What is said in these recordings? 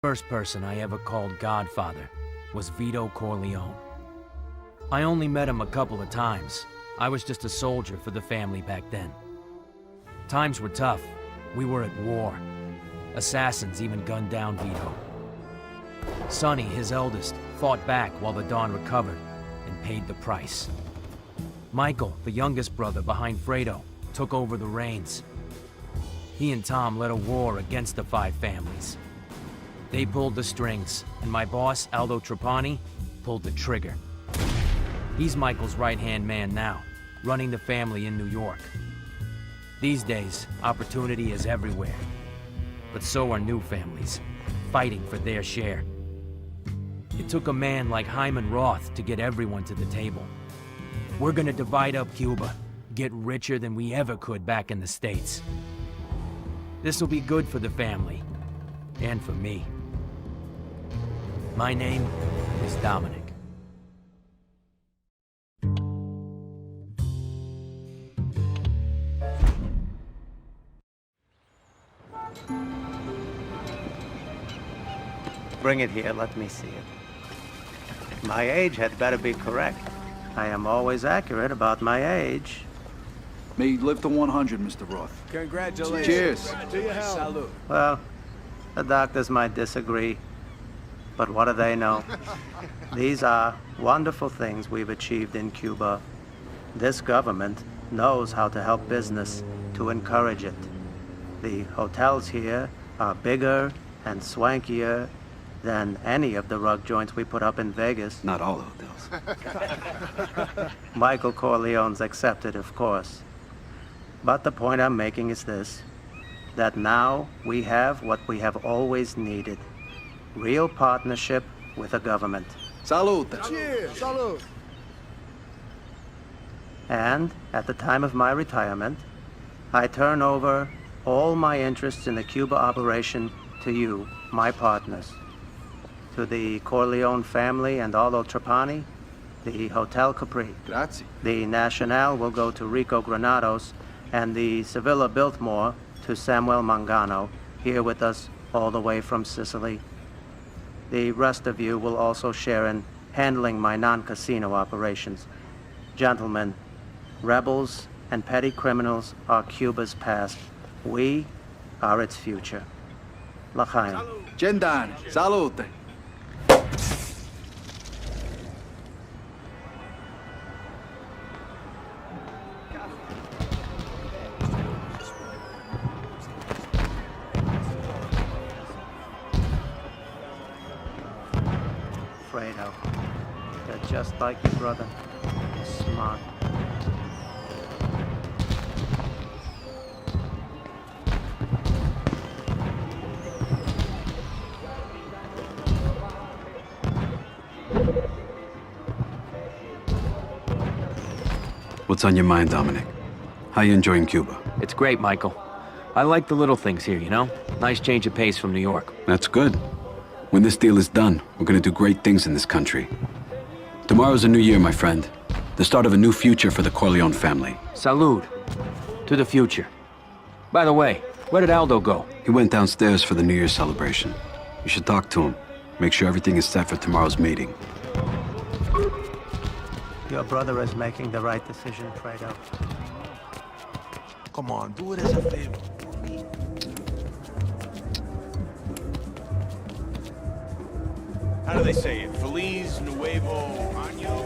First person I ever called Godfather was Vito Corleone. I only met him a couple of times. I was just a soldier for the family back then. Times were tough. We were at war. Assassins even gunned down Vito. Sonny, his eldest, fought back while the Don recovered and paid the price. Michael, the youngest brother behind Fredo, took over the reins. He and Tom led a war against the five families. They pulled the strings, and my boss, Aldo Trapani, pulled the trigger. He's Michael's right-hand man now, running the family in New York. These days, opportunity is everywhere. But so are new families, fighting for their share. It took a man like Hyman Roth to get everyone to the table. We're gonna divide up Cuba, get richer than we ever could back in the States. This'll be good for the family, and for me. My name is Dominic. Bring it here, let me see it. My age had better be correct. I am always accurate about my age. May you live to 100, Mr. Roth. Congratulations. Cheers. To your health. Salud. Well, the doctors might disagree, but what do they know? These are wonderful things we've achieved in Cuba. This government knows how to help business, to encourage it. The hotels here are bigger and swankier than any of the rug joints we put up in Vegas. Not all hotels. Michael Corleone's accepted, of course. But the point I'm making is this, that now we have what we have always needed. Real partnership with a government. Salud. Cheers. Salud. And at the time of my retirement, I turn over all my interests in the Cuba operation to you, my partners. To the Corleone family and Aldo Trapani, the Hotel Capri. Grazie. The Nacional will go to Rico Granados, and the Sevilla Biltmore to Samuel Mangano, here with us all the way from Sicily. The rest of you will also share in handling my non-casino operations. Gentlemen, rebels and petty criminals are Cuba's past. We are its future. L'chaim. Gendan. Salute. Fredo, you're just like your brother. Smart. What's on your mind, Dominic? How you enjoying Cuba? It's great, Michael. I like the little things here, you know? Nice change of pace from New York. That's good. When this deal is done, we're gonna do great things in this country. Tomorrow's a new year, my friend. The start of a new future for the Corleone family. Salud. To the future. By the way, where did Aldo go? He went downstairs for the New Year's celebration. You should talk to him. Make sure everything is set for tomorrow's meeting. Your brother is making the right decision, Fredo. Come on, do it as a favor. How do they say it? Feliz Nuevo Año?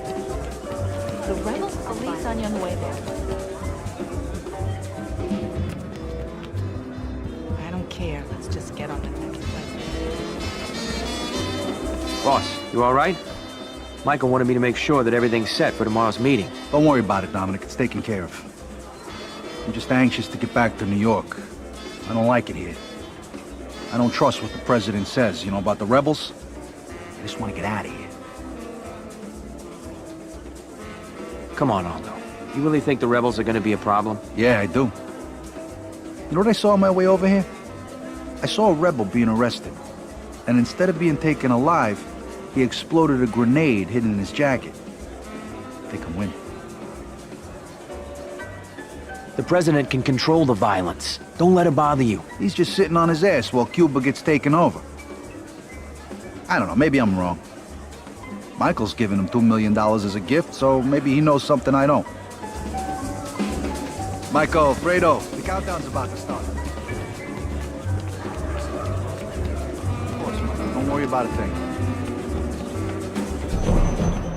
The rebels Feliz Año Nuevo. I don't care. Let's just get on to the next place. Boss, you all right? Michael wanted me to make sure that everything's set for tomorrow's meeting. Don't worry about it, Dominic. It's taken care of. I'm just anxious to get back to New York. I don't like it here. I don't trust what the president says, you know, about the rebels. I just want to get out of here. Come on, Aldo. You really think the rebels are gonna be a problem? Yeah, I do. You know what I saw on my way over here? I saw a rebel being arrested. And instead of being taken alive, he exploded a grenade hidden in his jacket. They can win. The president can control the violence. Don't let it bother you. He's just sitting on his ass while Cuba gets taken over. I don't know, maybe I'm wrong. Michael's giving him $2 million as a gift, so maybe he knows something I don't. Michael, Fredo, the countdown's about to start. Of course, Michael, don't worry about a thing.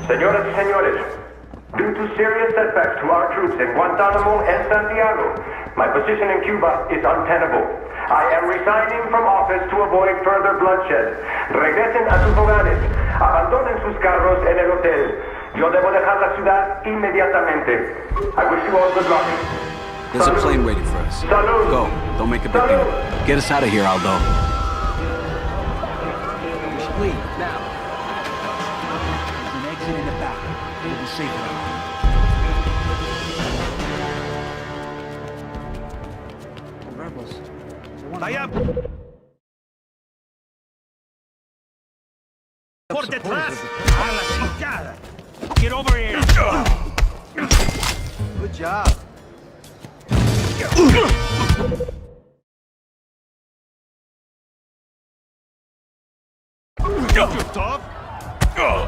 Señoras y señores, due to serious setbacks to our troops in Guantanamo and Santiago, my position in Cuba is untenable. I am resigning from office to avoid further bloodshed. Regresen a sus hogares. Abandonen sus carros en el hotel. Yo debo dejar la ciudad inmediatamente. I wish you all good luck. There's a plane waiting for us. Salud. Go. Don't make a big deal. Get us out of here, Aldo. We should leave, now. There's an exit in the back. We'll be safe now. The rebels. Por detrás, a la chingada. Get over here. Good job.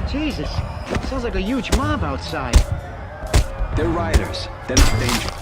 Jesus, sounds like a huge mob outside. They're rioters. They're not dangerous.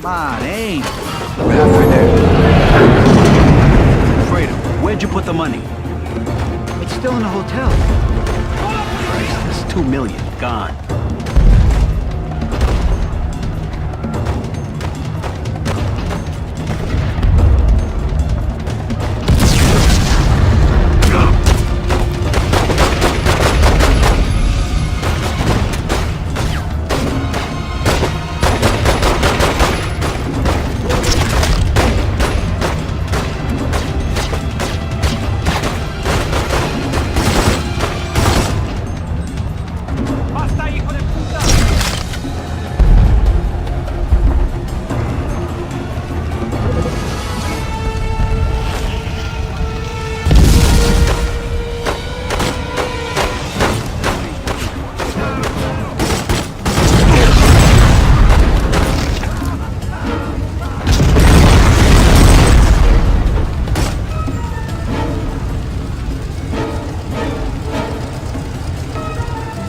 Come on, aim. We're halfway there. Fredo, where'd you put the money? It's still in the hotel. Christ, there's $2 million gone.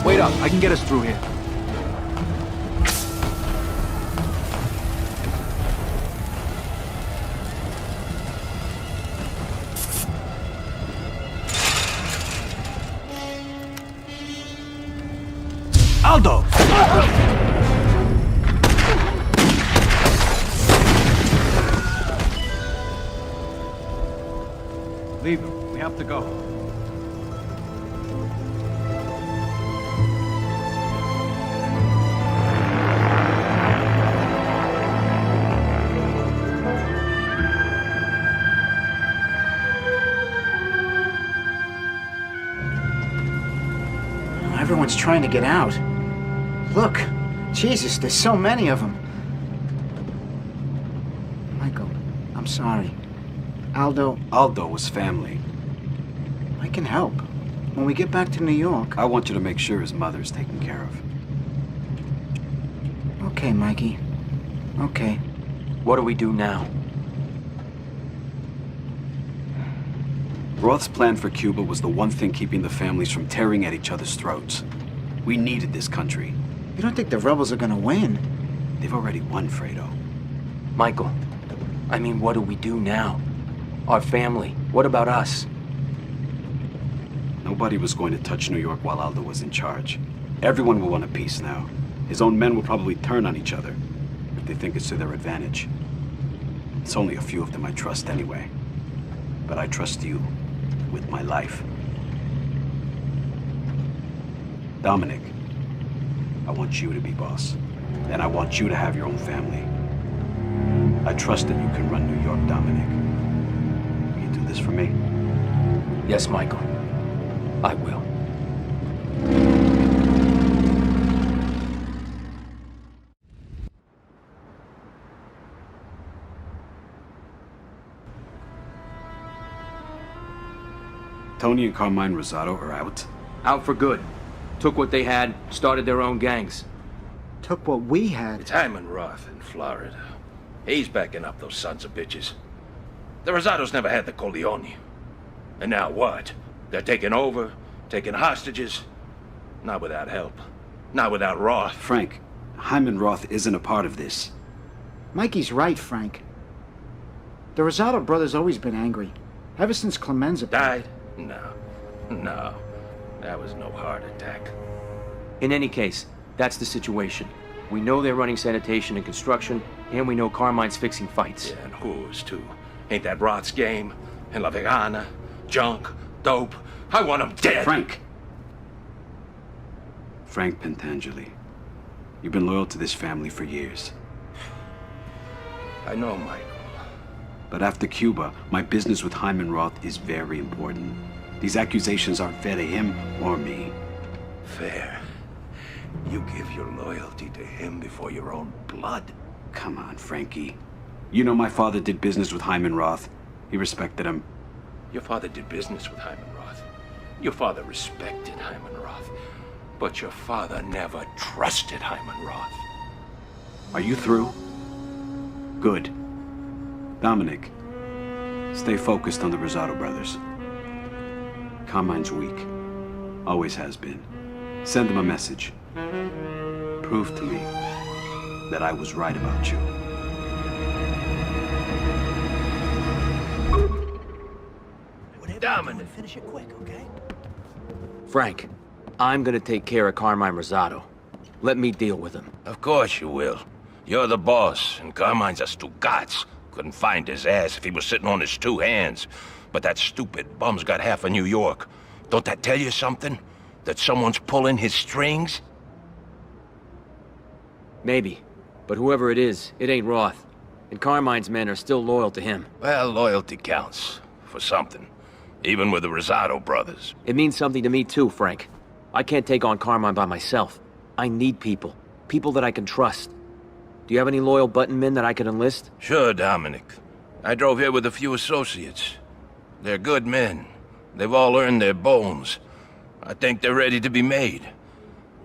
Wait up, I can get us through here. Aldo! Leave him. We have to go. Everyone's trying to get out. Look, Jesus, there's so many of them. Michael, I'm sorry. Aldo, Aldo was family. I can help. When we get back to New York... I want you to make sure his mother's taken care of. Okay, Mikey. Okay. What do we do now? Roth's plan for Cuba was the one thing keeping the families from tearing at each other's throats. We needed this country. You don't think the rebels are gonna win? They've already won, Fredo. Michael, I mean, what do we do now? Our family, what about us? Nobody was going to touch New York while Aldo was in charge. Everyone will want a peace now. His own men will probably turn on each other if they think it's to their advantage. It's only a few of them I trust anyway. But I trust you with my life. Dominic, I want you to be boss. And I want you to have your own family. I trust that you can run New York, Dominic. Will you do this for me? Yes, Michael. I will. Tony and Carmine Rosado are out. Out for good. Took what they had, started their own gangs. Took what we had. It's Hyman Roth in Florida. He's backing up those sons of bitches. The Rosados never had the Corleone. And now what? They're taking over, taking hostages. Not without help. Not without Roth. Frank, Hyman Roth isn't a part of this. Mikey's right, Frank. The Rosado brothers always been angry. Ever since Clemenza Died? No. No. That was no heart attack. In any case, that's the situation. We know they're running sanitation and construction, and we know Carmine's fixing fights. Yeah, and who's too? Ain't that Roth's game? And La Vegana? Junk? Dope? I want him dead! Frank! Frank Pentangeli. You've been loyal to this family for years. I know, Michael. But after Cuba, my business with Hyman Roth is very important. These accusations aren't fair to him or me. Fair. You give your loyalty to him before your own blood. Come on, Frankie. You know my father did business with Hyman Roth. He respected him. Your father did business with Hyman Roth. Your father respected Hyman Roth. But your father never trusted Hyman Roth. Are you through? Good. Dominic, stay focused on the Rosado brothers. Carmine's weak. Always has been. Send them a message. Prove to me that I was right about you. Dominic. Finish it quick, okay? Frank, I'm gonna take care of Carmine Rosado. Let me deal with him. Of course you will. You're the boss, and Carmine's a Stugats. Couldn't find his ass if he was sitting on his two hands. But that stupid bum's got half of New York. Don't that tell you something? That someone's pulling his strings? Maybe. But whoever it is, it ain't Roth. And Carmine's men are still loyal to him. Well, loyalty counts. For something. Even with the Rosado brothers. It means something to me too, Frank. I can't take on Carmine by myself. I need people. People that I can trust. Do you have any loyal button men that I could enlist? Sure, Dominic. I drove here with a few associates. They're good men. They've all earned their bones. I think they're ready to be made.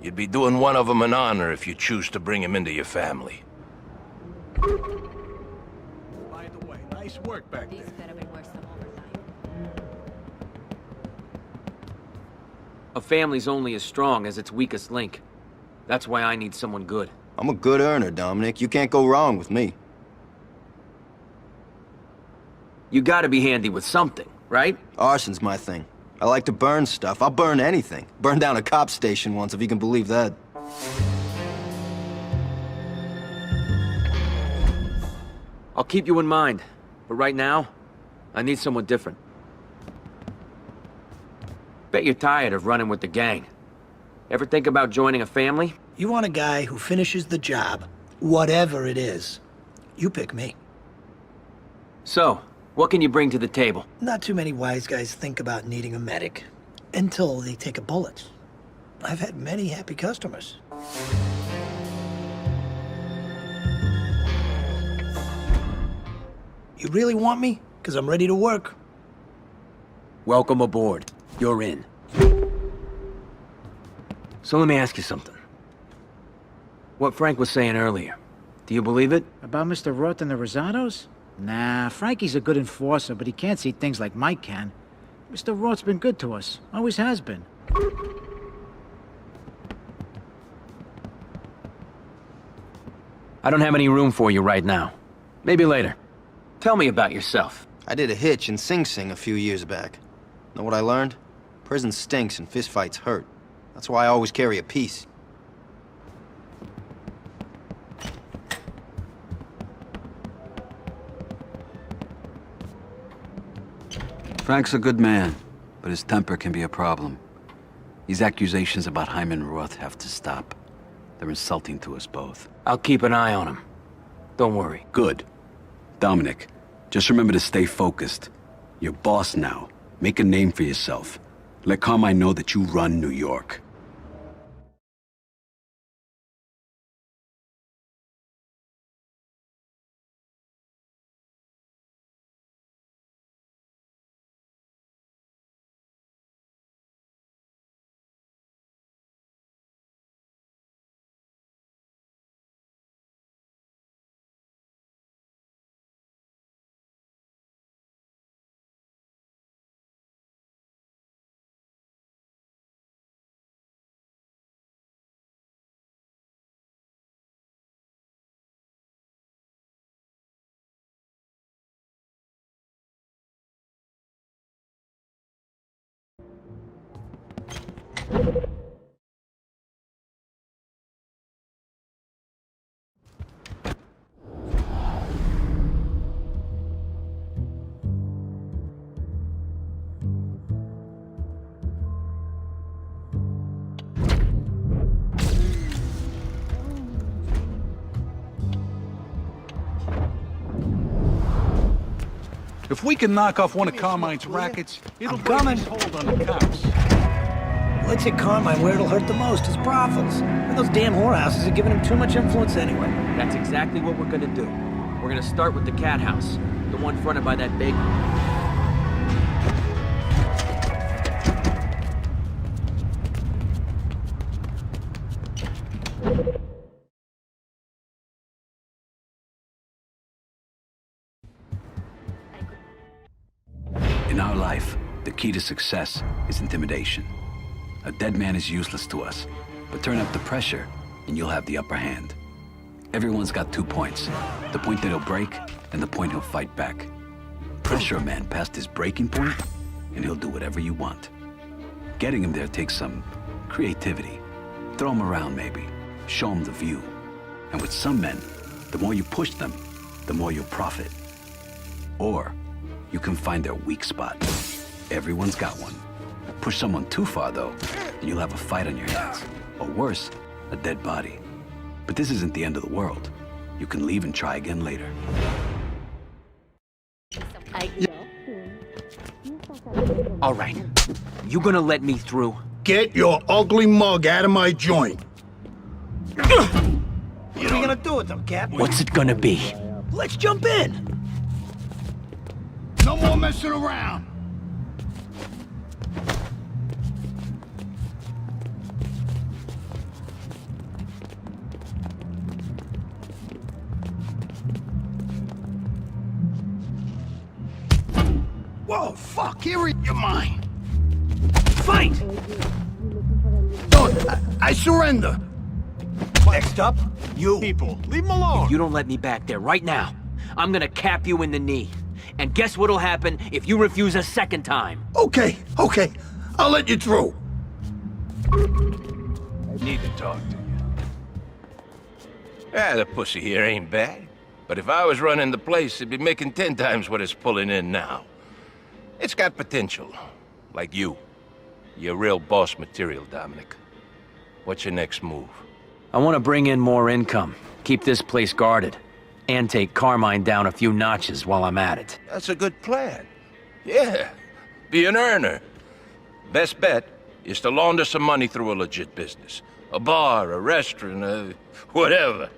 You'd be doing one of them an honor if you choose to bring him into your family. By the way, nice work back there. A family's only as strong as its weakest link. That's why I need someone good. I'm a good earner, Dominic. You can't go wrong with me. You gotta be handy with something, right? Arson's my thing. I like to burn stuff. I'll burn anything. Burned down a cop station once, if you can believe that. I'll keep you in mind. But right now, I need someone different. Bet you're tired of running with the gang. Ever think about joining a family? You want a guy who finishes the job, whatever it is. You pick me. So, what can you bring to the table? Not too many wise guys think about needing a medic. Until they take a bullet. I've had many happy customers. You really want me? Because I'm ready to work. Welcome aboard. You're in. So let me ask you something. What Frank was saying earlier. Do you believe it? About Mr. Roth and the Rosados? Nah, Frankie's a good enforcer, but he can't see things like Mike can. Mr. Roth's been good to us. Always has been. I don't have any room for you right now. Maybe later. Tell me about yourself. I did a hitch in Sing Sing a few years back. Know what I learned? Prison stinks and fistfights hurt. That's why I always carry a piece. Frank's a good man, but his temper can be a problem. These accusations about Hyman Roth have to stop. They're insulting to us both. I'll keep an eye on him. Don't worry. Good. Dominic, just remember to stay focused. You're boss now. Make a name for yourself. Let Carmine know that you run New York. If we can knock off one of Carmine's rackets, it'll break his hold on the cops. Let's hit Carmine where it'll hurt the most, his brothels. And those damn whorehouses are giving him too much influence anyway. That's exactly what we're gonna do. We're gonna start with the cat house. The one fronted by that big... In our life, the key to success is intimidation. A dead man is useless to us, but turn up the pressure and you'll have the upper hand. Everyone's got 2 points. The point that he'll break and the point he'll fight back. Pressure a man past his breaking point and he'll do whatever you want. Getting him there takes some creativity. Throw him around maybe. Show him the view. And with some men, the more you push them, the more you'll profit. Or you can find their weak spot. Everyone's got one. Push someone too far, though, and you'll have a fight on your hands. Or worse, a dead body. But this isn't the end of the world. You can leave and try again later. All right. You gonna let me through? Get your ugly mug out of my joint. What are you gonna do with them, Cap? What's it gonna be? Let's jump in. No more messing around. Whoa, fuck, here you're mine. Fight! Don't, I surrender. Next up, you. People, leave him alone. If you don't let me back there right now, I'm gonna cap you in the knee. And guess what'll happen if you refuse a second time? Okay, I'll let you through. Need to talk to you. Yeah, the pussy here ain't bad. But if I was running the place, it'd be making 10 times what it's pulling in now. It's got potential. Like you. You're real boss material, Dominic. What's your next move? I want to bring in more income, keep this place guarded, and take Carmine down a few notches while I'm at it. That's a good plan. Yeah, be an earner. Best bet is to launder some money through a legit business. A bar, a restaurant, whatever.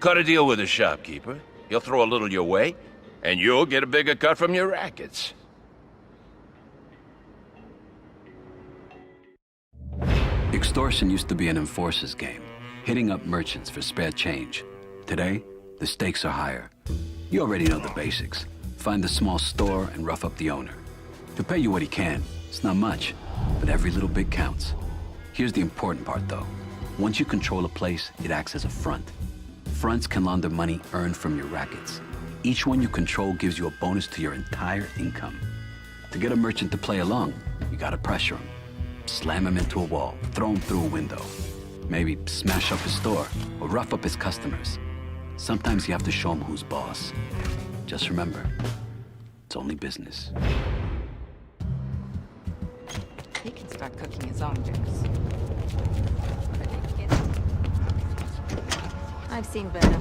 Cut a deal with a shopkeeper. He'll throw a little your way, and you'll get a bigger cut from your rackets. Extortion used to be an enforcer's game. hitting up merchants for spare change. Today, the stakes are higher. You already know the basics. Find the small store and rough up the owner. He'll pay you what he can. It's not much, but every little bit counts. Here's the important part, though. Once you control a place, it acts as a front. Fronts can launder money earned from your rackets. Each one you control gives you a bonus to your entire income. To get a merchant to play along, you gotta pressure him. Slam him into a wall, throw him through a window. Maybe smash up his store, or rough up his customers. Sometimes you have to show him who's boss. Just remember, it's only business. He can start cooking his own dinners. I've seen better.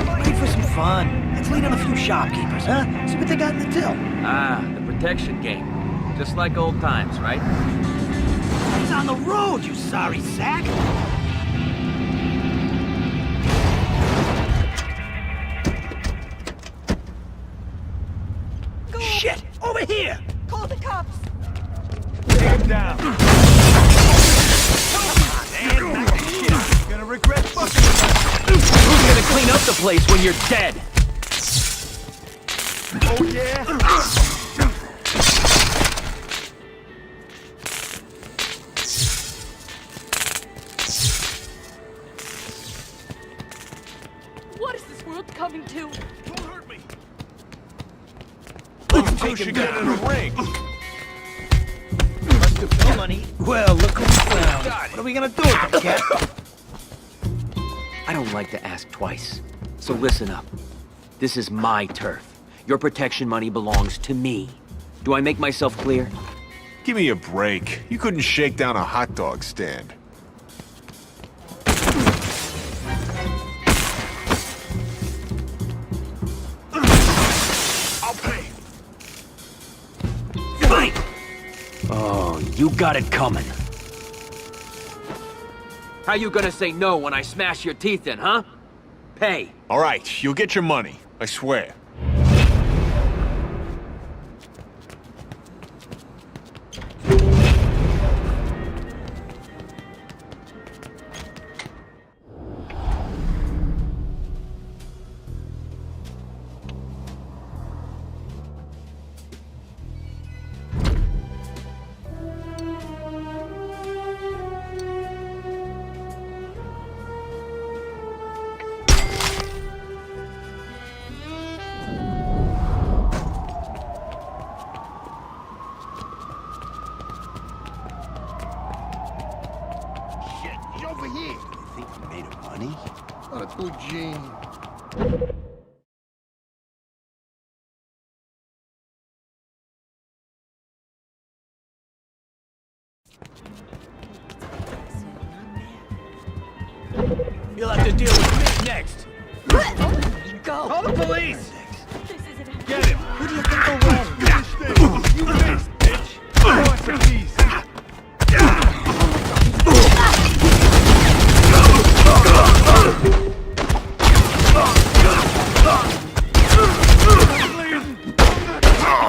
Ready for some fun? Let's lead on a few shopkeepers, huh? See what they got in the till. Ah, the protection game. Just like old times, right? He's on the road, you sorry sack! Go. Shit! Over here! Call the cops! Take him down. Come on, man. Knock this shit out. You're gonna regret fucking with us. Who's gonna clean up the place when you're dead? Oh, yeah? What is this world coming to? Don't hurt me. Let's take him down in a ring. No money. Well, look who we found. What are we gonna do with them, cat? I don't like to ask twice. So listen up. This is my turf. Your protection money belongs to me. Do I make myself clear? Give me a break. You couldn't shake down a hot dog stand. I'll pay. Fight! Oh, you got it coming. How you gonna say no when I smash your teeth in, huh? Pay. All right, you'll get your money. I swear. Over here. You think you made him money? What a good gene. You'll have to deal with me next. Go! Call the police! This isn't... Get him. Who do you think will win? You missed, bitch. What's a piece?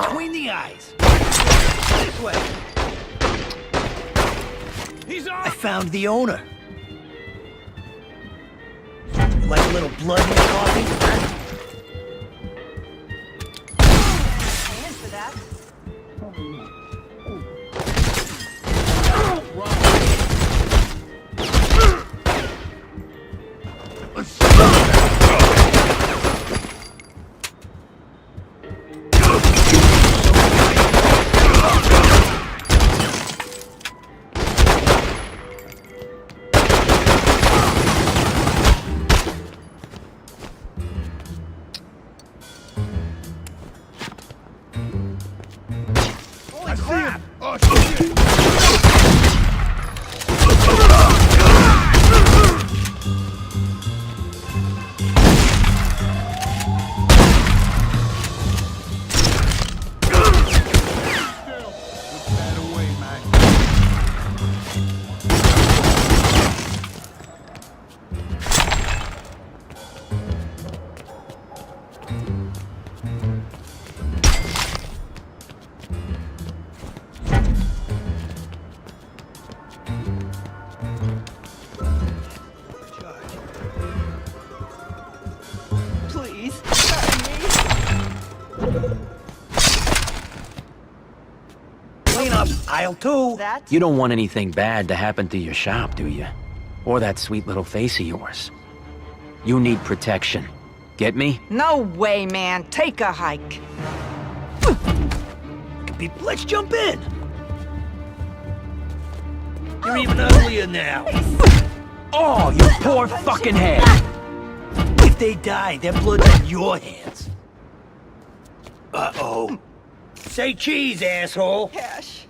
Between the eyes. This way. He's I off. found the owner. You like a little blood in your coffee? Paying for that. I see him. Oh, shit. up. Aisle 2. You don't want anything bad to happen to your shop, do you? Or that sweet little face of yours. You need protection. Get me? No way, man. Take a hike. Let's jump in. You're even uglier now. Oh, you poor fucking head. If they die, their blood's on your hands. Uh-oh. Say cheese, asshole. Cash.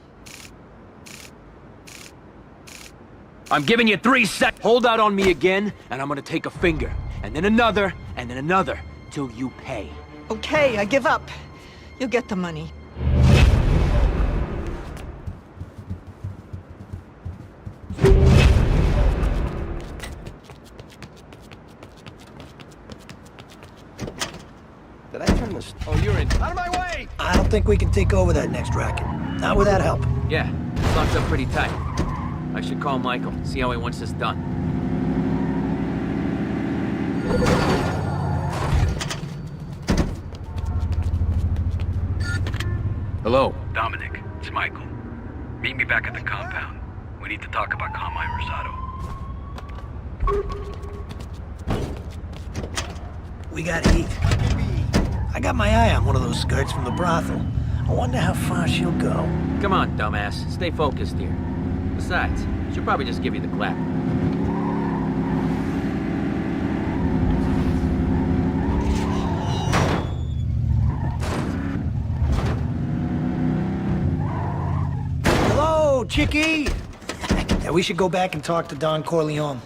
I'm giving you 3 seconds. Hold out on me again, and I'm gonna take a finger, and then another, till you pay. Okay, I give up. You'll get the money. Did I turn this? Oh, you're in. Out of my way! I don't think we can take over that next racket. Not without help. Yeah, it's locked up pretty tight. I should call Michael, see how he wants this done. Hello? Dominic, it's Michael. Meet me back at the compound. We need to talk about Carmine Rosado. We gotta eat. I got my eye on one of those skirts from the brothel. I wonder how far she'll go. Come on, dumbass. Stay focused here. Besides, she'll probably just give you the clap. Hello, chickie! Yeah, we should go back and talk to Don Corleone.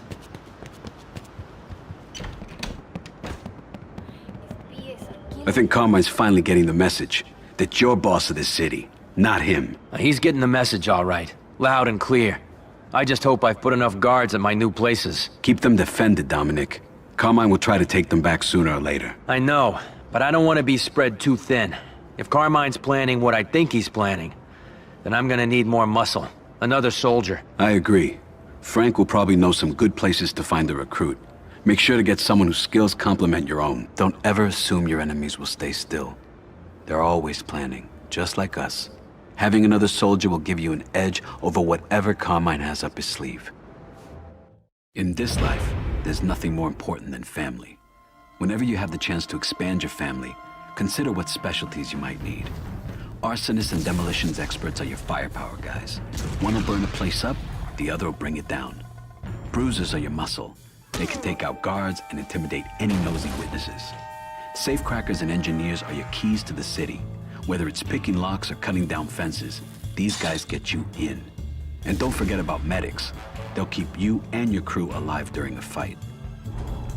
I think Carmine's finally getting the message that you're boss of this city, not him. He's getting the message all right. Loud and clear. I just hope I've put enough guards at my new places. Keep them defended, Dominic. Carmine will try to take them back sooner or later. I know, but I don't want to be spread too thin. If Carmine's planning what I think he's planning, then I'm gonna need more muscle. Another soldier. I agree. Frank will probably know some good places to find a recruit. Make sure to get someone whose skills complement your own. Don't ever assume your enemies will stay still. They're always planning, just like us. Having another soldier will give you an edge over whatever Carmine has up his sleeve. In this life, there's nothing more important than family. Whenever you have the chance to expand your family, consider what specialties you might need. Arsonists and demolitions experts are your firepower guys. One will burn a place up, the other will bring it down. Bruisers are your muscle. They can take out guards and intimidate any nosy witnesses. Safecrackers and engineers are your keys to the city. Whether it's picking locks or cutting down fences, these guys get you in. And don't forget about medics. They'll keep you and your crew alive during a fight.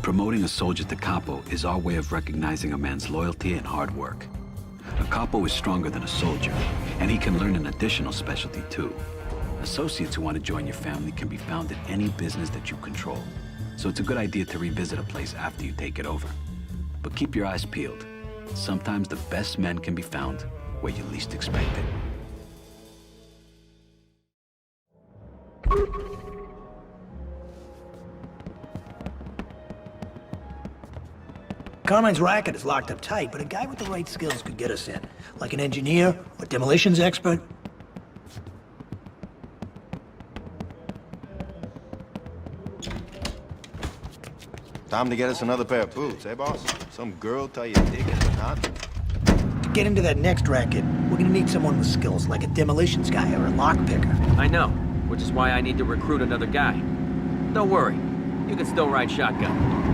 Promoting a soldier to capo is our way of recognizing a man's loyalty and hard work. A capo is stronger than a soldier, and he can learn an additional specialty too. Associates who want to join your family can be found in any business that you control. So it's a good idea to revisit a place after you take it over. But keep your eyes peeled. Sometimes the best men can be found where you least expect it. Carmine's racket is locked up tight, but a guy with the right skills could get us in. Like an engineer or demolitions expert. Time to get us another pair of boots, eh, boss? Some girl tell you dick is a knot? To get into that next racket, we're gonna need someone with skills like a demolitions guy or a lockpicker. I know, which is why I need to recruit another guy. Don't worry, you can still ride shotgun.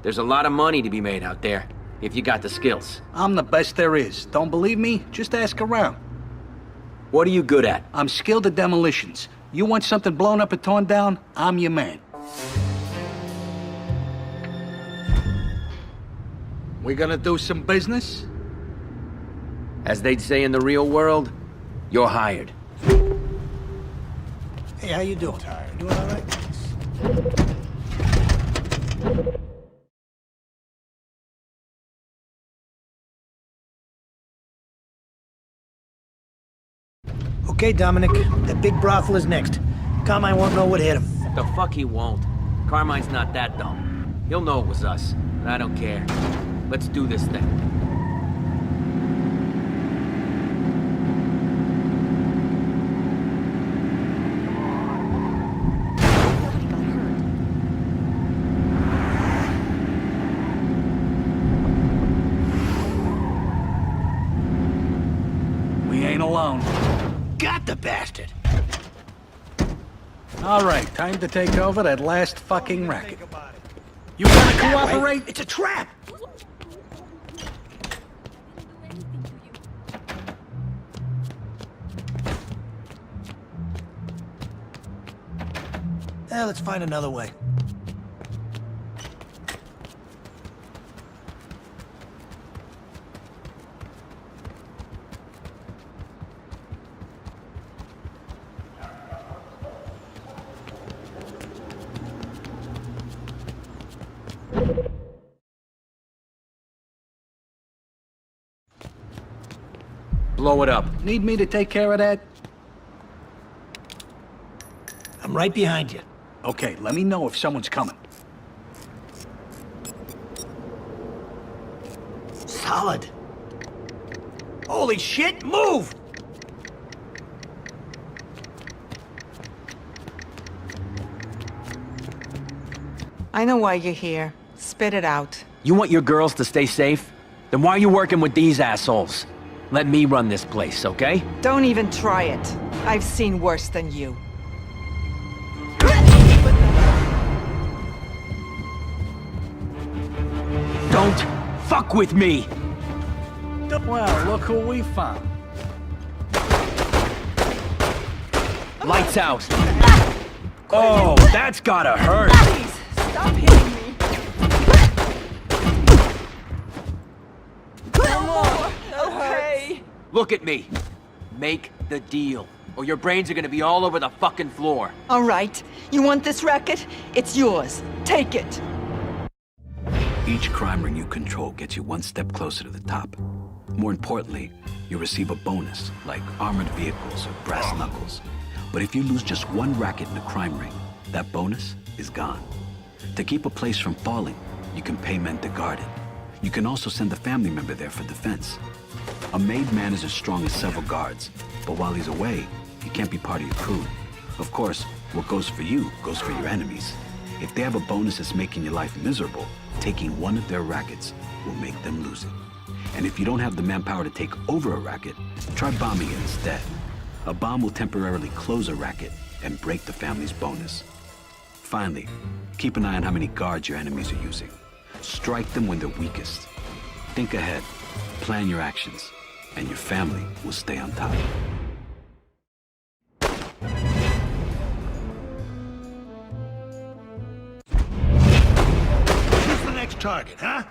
There's a lot of money to be made out there, if you got the skills. I'm the best there is. Don't believe me? Just ask around. What are you good at? I'm skilled at demolitions. You want something blown up and torn down? I'm your man. We gonna do some business? As they'd say in the real world, you're hired. Hey, how you doing? You doing all right? Okay, Dominic. That big brothel is next. Carmine won't know what hit him. The fuck he won't. Carmine's not that dumb. He'll know it was us, and I don't care. Let's do this thing. We ain't alone. Got the bastard! All right, time to take over that last fucking racket. You wanna cooperate? It's a trap! Let's find another way. Blow it up. Need me to take care of that? I'm right behind you. Okay, let me know if someone's coming. Solid. Holy shit, move! I know why you're here. Spit it out. You want your girls to stay safe? Then why are you working with these assholes? Let me run this place, okay? Don't even try it. I've seen worse than you. Don't fuck with me! Well, look who we found. Lights out! Oh, that's gotta hurt! Please, stop hitting me. No more! Okay. Look at me. Make the deal, or your brains are gonna be all over the fucking floor. All right. You want this racket? It's yours. Take it. Each crime ring you control gets you one step closer to the top. More importantly, you receive a bonus, like armored vehicles or brass knuckles. But if you lose just one racket in a crime ring, that bonus is gone. To keep a place from falling, you can pay men to guard it. You can also send a family member there for defense. A made man is as strong as several guards, but while he's away, he can't be part of your crew. Of course, what goes for you goes for your enemies. If they have a bonus that's making your life miserable, taking one of their rackets will make them lose it. And if you don't have the manpower to take over a racket, try bombing it instead. A bomb will temporarily close a racket and break the family's bonus. Finally, keep an eye on how many guards your enemies are using. Strike them when they're weakest. Think ahead, plan your actions, and your family will stay on top. Who's the next target, huh?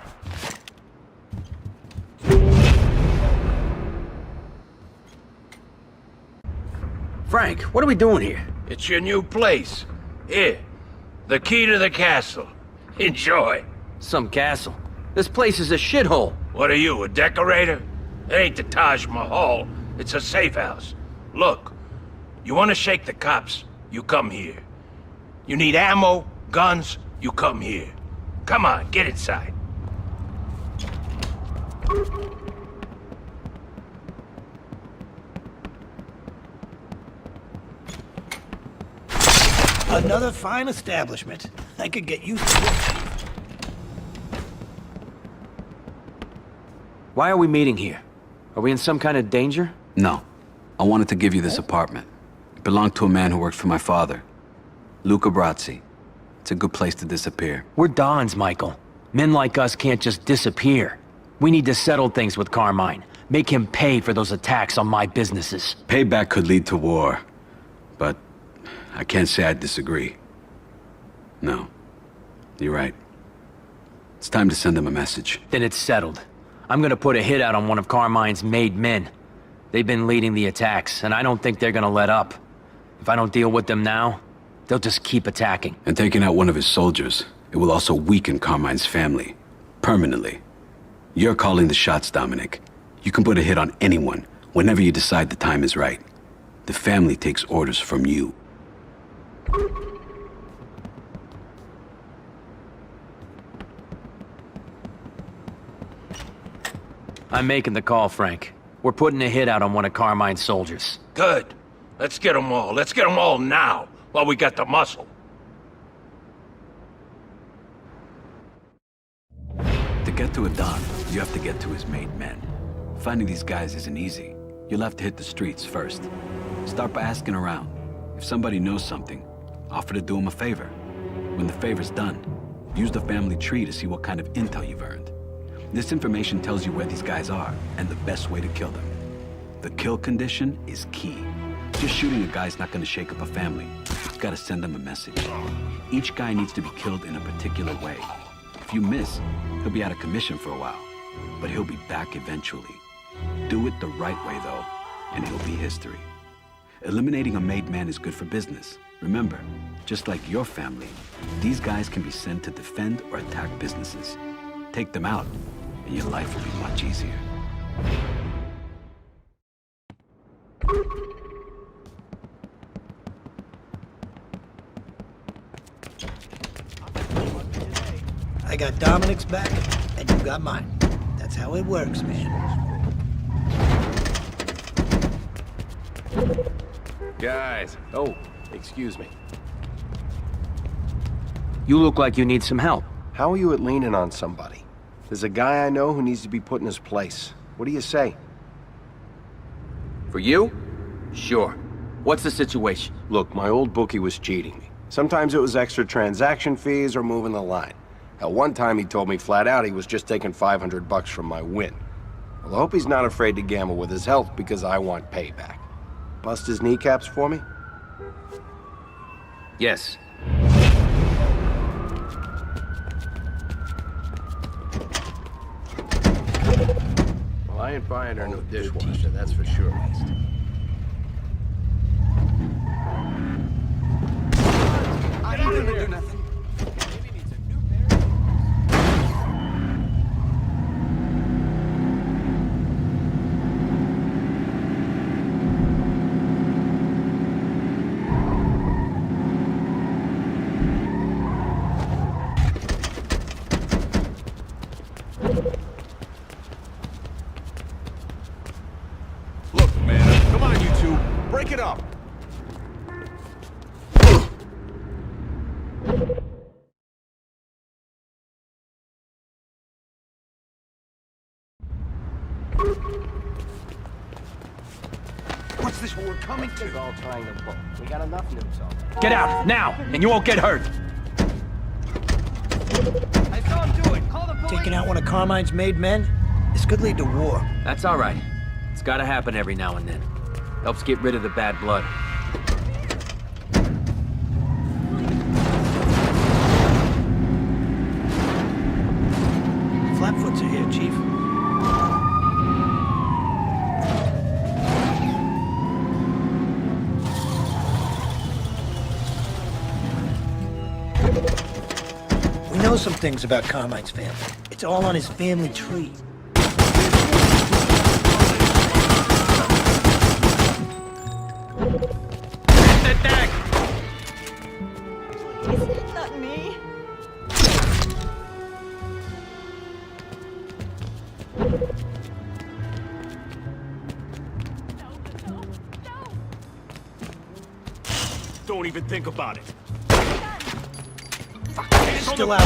Frank, what are we doing here? It's your new place. Here, the key to the castle. Enjoy. Some castle. This place is a shithole. What are you, a decorator? It ain't the Taj Mahal. It's a safe house. Look, you want to shake the cops, you come here. You need ammo, guns, you come here. Come on, get inside. Another fine establishment. I could get used to it. Why are we meeting here? Are we in some kind of danger? No. I wanted to give you this apartment. It belonged to a man who worked for my father, Luca Brazzi. It's a good place to disappear. We're Dons, Michael. Men like us can't just disappear. We need to settle things with Carmine. Make him pay for those attacks on my businesses. Payback could lead to war, but I can't say I disagree. No, you're right. It's time to send him a message. Then it's settled. I'm gonna put a hit out on one of Carmine's made men. They've been leading the attacks, and I don't think they're gonna let up. If I don't deal with them now, they'll just keep attacking. And taking out one of his soldiers, it will also weaken Carmine's family. Permanently. You're calling the shots, Dominic. You can put a hit on anyone, whenever you decide the time is right. The family takes orders from you. I'm making the call, Frank. We're putting a hit out on one of Carmine's soldiers. Good. Let's get them all. Let's get them all now, while we got the muscle. To get to a Don, you have to get to his made men. Finding these guys isn't easy. You'll have to hit the streets first. Start by asking around. If somebody knows something, offer to do them a favor. When the favor's done, use the family tree to see what kind of intel you've earned. This information tells you where these guys are and the best way to kill them. The kill condition is key. Just shooting a guy's not going to shake up a family. You've got to send them a message. Each guy needs to be killed in a particular way. If you miss, he'll be out of commission for a while, but he'll be back eventually. Do it the right way, though, and he'll be history. Eliminating a made man is good for business. Remember, just like your family, these guys can be sent to defend or attack businesses. Take them out, and your life will be much easier. I got Dominic's back, and you got mine. That's how it works, man. Guys. Oh, excuse me. You look like you need some help. How are you at leaning on somebody? There's a guy I know who needs to be put in his place. What do you say? For you? Sure. What's the situation? Look, my old bookie was cheating me. Sometimes it was extra transaction fees or moving the line. At one time he told me flat out he was just taking $500 from my win. Well, I hope he's not afraid to gamble with his health because I want payback. Bust his kneecaps for me? Yes. Well, I ain't buying her no dishwasher, that's for sure. I ain't gonna do nothing. Look, man, come on, you two. Break it up. What's this war coming to? All trying to pull. We got enough news on. Get out, now, and you won't get hurt. I saw him do it. Call the police. Taking out one of Carmine's made men? This could lead to war. That's all right. It's gotta happen every now and then. Helps get rid of the bad blood. Flatfoots are here, Chief. We know some things about Carmine's family. It's all on his family tree. It's not me. Don't even think about it. Still out.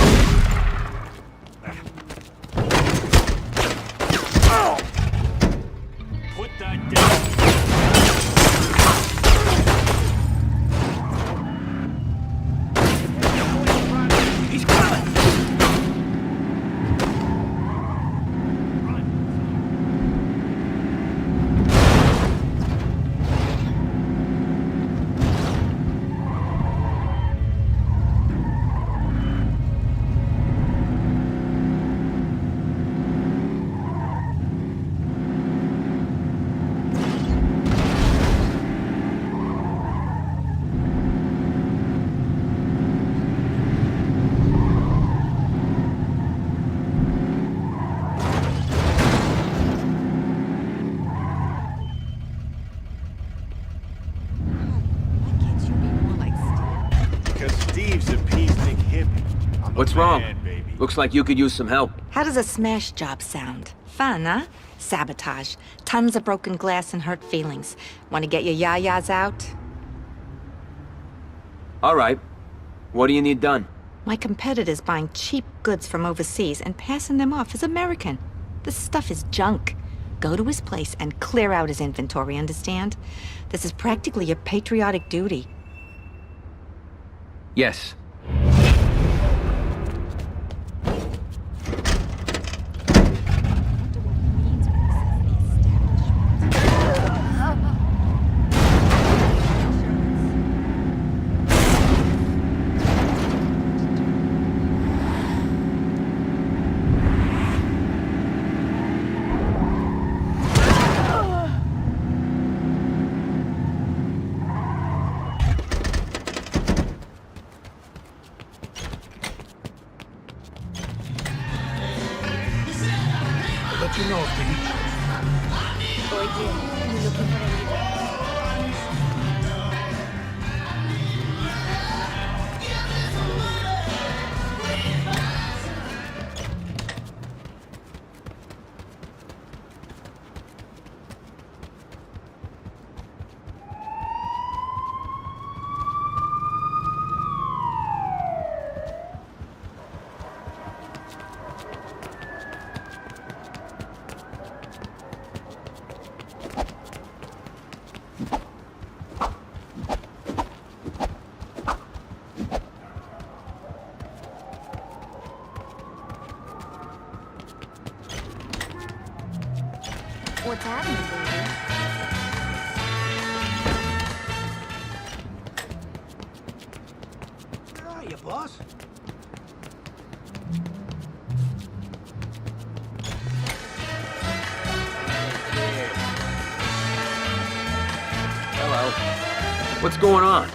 Put that down. He's coming! What's wrong? Looks like you could use some help. How does a smash job sound? Fun, huh? Sabotage. Tons of broken glass and hurt feelings. Want to get your yayas out? All right. What do you need done? My competitor's buying cheap goods from overseas and passing them off as American. This stuff is junk. Go to his place and clear out his inventory, understand? This is practically your patriotic duty. Yes. Let you know, Dean. What's happening, baby? Where are you, boss? Hello. What's going on?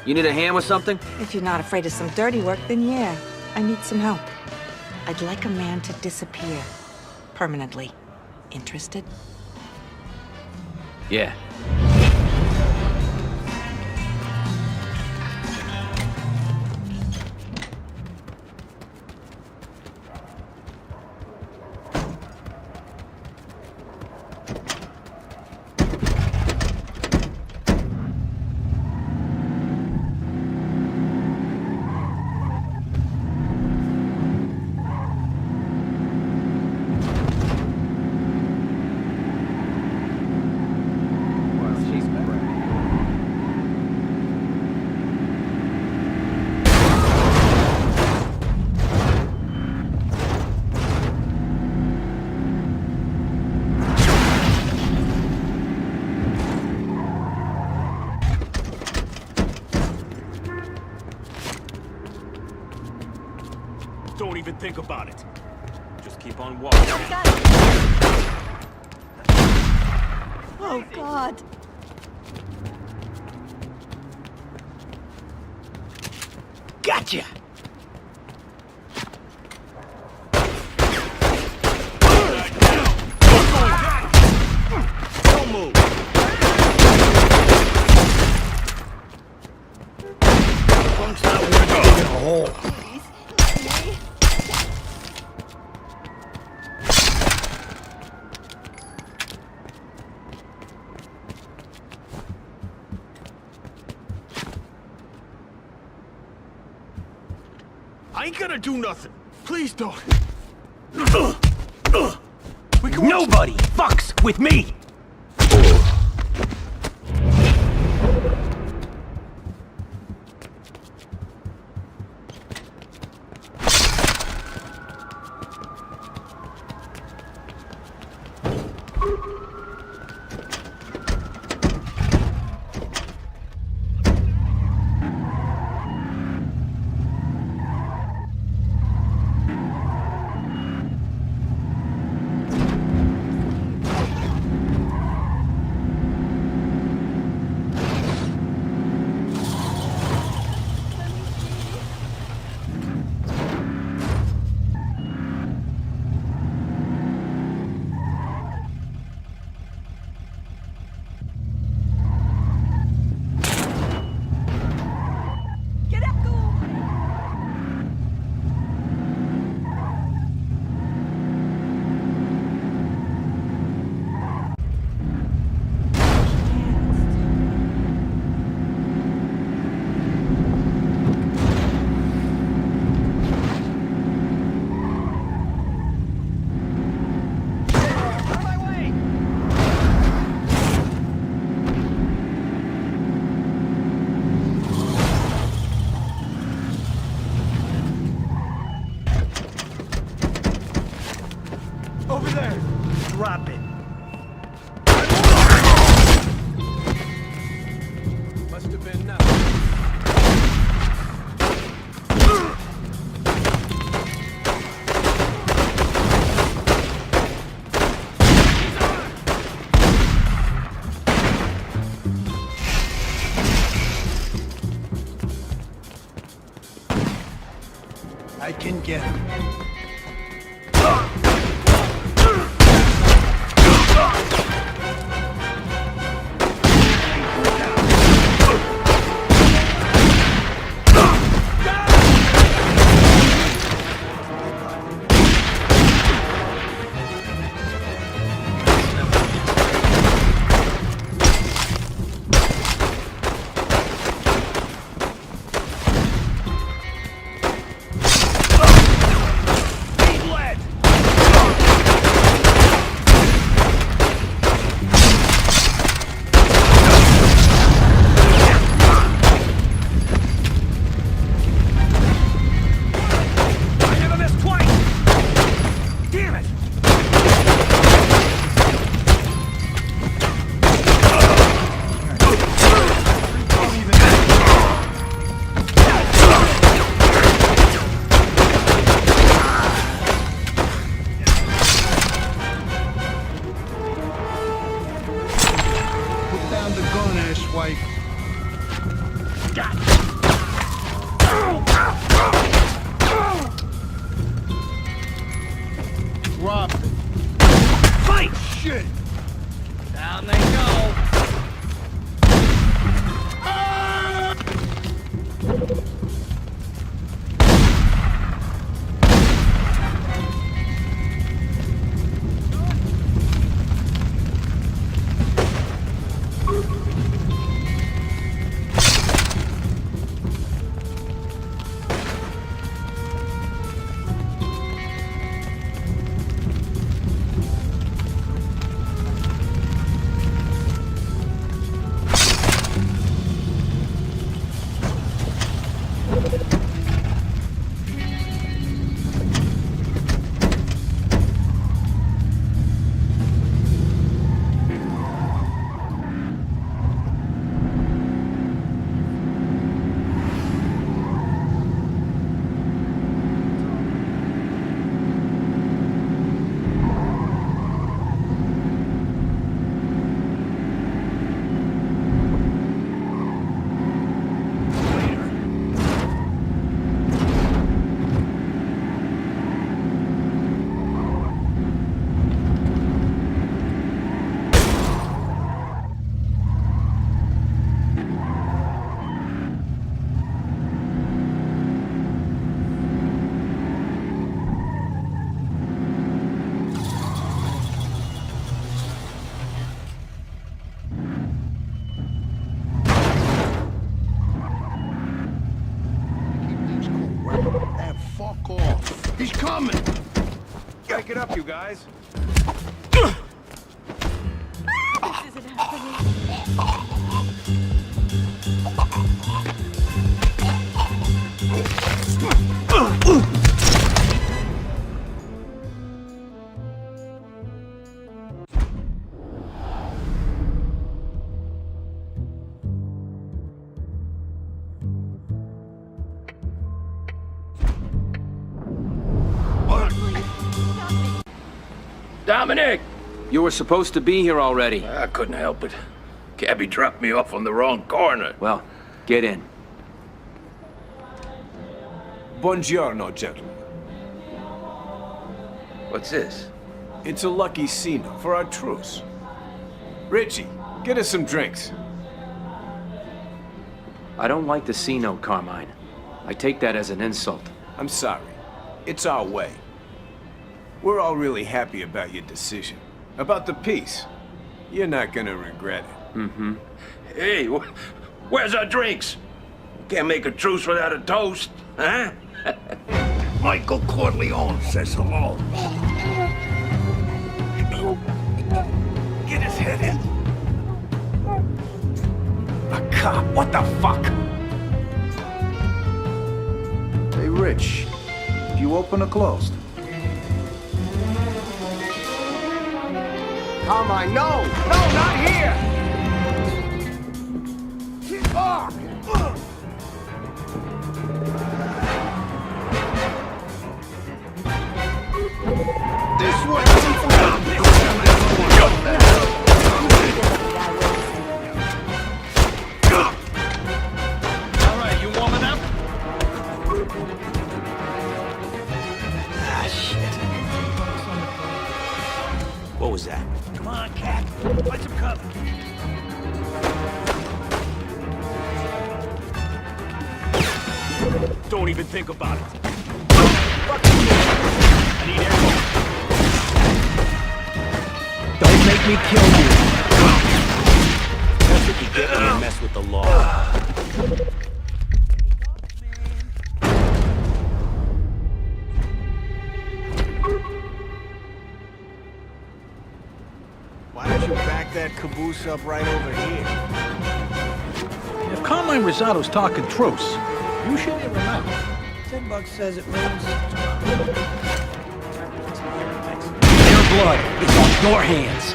You need a hand with something? If you're not afraid of some dirty work, then yeah, I need some help. I'd like a man to disappear. Permanently. Interested? Yeah. Don't even think about it. Just keep on walking. Oh, God. Gotcha! Don't move. Punk's not worth digging a hole. I ain't gonna do nothing. Please don't. Nobody fucks with me! I can get him. He's coming! Break it up, you guys. This isn't happening. Dominic! You were supposed to be here already. I couldn't help it. Cabby dropped me off on the wrong corner. Well, get in. Buongiorno, gentlemen. What's this? It's a lucky Cena for our truce. Richie, get us some drinks. I don't like the C note, Carmine. I take that as an insult. I'm sorry. It's our way. We're all really happy about your decision. About the peace. You're not gonna regret it. Mm-hmm. Hey, where's our drinks? Can't make a truce without a toast, huh? Michael Corleone says hello. Get his head in. A cop, what the fuck? Hey, Rich. You open or closed? Carmine, no! No, not here! Oh. This way! All right, you warming up? Don't even think about it. I need ammo. Don't make me kill you. That's what you get when you mess with the law. Why don't you back that caboose up right over here? If Carmine Rosato's talking truce, you should hear him out. $10 says it means. Their blood is on your hands.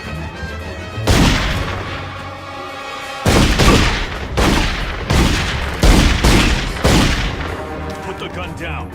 Put the gun down.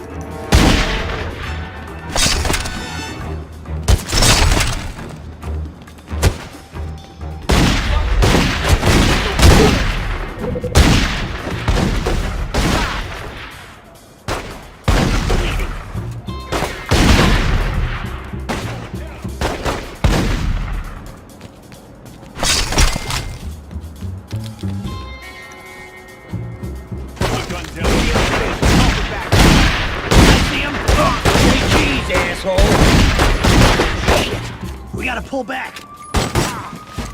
We gotta pull back.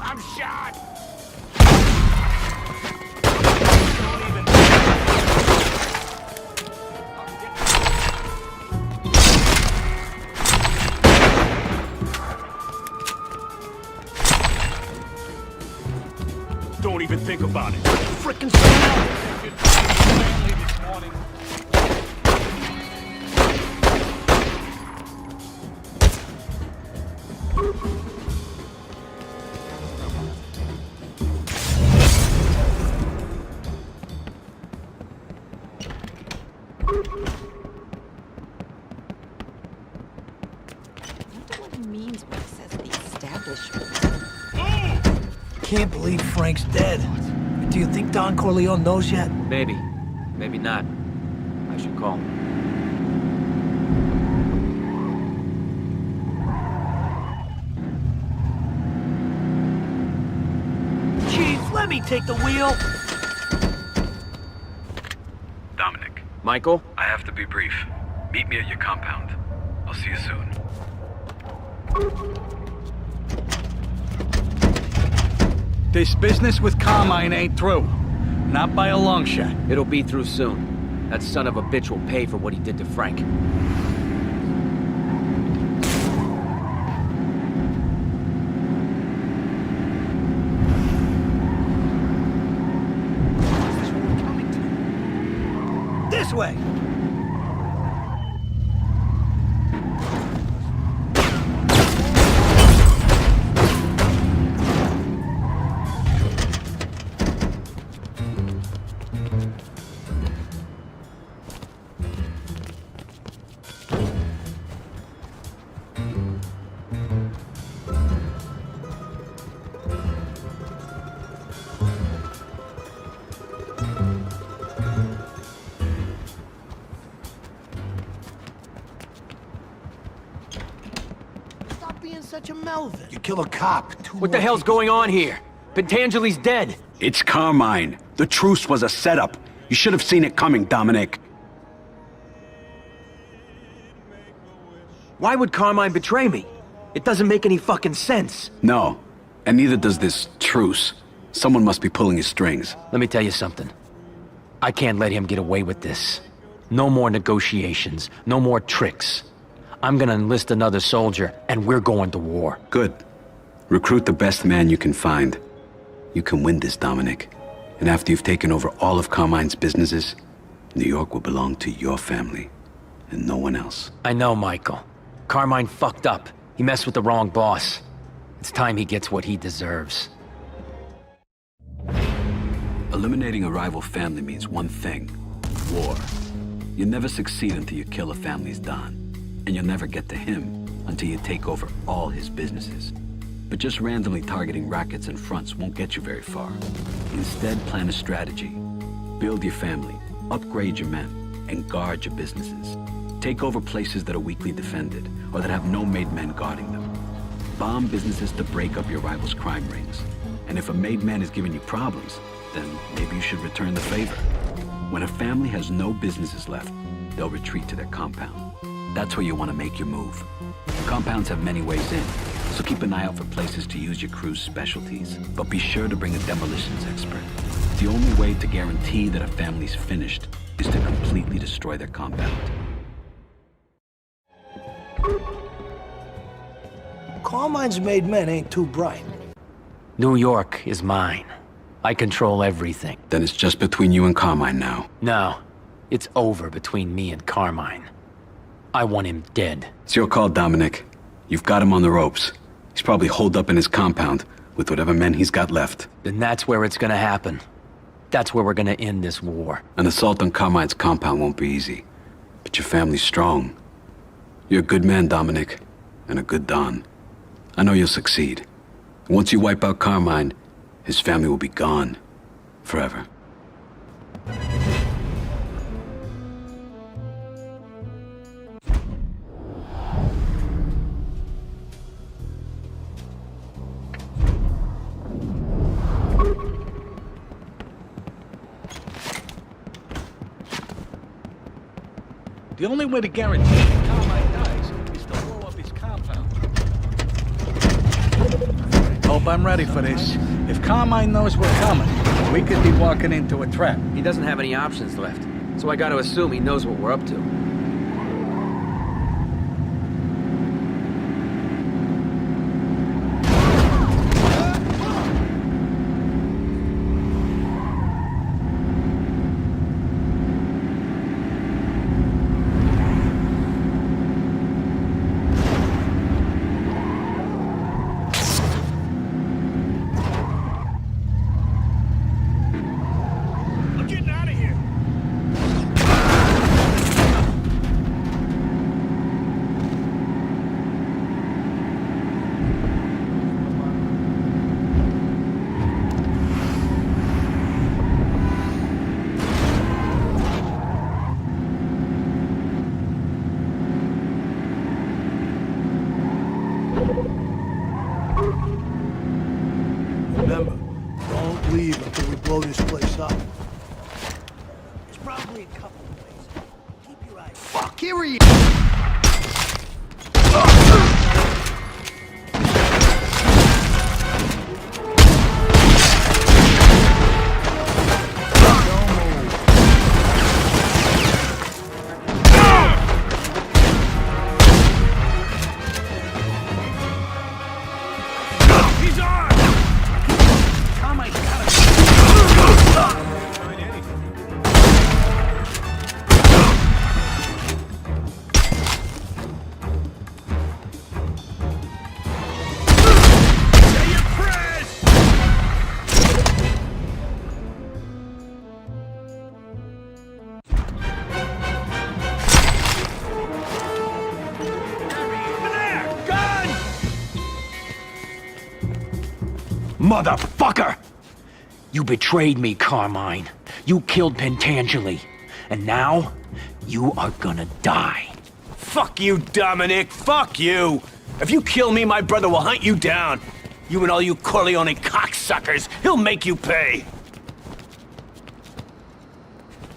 I'm shot! Don't even think about it. Frickin' Means what it says the establishment. Can't believe Frank's dead. Do you think Don Corleone knows yet? Maybe. Maybe not. I should call him. Chief, let me take the wheel. Dominic. Michael? I have to be brief. Meet me at your compound. I'll see you soon. This business with Carmine ain't through. Not by a long shot. It'll be through soon. That son of a bitch will pay for what he did to Frank. This way. Such a Melvin. You kill a cop. What the hell's going on here? Pentangeli's dead. It's Carmine. The truce was a setup. You should have seen it coming, Dominic. Why would Carmine betray me? It doesn't make any fucking sense. No, and neither does this truce. Someone must be pulling his strings. Let me tell you something. I can't let him get away with this. No more negotiations. No more tricks. I'm gonna enlist another soldier, and we're going to war. Good. Recruit the best man you can find. You can win this, Dominic. And after you've taken over all of Carmine's businesses, New York will belong to your family, and no one else. I know, Michael. Carmine fucked up. He messed with the wrong boss. It's time he gets what he deserves. Eliminating a rival family means one thing: war. You never succeed until you kill a family's Don. And you'll never get to him until you take over all his businesses. But just randomly targeting rackets and fronts won't get you very far. Instead, plan a strategy. Build your family, upgrade your men, and guard your businesses. Take over places that are weakly defended, or that have no made men guarding them. Bomb businesses to break up your rivals' crime rings. And if a made man is giving you problems, then maybe you should return the favor. When a family has no businesses left, they'll retreat to their compound. That's where you want to make your move. Compounds have many ways in, so keep an eye out for places to use your crew's specialties. But be sure to bring a demolitions expert. The only way to guarantee that a family's finished is to completely destroy their compound. Carmine's made men ain't too bright. New York is mine. I control everything. Then it's just between you and Carmine now. No, it's over between me and Carmine. I want him dead. It's your call, Dominic. You've got him on the ropes. He's probably holed up in his compound with whatever men he's got left. Then that's where it's gonna happen. That's where we're gonna end this war. An assault on Carmine's compound won't be easy, but your family's strong. You're a good man, Dominic, and a good Don. I know you'll succeed. Once you wipe out Carmine, his family will be gone. Forever. The only way to guarantee that Carmine dies is to blow up his compound. Hope I'm ready for this. If Carmine knows we're coming, we could be walking into a trap. He doesn't have any options left, so I gotta assume he knows what we're up to. Remember, don't leave until we blow this place up. There's probably a couple of ways. Keep your eyes. Fuck, here he is! Motherfucker! You betrayed me, Carmine. You killed Pentangeli. And now, you are gonna die. Fuck you, Dominic. Fuck you. If you kill me, my brother will hunt you down. You and all you Corleone cocksuckers. He'll make you pay.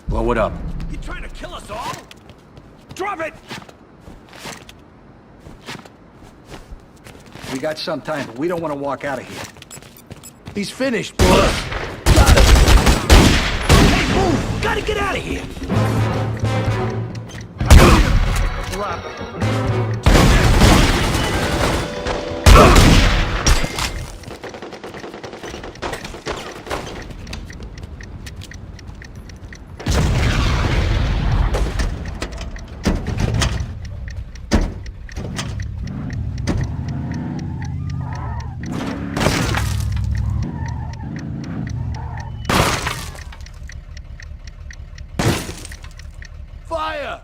Blow it up. You trying to kill us all? Drop it! We got some time, but we don't want to walk out of here. He's finished, boss. Hey, move! Gotta get out of here! Drop it. Fire!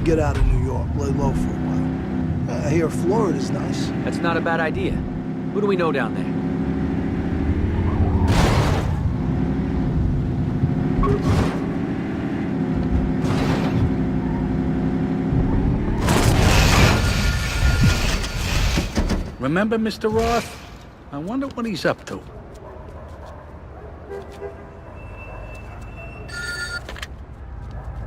get out of New York, lay low for a while. I hear Florida's nice. That's not a bad idea. Who do we know down there? Remember Mr. Roth? I wonder what he's up to.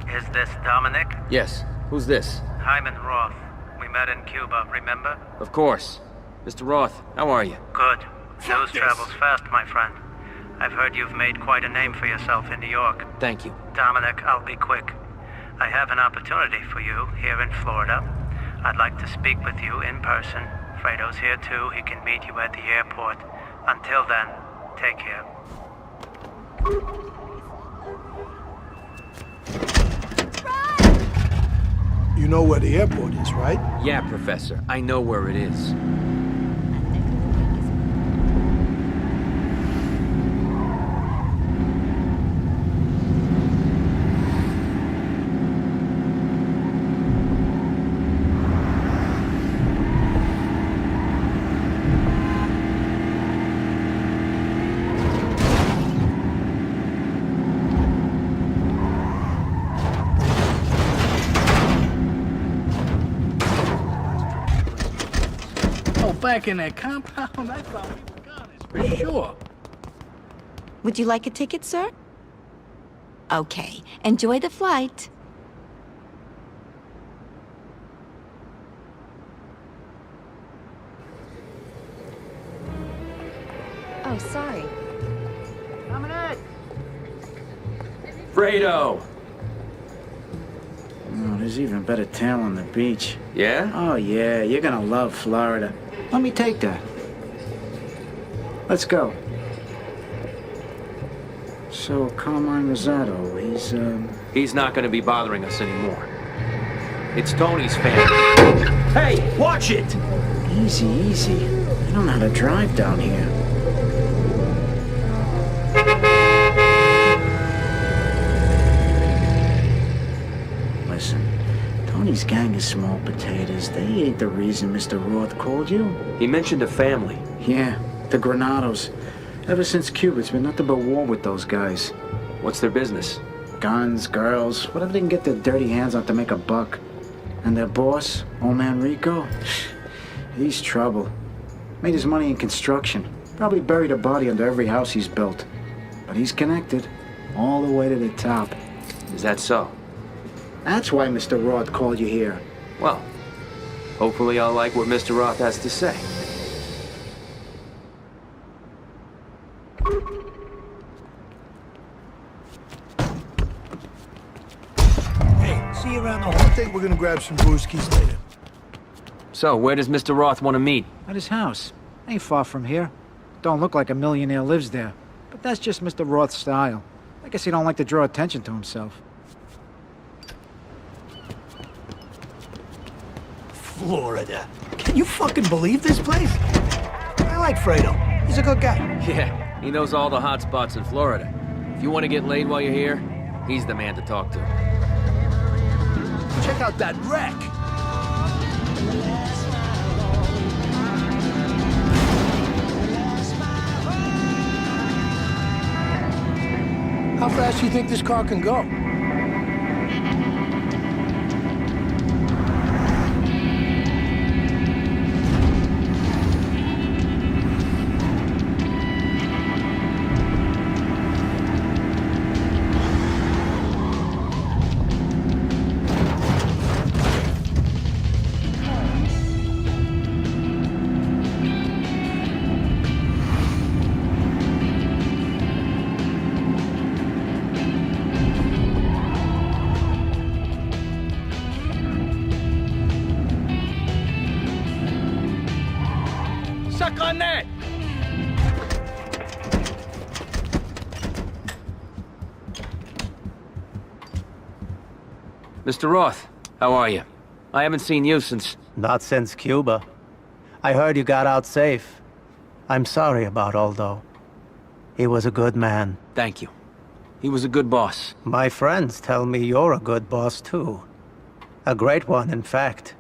Is this Dominic? Yes. Who's this? Hyman Roth. We met in Cuba, remember? Of course. Mr. Roth, how are you? Good. News travels fast, my friend. I've heard you've made quite a name for yourself in New York. Thank you. Dominic, I'll be quick. I have an opportunity for you here in Florida. I'd like to speak with you in person. Fredo's here too. He can meet you at the airport. Until then, take care. You know where the airport is, right? Yeah, Professor. I know where it is. Back in that compound, I thought we were gone, for sure. Would you like a ticket, sir? Okay. Enjoy the flight. Oh, sorry. Fredo! Oh, there's even better tail on the beach. Yeah? Oh, yeah. You're gonna love Florida. Let me take that. Let's go. So, Carmine Rosado, He's not gonna be bothering us anymore. It's Tony's family. Hey, watch it! Easy, easy. I don't know how to drive down here. Listen, Tony's gang is small potatoes. They ain't the reason Mr. Roth called you. He mentioned a family. Yeah, the Granados. Ever since Cuba, it's been nothing but war with those guys. What's their business? Guns, girls, whatever they can get their dirty hands on to make a buck. And their boss, old man Rico, he's trouble. Made his money in construction. Probably buried a body under every house he's built. But he's connected, all the way to the top. Is that so? That's why Mr. Roth called you here. Well, hopefully I'll like what Mr. Roth has to say. Hey, see you around the hall. I think we're gonna grab some brewskis later. So, where does Mr. Roth want to meet? At his house. Ain't far from here. Don't look like a millionaire lives there. But that's just Mr. Roth's style. I guess he don't like to draw attention to himself. Florida. Can you fucking believe this place? I like Fredo. He's a good guy. Yeah, he knows all the hot spots in Florida. If you want to get laid while you're here, he's the man to talk to. Check out that wreck. How fast do you think this car can go? Suck on that! Mr. Roth, how are you? I haven't seen you since... Not since Cuba. I heard you got out safe. I'm sorry about Aldo. He was a good man. Thank you. He was a good boss. My friends tell me you're a good boss, too. A great one, in fact.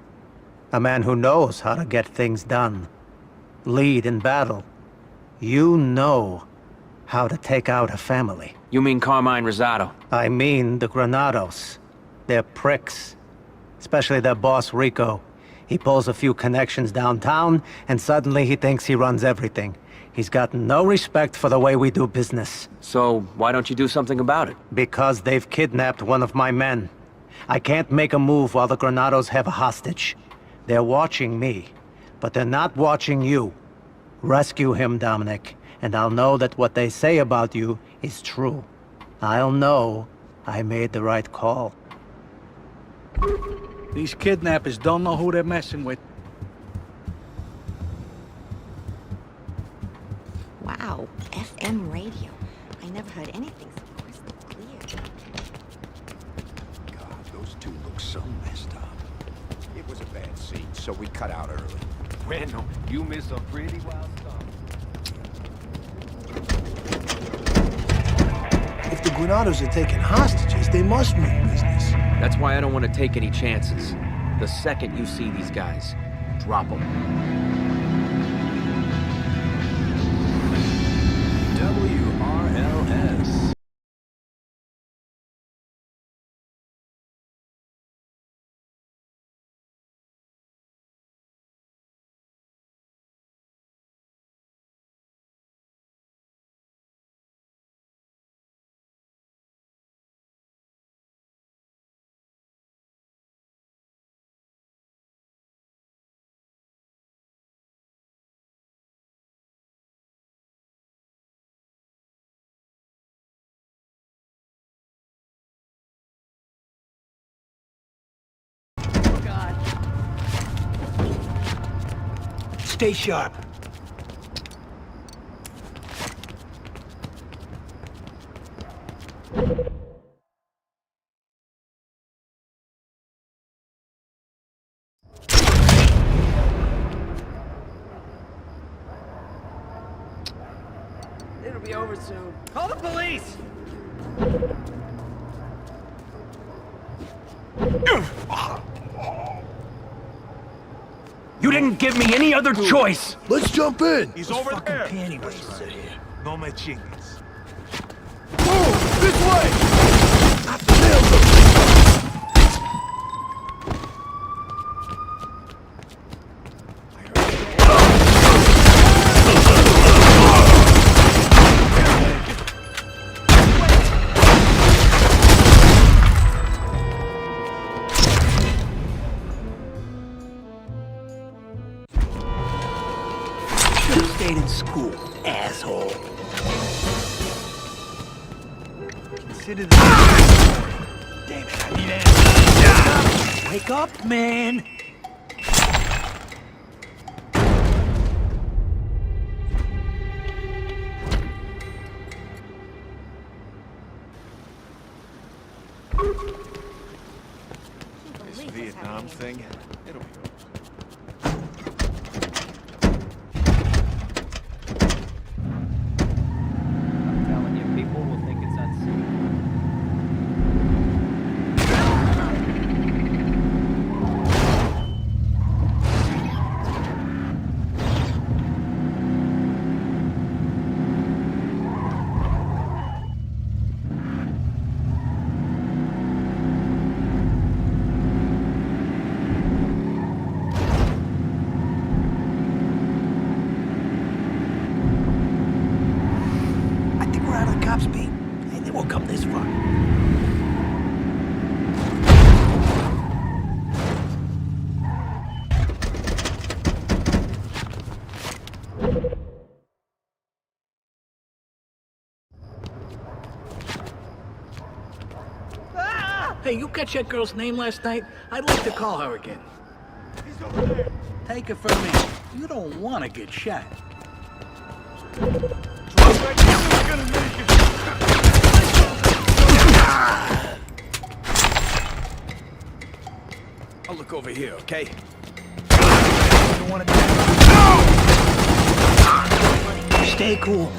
A man who knows how to get things done. Lead in battle. You know how to take out a family. You mean Carmine Rosado? I mean the Granados. They're pricks. Especially their boss, Rico. He pulls a few connections downtown, and suddenly he thinks he runs everything. He's got no respect for the way we do business. So, why don't you do something about it? Because they've kidnapped one of my men. I can't make a move while the Granados have a hostage. They're watching me, but they're not watching you. Rescue him, Dominic, and I'll know that what they say about you is true. I'll know I made the right call. These kidnappers don't know who they're messing with. Wow, FM radio. I never heard anything so crystal clear. God, those two look so messed up. It was a bad scene, so we cut out early. Bueno, you missed some pretty wild stuff. If the Granados are taking hostages, they must mean business. That's why I don't want to take any chances. The second you see these guys, drop them. WRLS. Stay sharp. It'll be over soon. Call the police! You didn't give me any other choice! Let's jump in. He's Those over fucking there. pantywaisters are here. No me chingues. Move! This way! Not the nails. Should've stayed in school, asshole. Consider the Damn it, I need answers. Wake up, man! This Vietnam thing, it'll be over. I'm telling you, people will think it's unsafe. I think we're out of the cops' beat. Hey, they won't come this far. Hey, you catch that girl's name last night? I'd like to call her again. He's over there. Take it from me. You don't want to get shot. We're gonna make it. I'll look over here, okay? You wanna do Stay cool.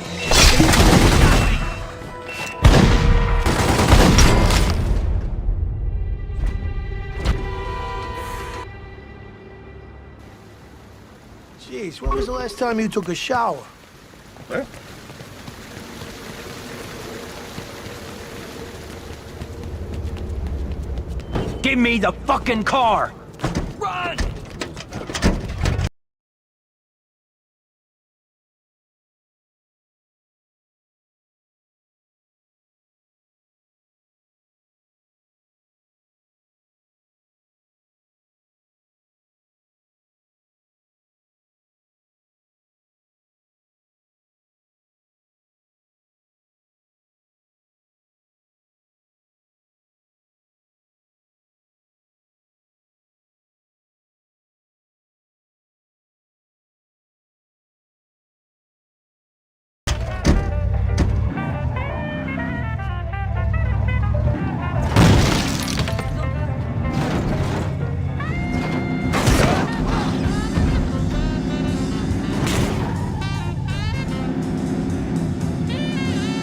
Jeez, when was the last time you took a shower? What? Give me the fucking car! Run!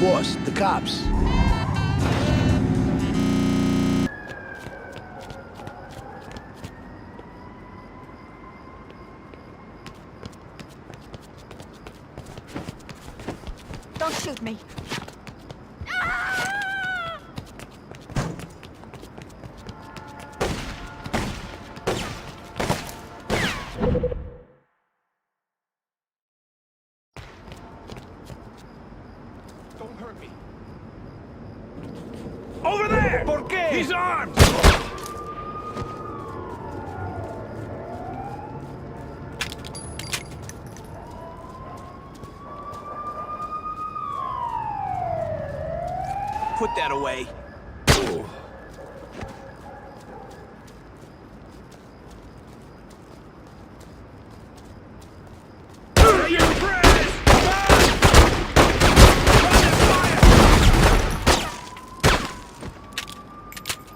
Boss, the cops. Don't shoot me. Don't hurt me. Over there! ¿Por qué? He's armed! Put that away.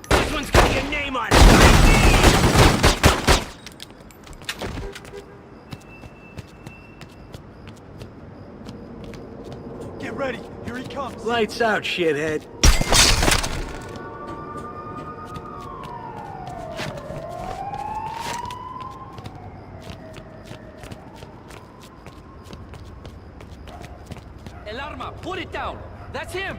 This one's got your name on it. Get ready, here he comes. Lights out, shithead. El arma, put it down! That's him!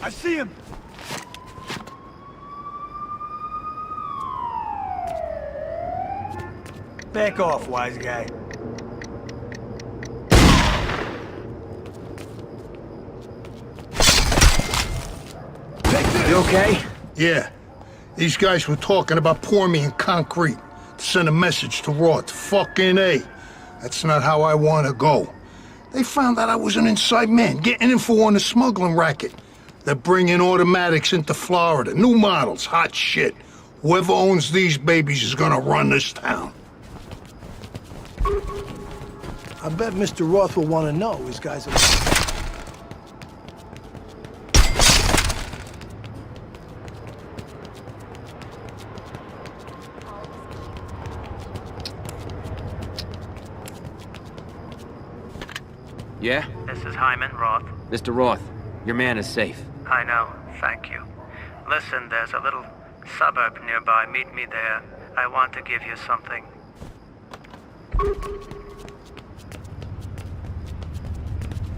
I see him. Back off, wise guy. You okay? Yeah. These guys were talking about pouring me in concrete to send a message to Roth. Fucking A. That's not how I want to go. They found out I was an inside man, getting info on the smuggling racket. They're bringing automatics into Florida. New models, hot shit. Whoever owns these babies is gonna run this town. I bet Mr. Roth will want to know these guys are... Yeah? This is Hyman Roth. Mr. Roth, your man is safe. I know, thank you. Listen, there's a little suburb nearby. Meet me there. I want to give you something.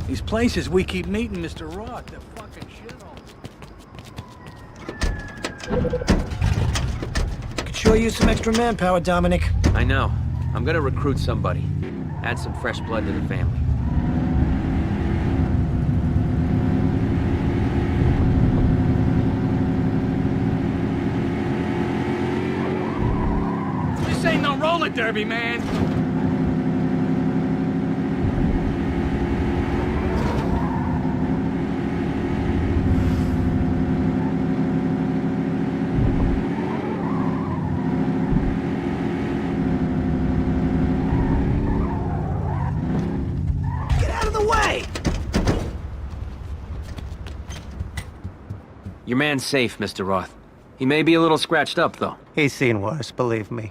These places we keep meeting, Mr. Roth, they're fucking shitholes. Could sure use some extra manpower, Dominic. I know. I'm gonna recruit somebody. Add some fresh blood to the family. This ain't no roller derby, man. Your man's safe, Mr. Roth. He may be a little scratched up, though. He's seen worse, believe me.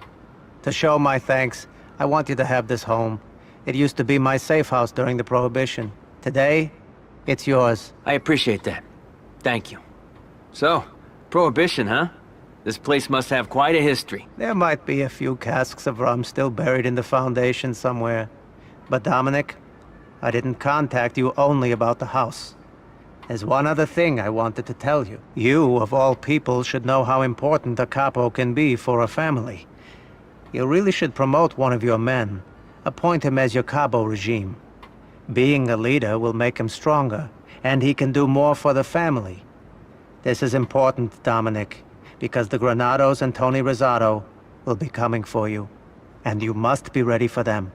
To show my thanks, I want you to have this home. It used to be my safe house during the Prohibition. Today, it's yours. I appreciate that. Thank you. So, Prohibition, huh? This place must have quite a history. There might be a few casks of rum still buried in the foundation somewhere. But Dominic, I didn't contact you only about the house. There's one other thing I wanted to tell you. You, of all people, should know how important a capo can be for a family. You really should promote one of your men. Appoint him as your cabo regime. Being a leader will make him stronger, and he can do more for the family. This is important, Dominic, because the Granados and Tony Rosado will be coming for you, and you must be ready for them.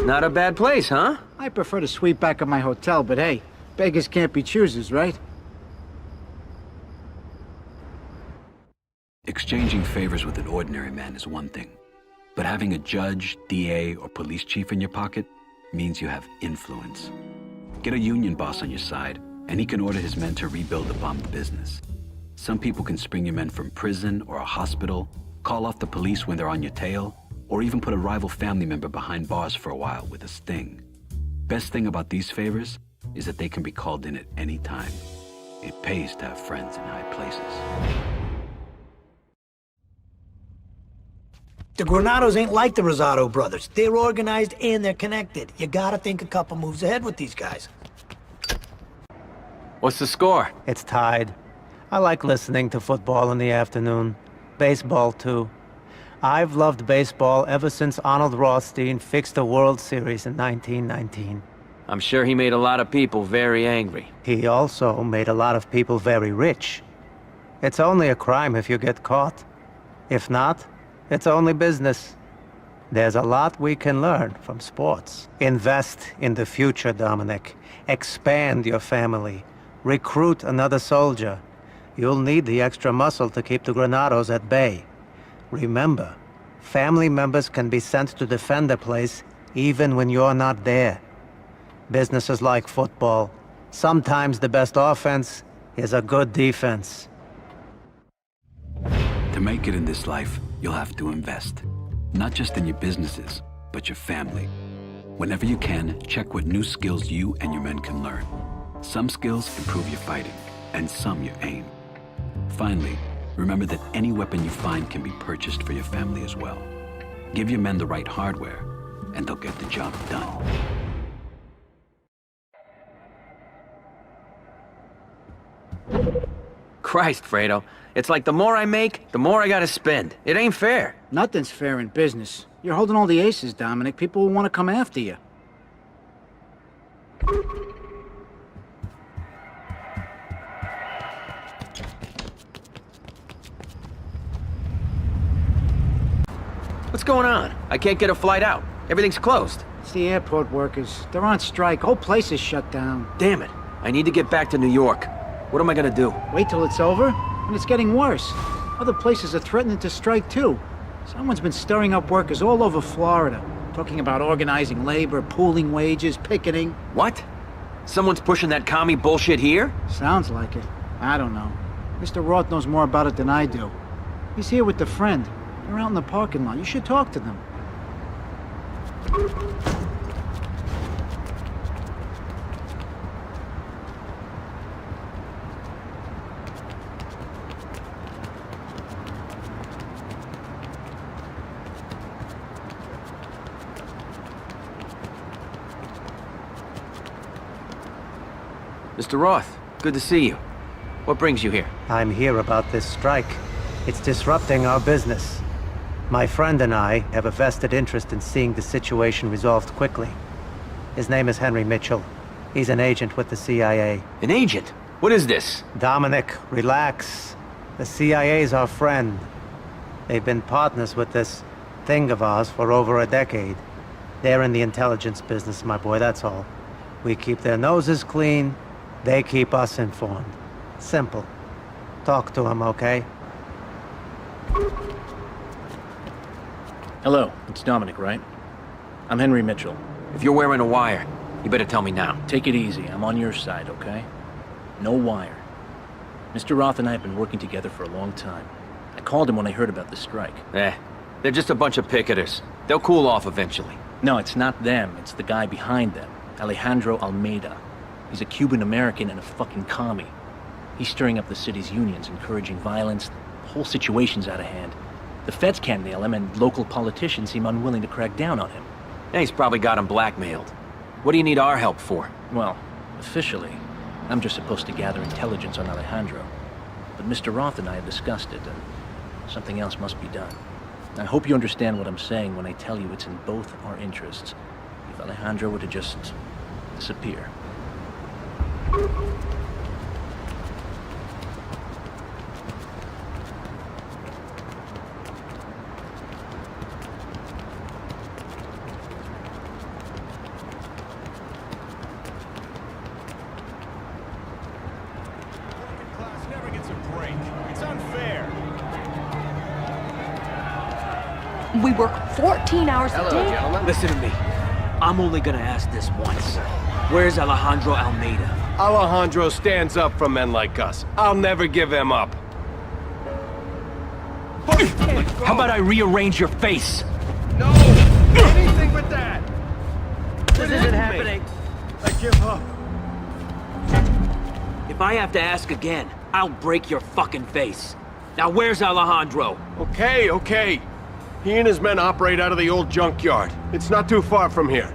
Not a bad place, huh? I prefer to sweep back at my hotel, but hey, beggars can't be choosers, right? Exchanging favors with an ordinary man is one thing, but having a judge, DA, or police chief in your pocket means you have influence. Get a union boss on your side, and he can order his men to rebuild the bombed business. Some people can spring your men from prison or a hospital, call off the police when they're on your tail, or even put a rival family member behind bars for a while with a sting. Best thing about these favors is that they can be called in at any time. It pays to have friends in high places. The Granados ain't like the Rosado brothers. They're organized and they're connected. You gotta think a couple moves ahead with these guys. What's the score? It's tied. I like listening to football in the afternoon. Baseball, too. I've loved baseball ever since Arnold Rothstein fixed the World Series in 1919. I'm sure he made a lot of people very angry. He also made a lot of people very rich. It's only a crime if you get caught. If not, it's only business. There's a lot we can learn from sports. Invest in the future, Dominic. Expand your family. Recruit another soldier. You'll need the extra muscle to keep the Granados at bay. Remember, family members can be sent to defend a place even when you're not there. Business is like football. Sometimes the best offense is a good defense. To make it in this life, you'll have to invest. Not just in your businesses, but your family. Whenever you can, check what new skills you and your men can learn. Some skills improve your fighting, and some your aim. Finally, remember that any weapon you find can be purchased for your family as well. Give your men the right hardware, and they'll get the job done. Christ, Fredo. It's like the more I make, the more I gotta spend. It ain't fair. Nothing's fair in business. You're holding all the aces, Dominic. People will want to come after you. What's going on? I can't get a flight out. Everything's closed. It's the airport workers. They're on strike. Whole place is shut down. Damn it. I need to get back to New York. What am I gonna do? Wait till it's over? And it's getting worse. Other places are threatening to strike too. Someone's been stirring up workers all over Florida. Talking about organizing labor, pooling wages, picketing. What? Someone's pushing that commie bullshit here? Sounds like it. I don't know. Mr. Roth knows more about it than I do. He's here with a friend. They're out in the parking lot. You should talk to them. Mr. Roth, good to see you. What brings you here? I'm here about this strike. It's disrupting our business. My friend and I have a vested interest in seeing the situation resolved quickly. His name is Henry Mitchell. He's an agent with the CIA. An agent? What is this? Dominic, relax. The CIA's our friend. They've been partners with this thing of ours for over a decade. They're in the intelligence business, my boy, that's all. We keep their noses clean. They keep us informed. Simple. Talk to him, okay? Hello, it's Dominic, right? I'm Henry Mitchell. If you're wearing a wire, you better tell me now. Take it easy. I'm on your side, okay? No wire. Mr. Roth and I have been working together for a long time. I called him when I heard about the strike. They're just a bunch of picketers. They'll cool off eventually. No, it's not them. It's the guy behind them. Alejandro Almeida. He's a Cuban-American and a fucking commie. He's stirring up the city's unions, encouraging violence. The whole situation's out of hand. The feds can't nail him, and local politicians seem unwilling to crack down on him. He's probably got him blackmailed. What do you need our help for? Well, officially, I'm just supposed to gather intelligence on Alejandro. But Mr. Roth and I have discussed it, and something else must be done. I hope you understand what I'm saying when I tell you it's in both our interests. If Alejandro were to just disappear. We work 14 hours a day. Gentlemen. Listen to me. I'm only gonna ask this once. Where's Alejandro Almeida? Alejandro stands up for men like us. I'll never give him up. How about I rearrange your face? No! Anything but that! This isn't happening. I give up. If I have to ask again, I'll break your fucking face. Now where's Alejandro? Okay. He and his men operate out of the old junkyard. It's not too far from here.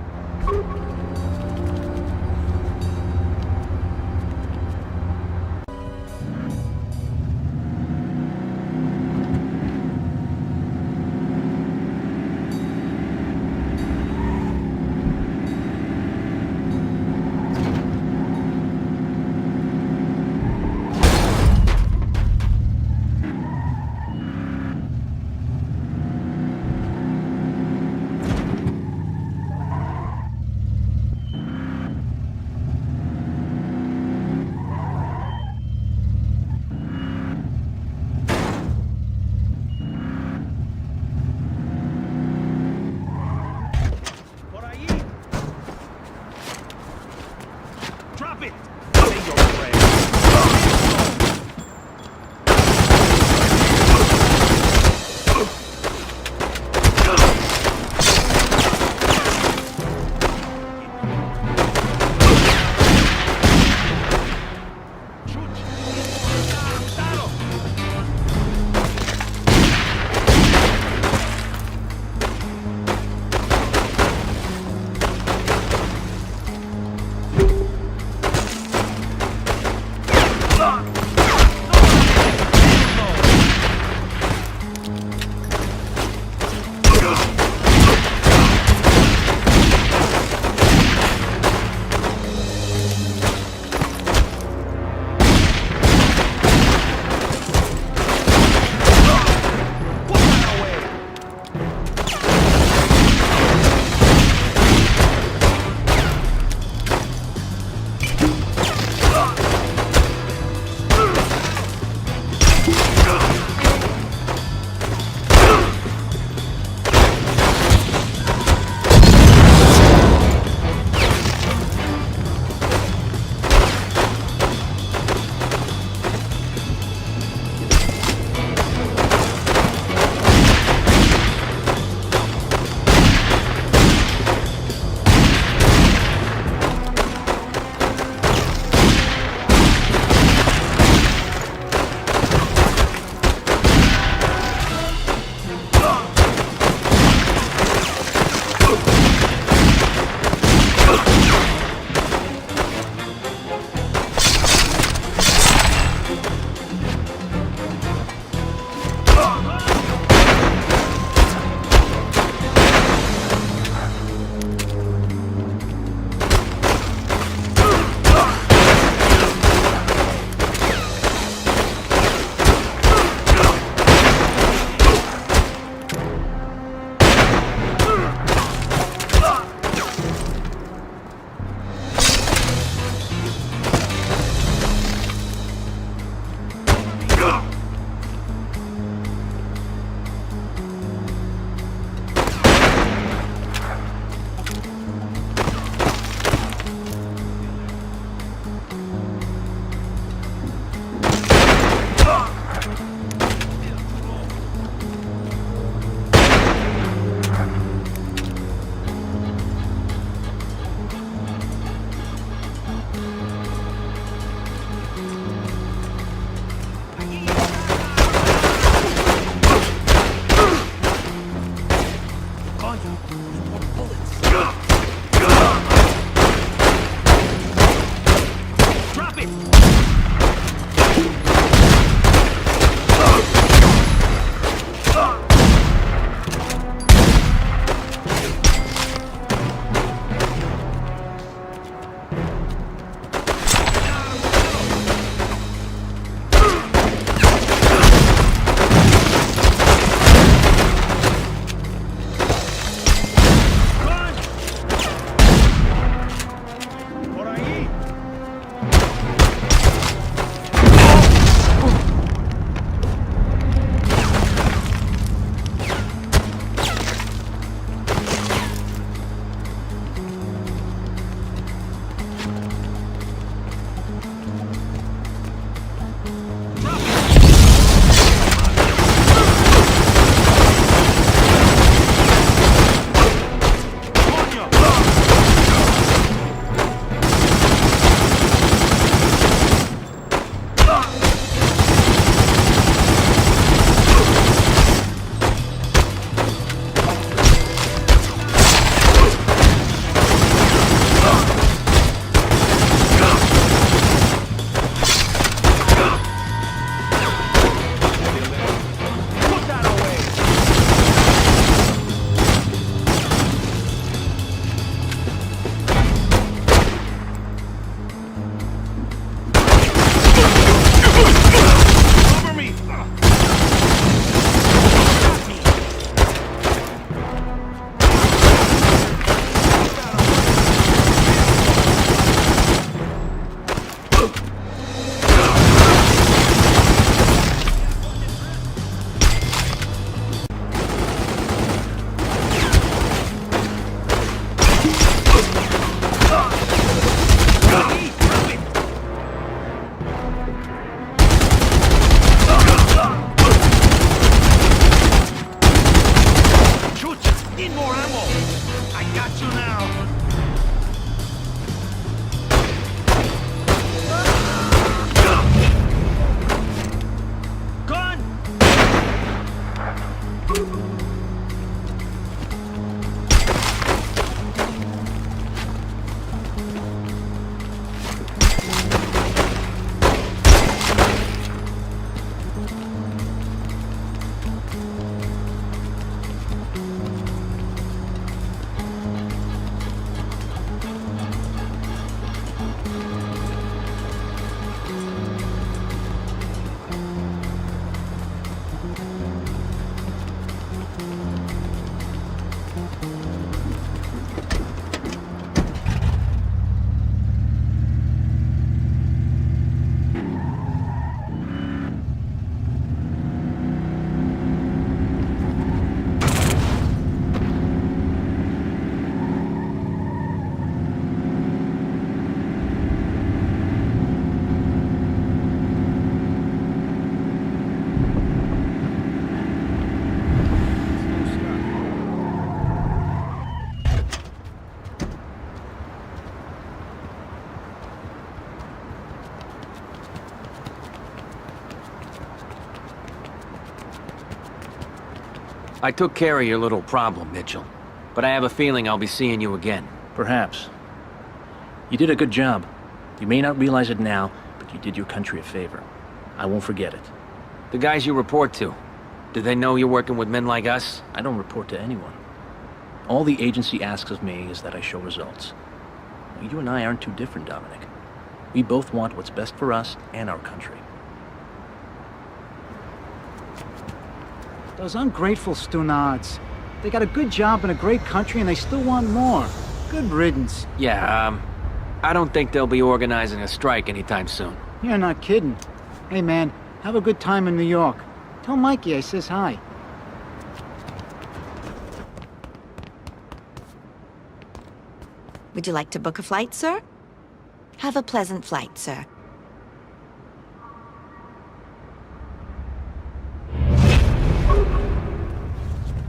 I took care of your little problem, Mitchell. But I have a feeling I'll be seeing you again. Perhaps. You did a good job. You may not realize it now, but you did your country a favor. I won't forget it. The guys you report to, do they know you're working with men like us? I don't report to anyone. All the agency asks of me is that I show results. You and I aren't too different, Dominic. We both want what's best for us and our country. Those ungrateful Stunards. They got a good job in a great country and they still want more. Good riddance. Yeah, I don't think they'll be organizing a strike anytime soon. You're not kidding. Hey man, have a good time in New York. Tell Mikey I says hi. Would you like to book a flight, sir? Have a pleasant flight, sir.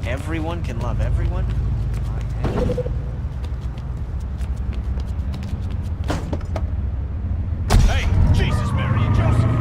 Everyone can love everyone? Hey, Jesus, Mary and Joseph!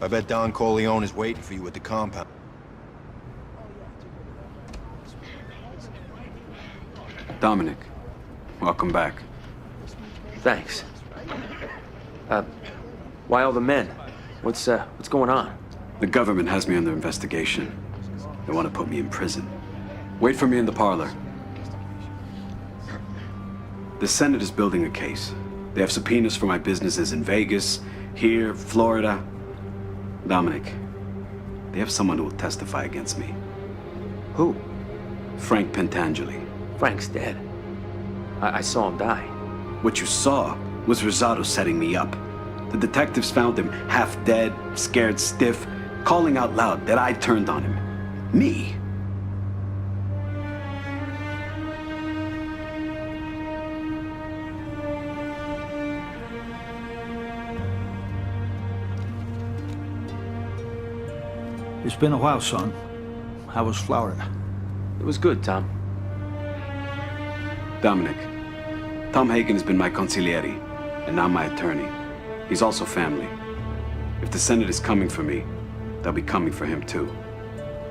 I bet Don Corleone is waiting for you at the compound. Dominic, welcome back. Thanks. Why all the men? What's going on? The government has me under investigation. They want to put me in prison. Wait for me in the parlor. The Senate is building a case. They have subpoenas for my businesses in Vegas, here, Florida. Dominic, they have someone who will testify against me. Who? Frank Pentangeli. Frank's dead. I saw him die. What you saw was Rosado setting me up. The detectives found him half dead, scared stiff, calling out loud that I turned on him. Me. It's been a while, son. How was Florida? It was good, Tom. Dominic, Tom Hagen has been my consigliere, and now my attorney. He's also family. If the Senate is coming for me, they'll be coming for him too.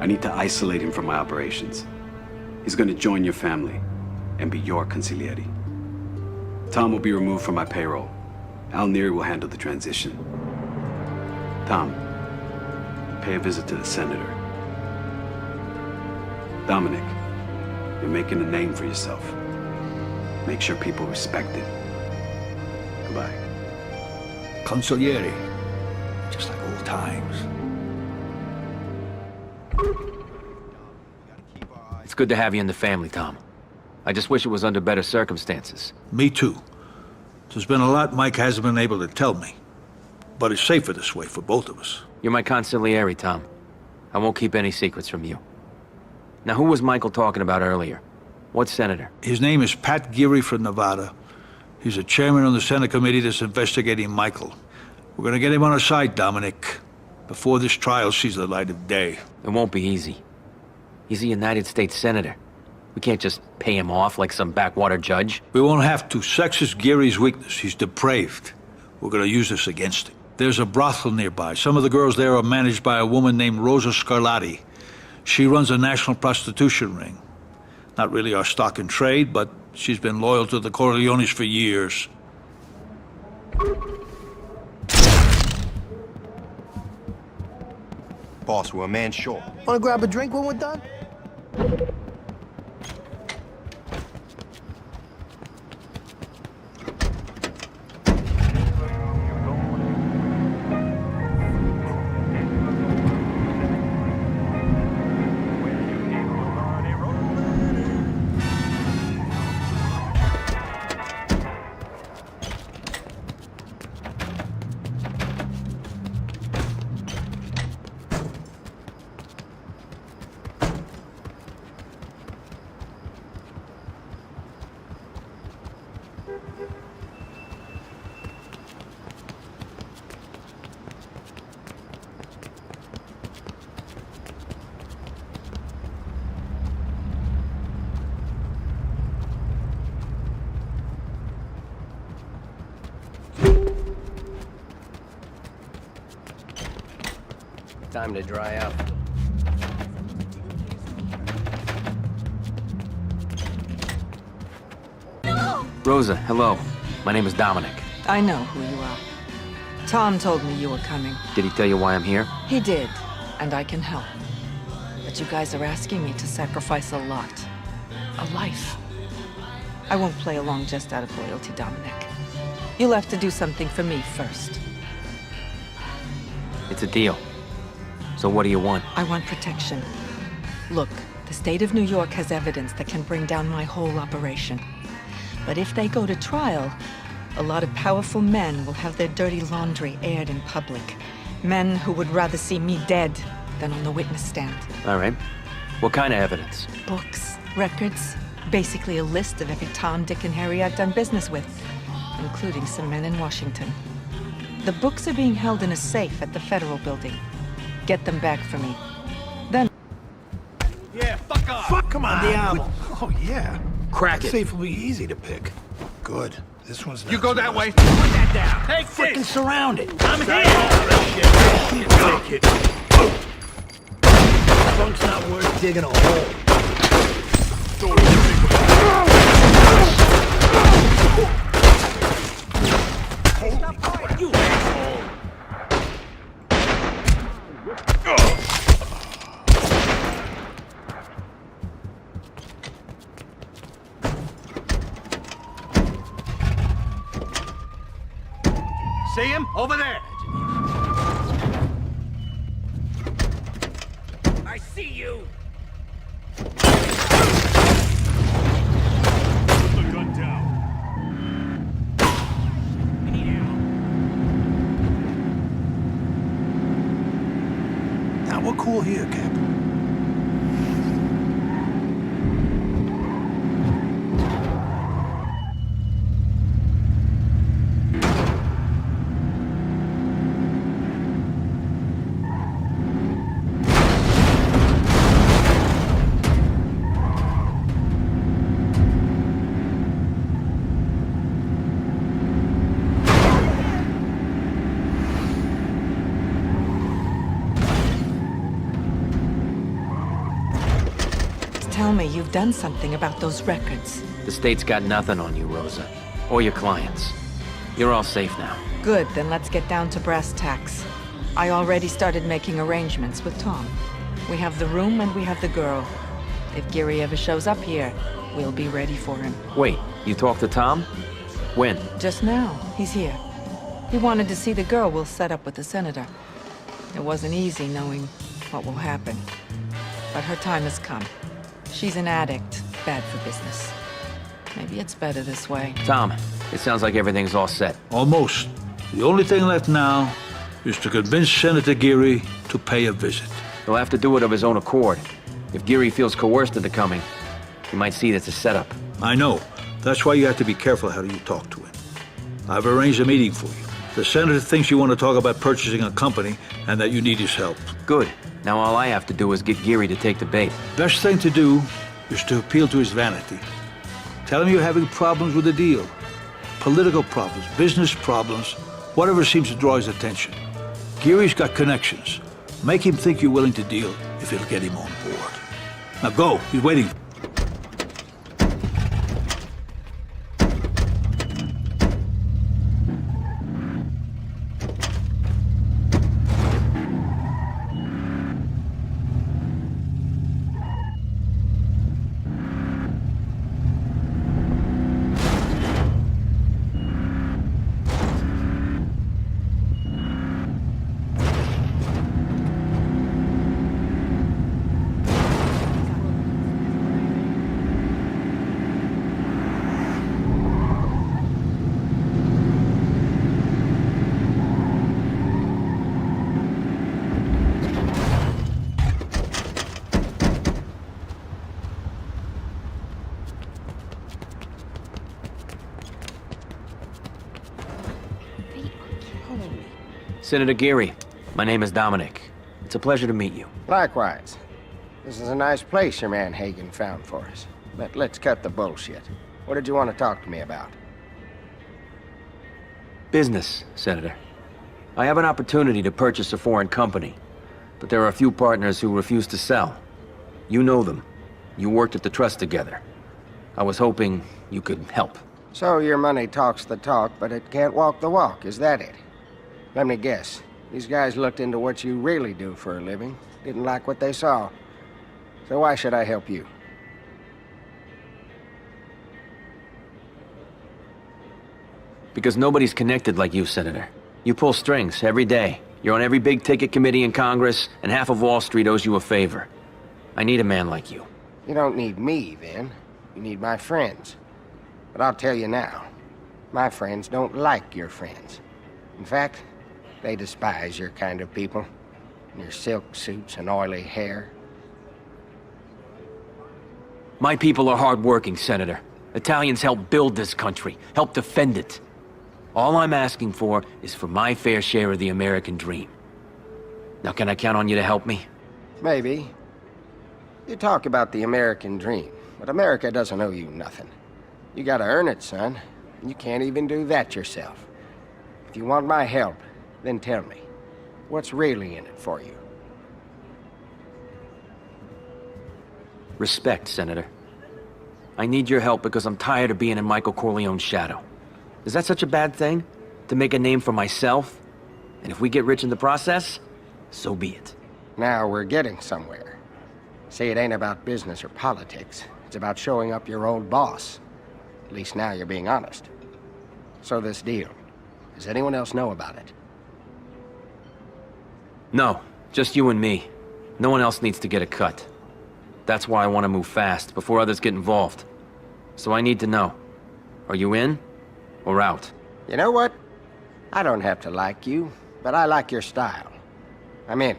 I need to isolate him from my operations. He's gonna join your family and be your consigliere. Tom will be removed from my payroll. Al Neri will handle the transition. Tom, pay a visit to the senator. Dominic, you're making a name for yourself. Make sure people respect it. Goodbye. Consigliere. Just like old times. It's good to have you in the family, Tom. I just wish it was under better circumstances. Me too. There's been a lot Mike hasn't been able to tell me. But it's safer this way for both of us. You're my consigliere, Tom. I won't keep any secrets from you. Now, who was Michael talking about earlier? What senator? His name is Pat Geary from Nevada. He's the chairman of the Senate committee that's investigating Michael. We're gonna get him on our side, Dominic, before this trial sees the light of day. It won't be easy. He's a United States senator. We can't just pay him off like some backwater judge. We won't have to. Sex is Geary's weakness. He's depraved. We're gonna use this against him. There's a brothel nearby. Some of the girls there are managed by a woman named Rosa Scarlatti. She runs a national prostitution ring. Not really our stock and trade, but she's been loyal to the Corleones for years. Boss, we're a man short. Wanna grab a drink when we're done? Time to dry out. Rosa, hello. My name is Dominic. I know who you are. Tom told me you were coming. Did he tell you why I'm here? He did, and I can help. But you guys are asking me to sacrifice a lot. A life. I won't play along just out of loyalty, Dominic. You'll have to do something for me first. It's a deal. So what do you want? I want protection. Look, the state of New York has evidence that can bring down my whole operation. But if they go to trial, a lot of powerful men will have their dirty laundry aired in public. Men who would rather see me dead than on the witness stand. All right. What kind of evidence? Books, records, basically a list of every Tom, Dick, and Harry I've done business with, including some men in Washington. The books are being held in a safe at the Federal Building. Get them back for me. Then... Yeah, fuck off! Fuck, come on, Diablo. Oh, yeah. Crack that it. safe will be easy to pick. Good. This one's not You go so that much. way. Put that down. Take Freaking this. surrounded. I'm here. Take it. Trunk's not worth digging a hole. You asshole. See him? Over there. I see you. Put the gun down. Now, we're cool here, Cap. Tell me you've done something about those records. The state's got nothing on you, Rosa. Or your clients. You're all safe now. Good, then let's get down to brass tacks. I already started making arrangements with Tom. We have the room and we have the girl. If Geary ever shows up here, we'll be ready for him. Wait, you talked to Tom? When? Just now, he's here. He wanted to see the girl we'll set up with the senator. It wasn't easy knowing what will happen. But her time has come. She's an addict, bad for business. Maybe it's better this way. Tom, it sounds like everything's all set. Almost. The only thing left now is to convince Senator Geary to pay a visit. He'll have to do it of his own accord. If Geary feels coerced into coming, he might see it's a setup. I know. That's why you have to be careful how you talk to him. I've arranged a meeting for you. The senator thinks you want to talk about purchasing a company and that you need his help. Good. Now all I have to do is get Geary to take the bait. Best thing to do is to appeal to his vanity. Tell him you're having problems with the deal. Political problems, business problems, whatever seems to draw his attention. Geary's got connections. Make him think you're willing to deal if it'll get him on board. Now go, he's waiting. Senator Geary, my name is Dominic. It's a pleasure to meet you. Likewise. This is a nice place your man Hagen found for us. But let's cut the bullshit. What did you want to talk to me about? Business, Senator. I have an opportunity to purchase a foreign company, but there are a few partners who refuse to sell. You know them. You worked at the trust together. I was hoping you could help. So your money talks the talk, but it can't walk the walk, is that it? Let me guess. These guys looked into what you really do for a living, didn't like what they saw. So why should I help you? Because nobody's connected like you, Senator. You pull strings every day. You're on every big-ticket committee in Congress, and half of Wall Street owes you a favor. I need a man like you. You don't need me, then. You need my friends. But I'll tell you now, my friends don't like your friends. In fact, they despise your kind of people. Your silk suits and oily hair. My people are hardworking, Senator. Italians helped build this country, helped defend it. All I'm asking for is for my fair share of the American dream. Now, can I count on you to help me? Maybe. You talk about the American dream, but America doesn't owe you nothing. You gotta earn it, son. and you can't even do that yourself. If you want my help, then tell me, what's really in it for you? Respect, Senator. I need your help because I'm tired of being in Michael Corleone's shadow. Is that such a bad thing? To make a name for myself? And if we get rich in the process, so be it. Now we're getting somewhere. See, it ain't about business or politics. It's about showing up your old boss. At least now you're being honest. So this deal, does anyone else know about it? No, just you and me. No one else needs to get a cut. That's why I want to move fast, before others get involved. So I need to know. Are you in, or out? You know what? I don't have to like you, but I like your style. I'm in.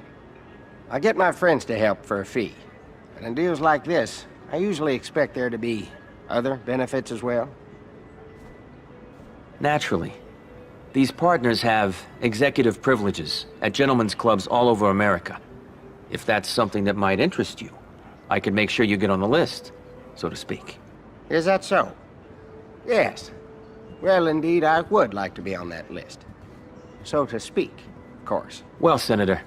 I get my friends to help for a fee. But in deals like this, I usually expect there to be other benefits as well. Naturally. These partners have executive privileges at gentlemen's clubs all over America. If that's something that might interest you, I could make sure you get on the list, so to speak. Is that so? Yes. Well, indeed, I would like to be on that list. So to speak, of course. Well, Senator,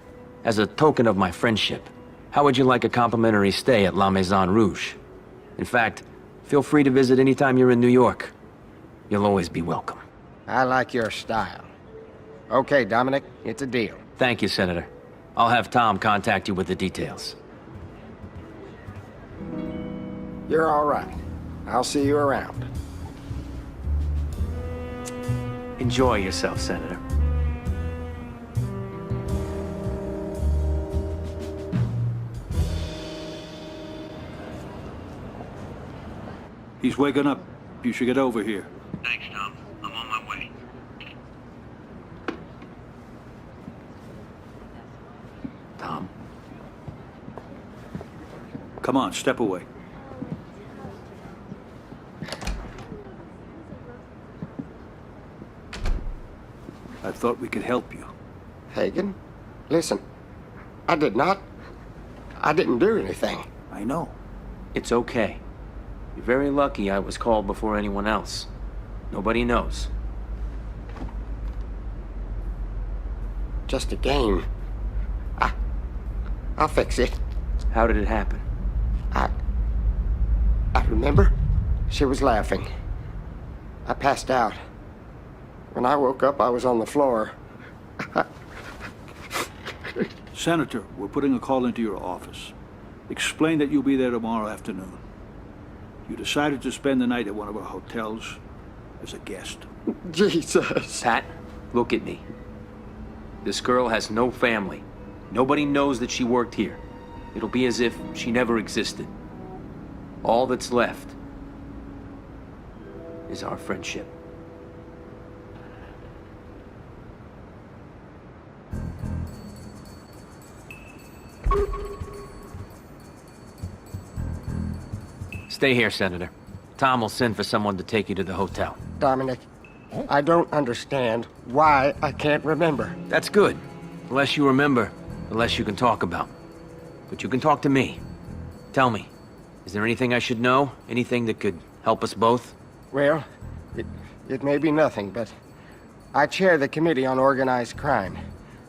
as a token of my friendship, how would you like a complimentary stay at La Maison Rouge? In fact, feel free to visit anytime you're in New York. You'll always be welcome. I like your style. Okay, Dominic, it's a deal. Thank you, Senator. I'll have Tom contact you with the details. You're all right. I'll see you around. Enjoy yourself, Senator. He's waking up. You should get over here. Thanks, Tom. I'm on my way. Tom? Come on, step away. I thought we could help you. Hagen, listen, I didn't do anything. I know. It's okay. You're very lucky I was called before anyone else. Nobody knows. Just a game. I'll fix it. How did it happen? I remember. She was laughing. I passed out. When I woke up, I was on the floor. Senator, we're putting a call into your office. Explain that you'll be there tomorrow afternoon. You decided to spend the night at one of our hotels as a guest. Jesus. Pat, look at me. This girl has no family. Nobody knows that she worked here. It'll be as if she never existed. All that's left is our friendship. Stay here, Senator. Tom will send for someone to take you to the hotel. Dominic, I don't understand why I can't remember. That's good. The less you remember, the less you can talk about. But you can talk to me. Tell me, is there anything I should know? Anything that could help us both? Well, it may be nothing, but I chair the Committee on Organized Crime.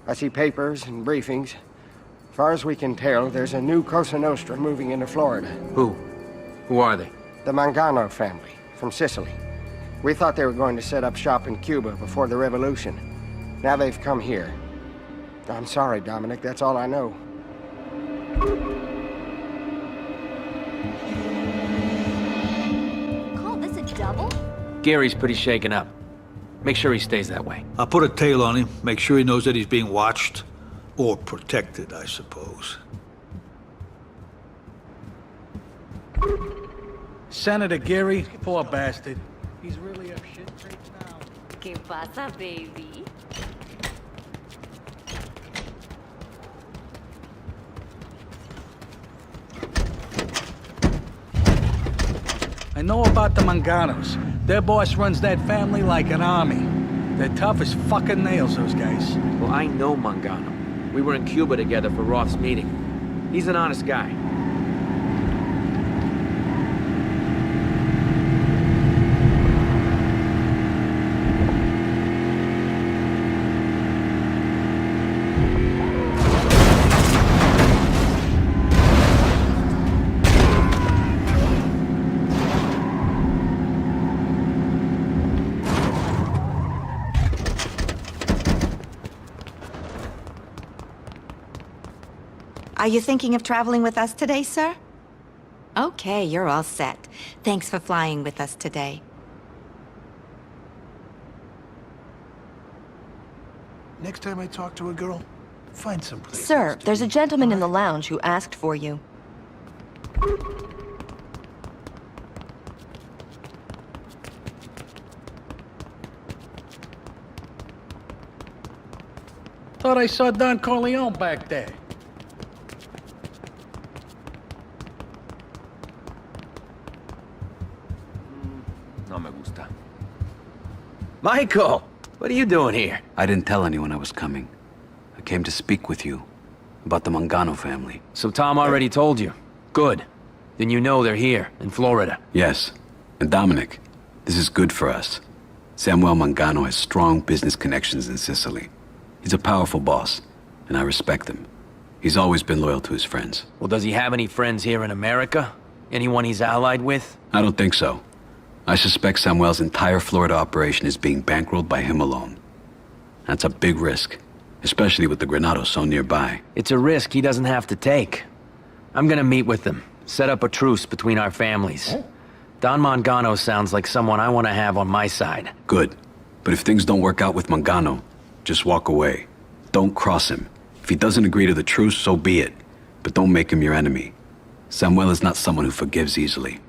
I see papers and briefings. As far as we can tell, there's a new Cosa Nostra moving into Florida. Who? Who are they? The Mangano family, from Sicily. We thought they were going to set up shop in Cuba before the revolution. Now they've come here. I'm sorry, Dominic, that's all I know. Call this a double? Gary's pretty shaken up. Make sure he stays that way. I'll put a tail on him, make sure he knows that he's being watched. Or protected, I suppose. Senator Gary, poor bastard. He's really up shit creek now. ¿Qué pasa, baby? I know about the Manganos. Their boss runs that family like an army. They're tough as fucking nails, those guys. Well, I know Mangano. We were in Cuba together for Roth's meeting. He's an honest guy. Are you thinking of traveling with us today, sir? Okay, you're all set. Thanks for flying with us today. Next time I talk to a girl, find some place. Sir, there's a gentleman in the lounge who asked for you. Thought I saw Don Corleone back there. No me gusta. Michael! What are you doing here? I didn't tell anyone I was coming. I came to speak with you about the Mangano family. So Tom already told you. Good. Then you know they're here, in Florida. Yes. And Dominic, this is good for us. Samuel Mangano has strong business connections in Sicily. He's a powerful boss, and I respect him. He's always been loyal to his friends. Well, does he have any friends here in America? Anyone he's allied with? I don't think so. I suspect Samuel's entire Florida operation is being bankrolled by him alone. That's a big risk, especially with the Granados so nearby. It's a risk he doesn't have to take. I'm gonna meet with them, set up a truce between our families. Don Mangano sounds like someone I want to have on my side. Good. But if things don't work out with Mangano, just walk away. Don't cross him. If he doesn't agree to the truce, so be it. But don't make him your enemy. Samuel is not someone who forgives easily.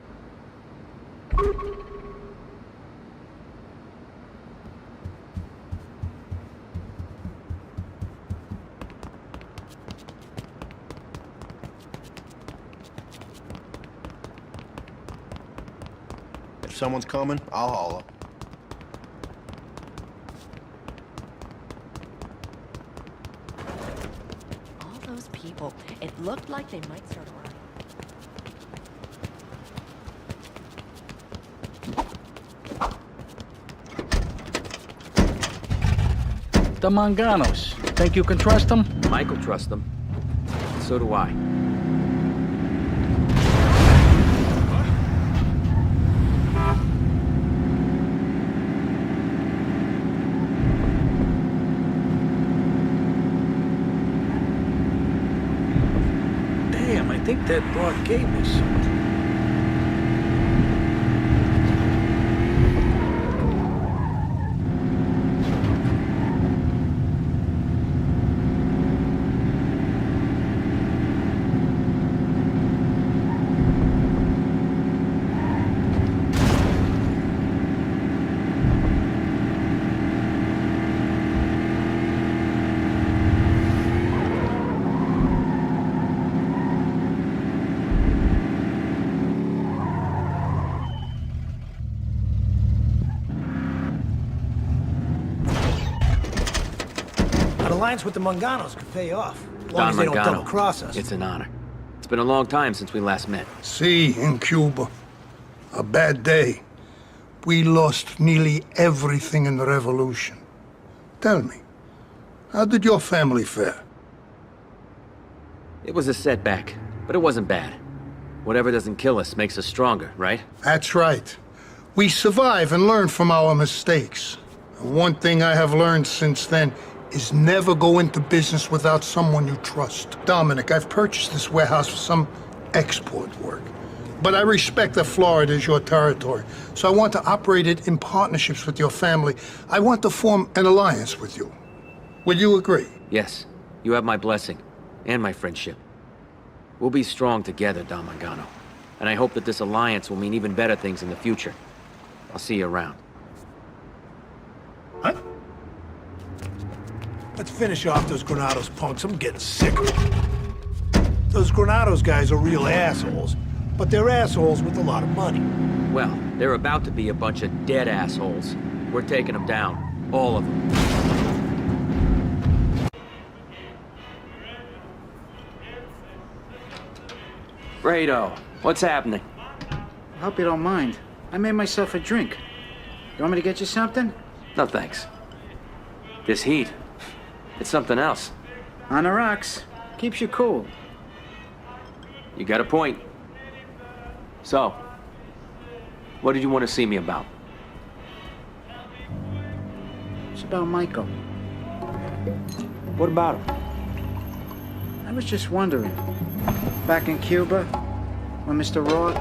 If someone's coming, I'll holler. All those people, it looked like they might start around. The Manganos. Think you can trust them? Michael trusts them. So do I. Damn, I think that broad gave me something. Alliance with the Manganos could pay off, as long as they don't double-cross us. It's an honor. It's been a long time since we last met. See, in Cuba, a bad day. We lost nearly everything in the revolution. Tell me, how did your family fare? It was a setback, but it wasn't bad. Whatever doesn't kill us makes us stronger, right? That's right. We survive and learn from our mistakes. And one thing I have learned since then is never go into business without someone you trust. Dominic, I've purchased this warehouse for some export work. But I respect that Florida is your territory, so I want to operate it in partnerships with your family. I want to form an alliance with you. Will you agree? Yes. You have my blessing, and my friendship. We'll be strong together, Don Mangano. And I hope that this alliance will mean even better things in the future. I'll see you around. Let's finish off those Granados punks. I'm getting sick of them. Those Granados guys are real assholes, but they're assholes with a lot of money. Well, they're about to be a bunch of dead assholes. We're taking them down. All of them. Fredo, what's happening? I hope you don't mind. I made myself a drink. You want me to get you something? No, thanks. This heat, it's something else. On the rocks. Keeps you cool. You got a point. So, what did you want to see me about? It's about Michael. What about him? I was just wondering. Back in Cuba, when Mr. Roth...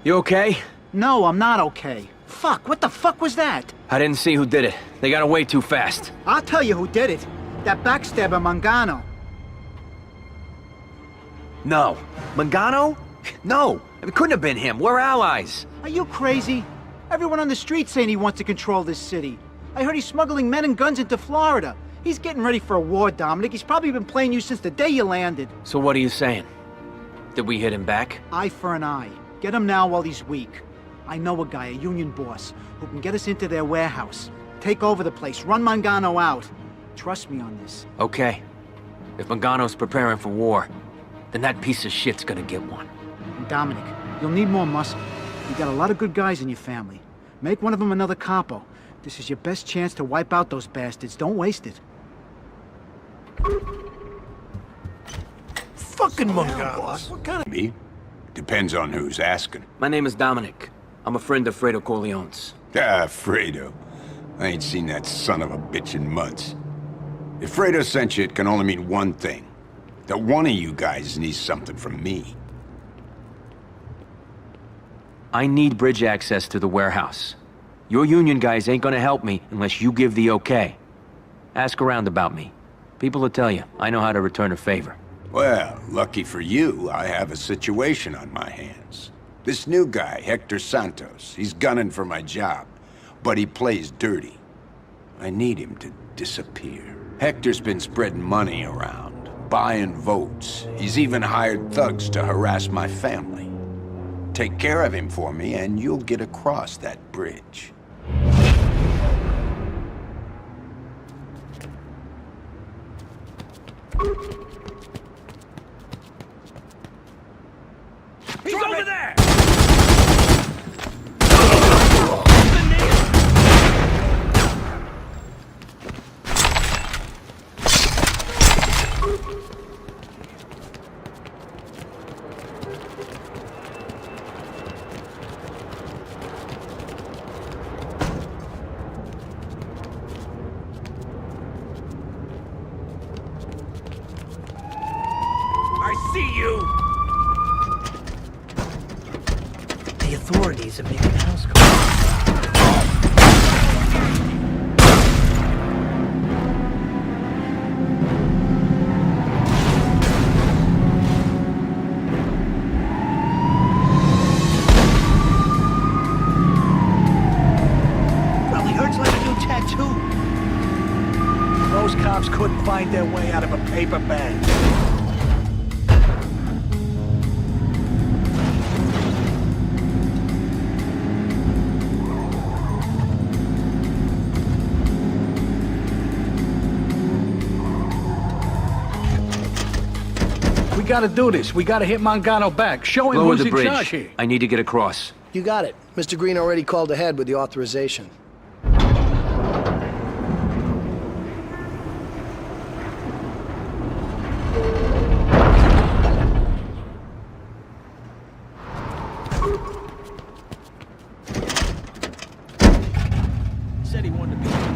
You okay? No, I'm not okay. Fuck, what the fuck was that? I didn't see who did it. They got away too fast. I'll tell you who did it. That backstabber Mangano. No. Mangano? No. It couldn't have been him. We're allies. Are you crazy? Everyone on the street saying he wants to control this city. I heard he's smuggling men and guns into Florida. He's getting ready for a war, Dominic. He's probably been playing you since the day you landed. So what are you saying? Did we hit him back? Eye for an eye. Get him now while he's weak. I know a guy, a union boss, who can get us into their warehouse. Take over the place, run Mangano out. Trust me on this. Okay. If Mangano's preparing for war, then that piece of shit's gonna get one. And Dominic, you'll need more muscle. You got a lot of good guys in your family. Make one of them another capo. This is your best chance to wipe out those bastards. Don't waste it. Fucking Mangano. What kind of... Me? Depends on who's asking. My name is Dominic. I'm a friend of Fredo Corleone's. Ah, Fredo. I ain't seen that son of a bitch in months. If Fredo sent you, it can only mean one thing. That one of you guys needs something from me. I need bridge access to the warehouse. Your union guys ain't gonna help me unless you give the okay. Ask around about me. People will tell you I know how to return a favor. Well, lucky for you, I have a situation on my hands. This new guy, Hector Santos, he's gunning for my job, but he plays dirty. I need him to disappear. Hector's been spreading money around, buying votes. He's even hired thugs to harass my family. Take care of him for me, and you'll get across that bridge. He's over there! I see you! The authorities are making house calls. Probably hurts like a new tattoo. Those cops couldn't find their way out of a paper bag. We gotta do this. We gotta hit Mangano back. Show him Lower who's the in charge bridge. here. I need to get across. You got it. Mr. Green already called ahead with the authorization. Said he wanted to be here.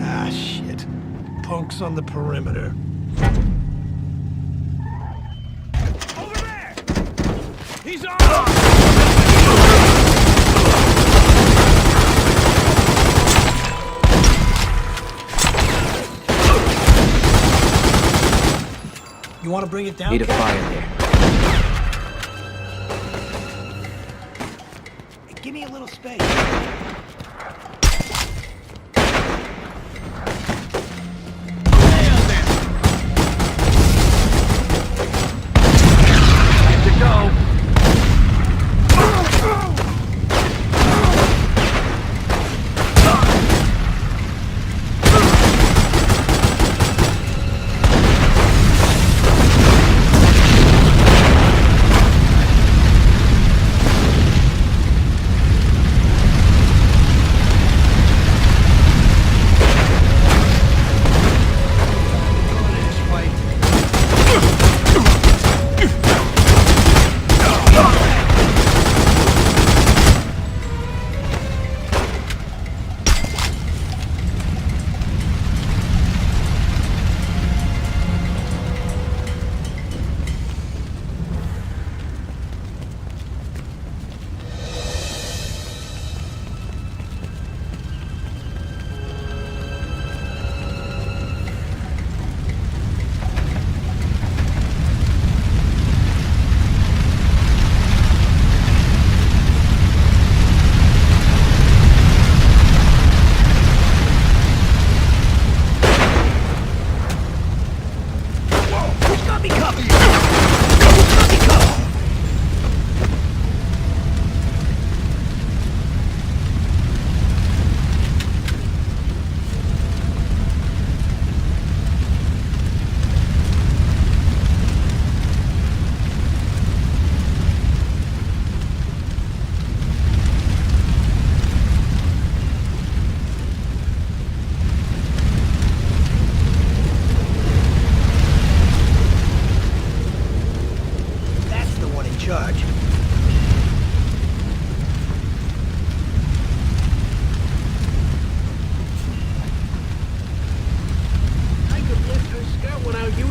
Ah, shit. Punks on the perimeter. Over there! He's on! You want to bring it down? Need a Cap? fire there. Hey, give me a little space.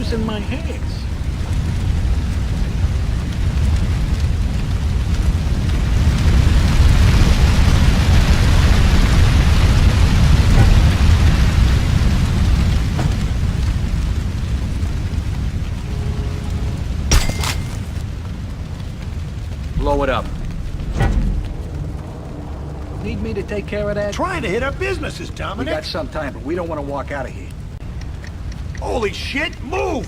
lives in my hands. Blow it up. Need me to take care of that? Trying to hit our businesses, We Dominic. got some time, but we don't want to walk out of here. Holy shit, move!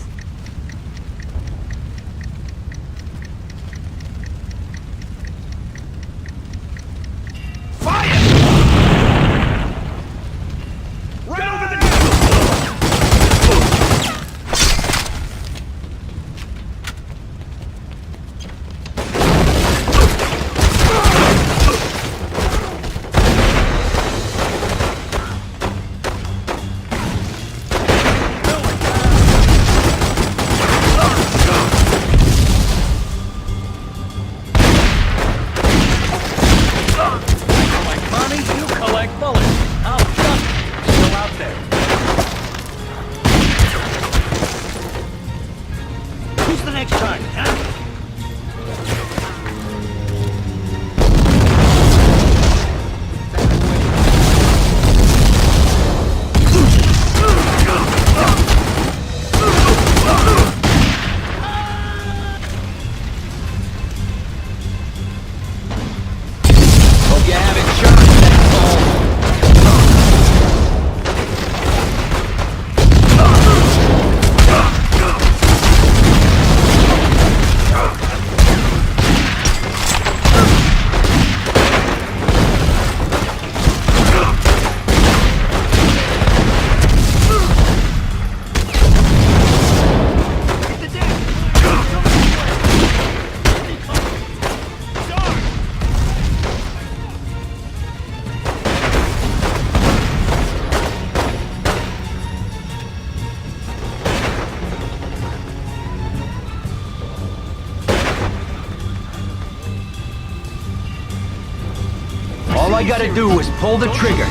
All I gotta do is pull the trigger.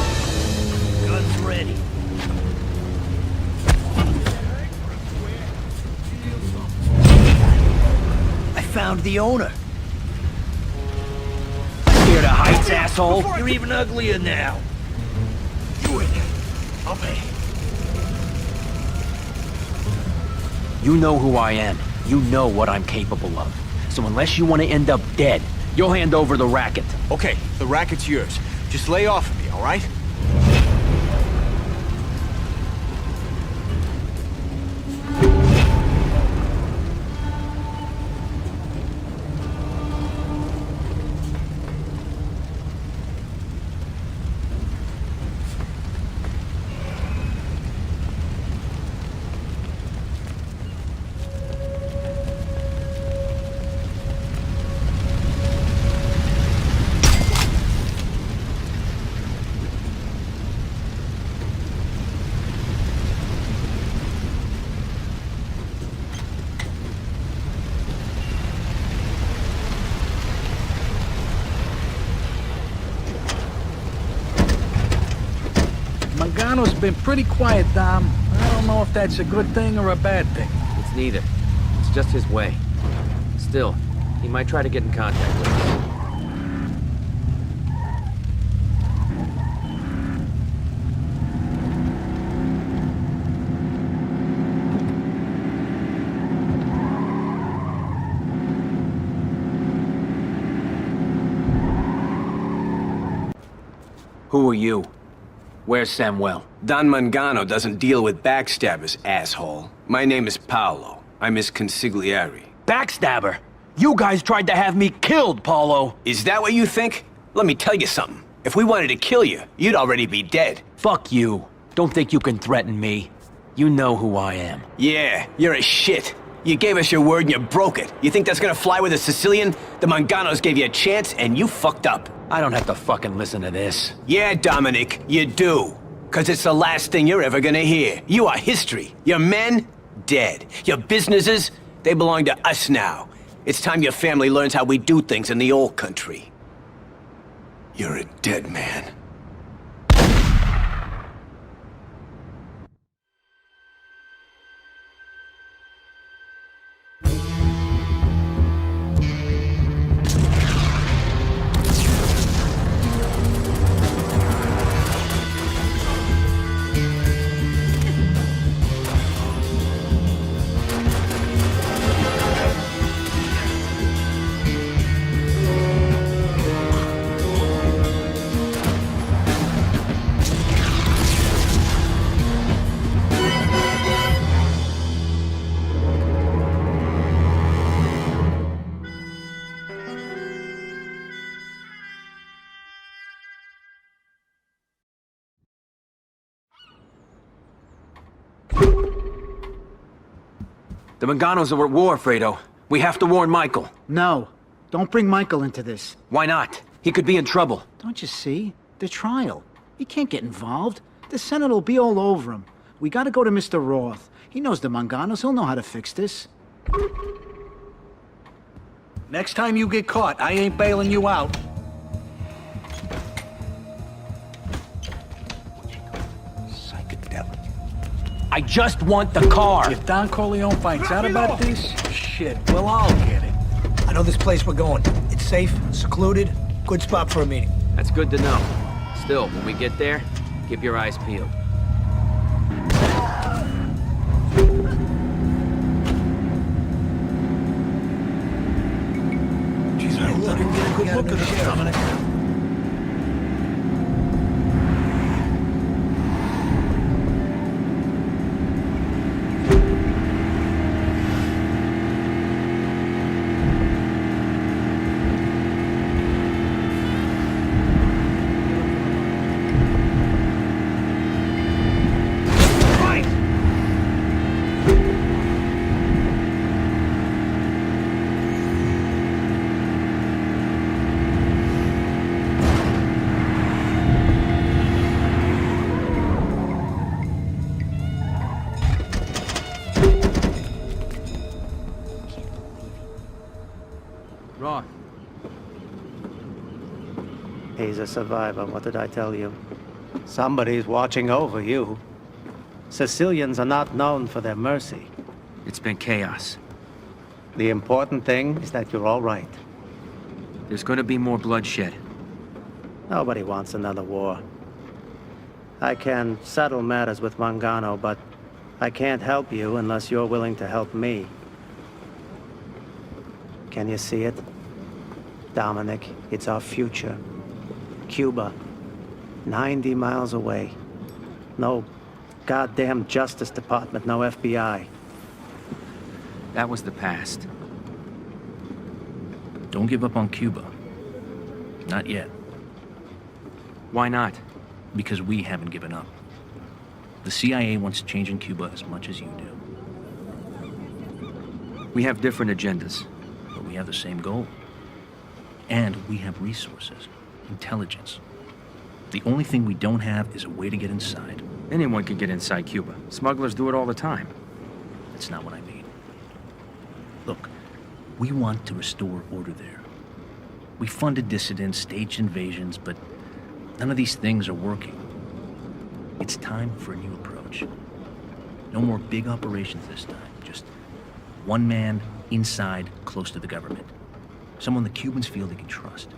Guns ready. I found the owner. Scared of heights, asshole? You're even uglier now. Do it. I'll pay. You know who I am. You know what I'm capable of. So unless you want to end up dead, you'll hand over the racket. Okay, the racket's yours. Just lay off of me, all right? Mangano's been pretty quiet, Dom. I don't know if that's a good thing or a bad thing. It's neither. It's just his way. Still, he might try to get in contact with us. Who are you? Where's Samuel? Don Mangano doesn't deal with backstabbers, asshole. My name is Paolo. I'm his consigliere. Backstabber? You guys tried to have me killed, Paulo. Is that what you think? Let me tell you something. If we wanted to kill you, you'd already be dead. Fuck you. Don't think you can threaten me. You know who I am. Yeah, you're a shit. You gave us your word and you broke it. You think that's gonna fly with a Sicilian? The Manganos gave you a chance and you fucked up. I don't have to fucking listen to this. Yeah, Dominic, you do. 'Cause it's the last thing you're ever gonna hear. You are history. Your men, dead. Your businesses, they belong to us now. It's time your family learns how we do things in the old country. You're a dead man. The Manganos are at war, Fredo. We have to warn Michael. No. Don't bring Michael into this. Why not? He could be in trouble. Don't you see? The trial. He can't get involved. The Senate will be all over him. We gotta go to Mr. Roth. He knows the Manganos. He'll know how to fix this. Next time you get caught, I ain't bailing you out. I just want the car. If Don Corleone finds out about this, shit, we'll all get it. I know this place we're going. It's safe, secluded, good spot for a meeting. That's good to know. Still, when we get there, keep your eyes peeled. Jeez, I hope I didn't get a good look at this, Dominic. Roth. He's a survivor, what did I tell you? Somebody's watching over you. Sicilians are not known for their mercy. It's been chaos. The important thing is that you're all right. There's gonna be more bloodshed. Nobody wants another war. I can settle matters with Mangano, but I can't help you unless you're willing to help me. Can you see it? Dominic, it's our future. Cuba. 90 miles away. No goddamn Justice Department, no FBI. That was the past. Don't give up on Cuba. Not yet. Why not? Because we haven't given up. The CIA wants change in Cuba as much as you do. We have different agendas. But we have the same goal. And we have resources, intelligence. The only thing we don't have is a way to get inside. Anyone can get inside Cuba. Smugglers do it all the time. That's not what I mean. Look, we want to restore order there. We funded dissidents, staged invasions, but none of these things are working. It's time for a new approach. No more big operations this time. Just one man inside, close to the government. Someone the Cubans feel they can trust.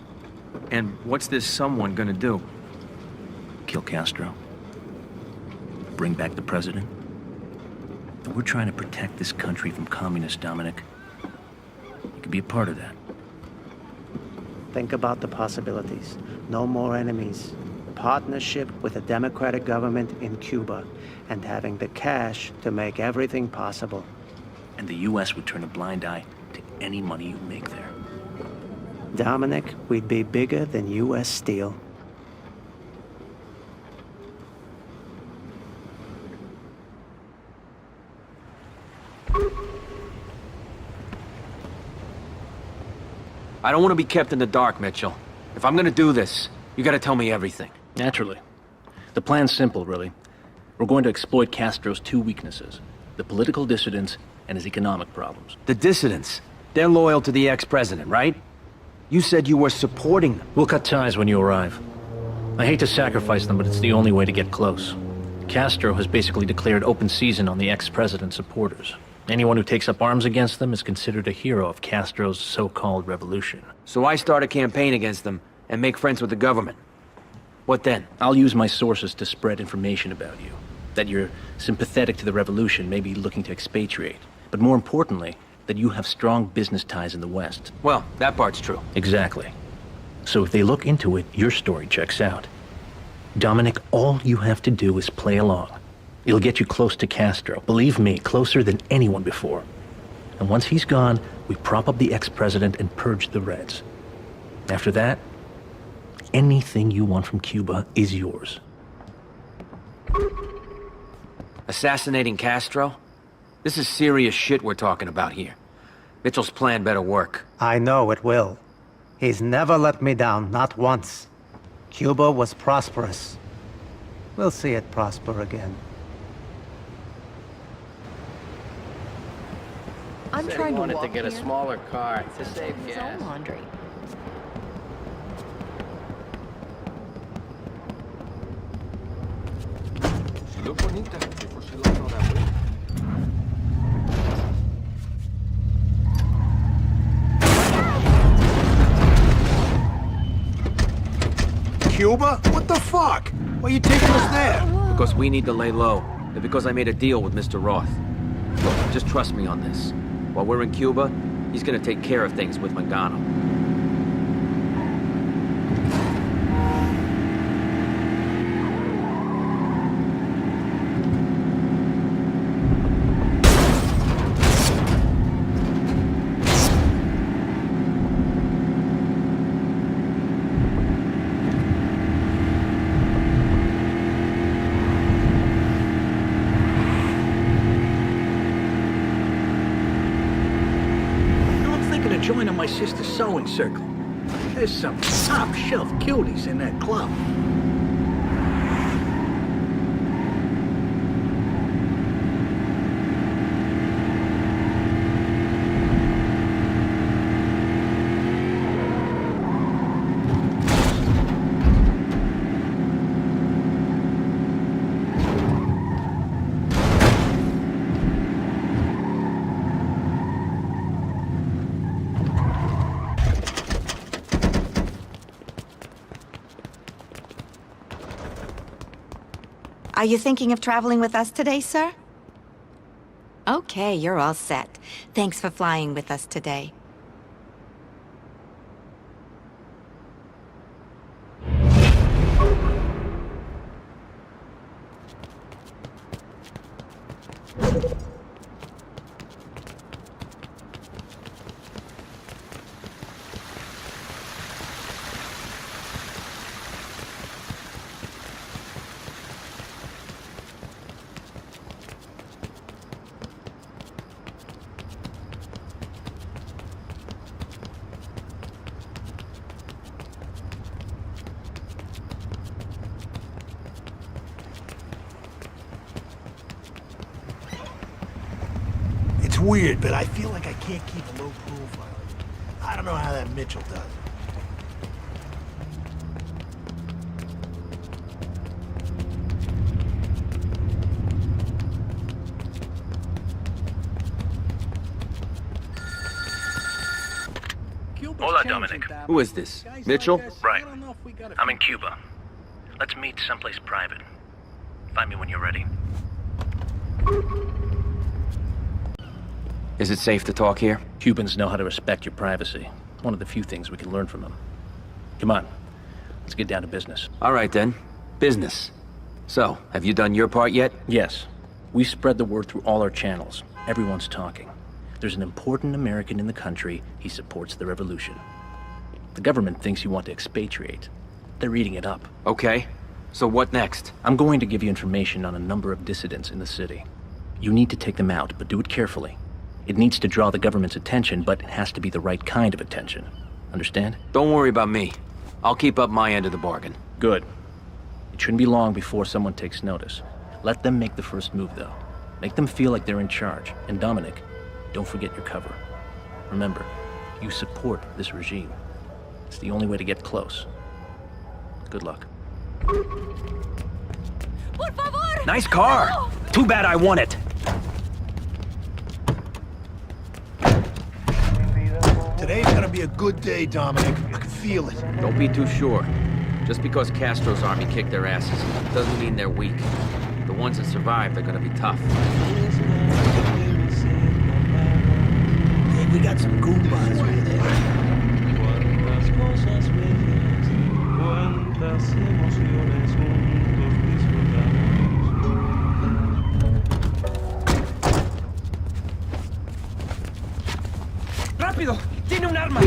And what's this someone gonna do? Kill Castro. Bring back the president. We're trying to protect this country from communists, Dominic. You could be a part of that. Think about the possibilities. No more enemies. Partnership with a democratic government in Cuba, and having the cash to make everything possible. And the U.S. would turn a blind eye to any money you make there. Dominic, we'd be bigger than U.S. Steel. I don't want to be kept in the dark, Mitchell. If I'm gonna do this, you gotta tell me everything. Naturally. The plan's simple, really. We're going to exploit Castro's two weaknesses. The political dissidents and his economic problems. The dissidents? They're loyal to the ex-president, right? You said you were supporting them. We'll cut ties when you arrive. I hate to sacrifice them, but it's the only way to get close. Castro has basically declared open season on the ex-president's supporters. Anyone who takes up arms against them is considered a hero of Castro's so-called revolution. So I start a campaign against them and make friends with the government. What then? I'll use my sources to spread information about you. That you're sympathetic to the revolution, maybe looking to expatriate. But more importantly, that you have strong business ties in the West. Well, that part's true. Exactly. So if they look into it, your story checks out. Dominic, all you have to do is play along. It'll get you close to Castro. Believe me, closer than anyone before. And once he's gone, we prop up the ex-president and purge the Reds. After that, anything you want from Cuba is yours. Assassinating Castro? This is serious shit we're talking about here. Mitchell's plan better work. I know it will. He's never let me down, not once. Cuba was prosperous. We'll see it prosper again. I'm trying to wanted walk to get a here. smaller car to save His gas. own laundry. Cuba? What the fuck? Why are you taking us there? Because we need to lay low, and because I made a deal with Mr. Roth. Look, just trust me on this. While we're in Cuba, he's gonna take care of things with Mangano. Joining my sister's sewing circle. There's some top-shelf cuties in that club. Are you thinking of traveling with us today, sir? Okay, you're all set. Thanks for flying with us today. It's weird, but I feel like I can't keep a low profile. I don't know how that Mitchell does it. Hola, Dominic. Who is this? Mitchell? Right. I'm in Cuba. Let's meet someplace private. Find me when you're ready. Is it safe to talk here? Cubans know how to respect your privacy. One of the few things we can learn from them. Come on. Let's get down to business. All right, then. Business. So, have you done your part yet? Yes. We spread the word through all our channels. Everyone's talking. There's an important American in the country. He supports the revolution. The government thinks you want to expatriate. They're eating it up. Okay. So what next? I'm going to give you information on a number of dissidents in the city. You need to take them out, but do it carefully. It needs to draw the government's attention, but it has to be the right kind of attention. Understand? Don't worry about me. I'll keep up my end of the bargain. Good. It shouldn't be long before someone takes notice. Let them make the first move, though. Make them feel like they're in charge. And Dominic, don't forget your cover. Remember, you support this regime. It's the only way to get close. Good luck. Por favor! Nice car! No! Too bad I won it! Today's gonna be a good day, Dominic. I can feel it. Don't be too sure. Just because Castro's army kicked their asses doesn't mean they're weak. The ones that survived are gonna be tough. Hey, we got some goombas over there. ¡Rápido! ¡Tiene un arma!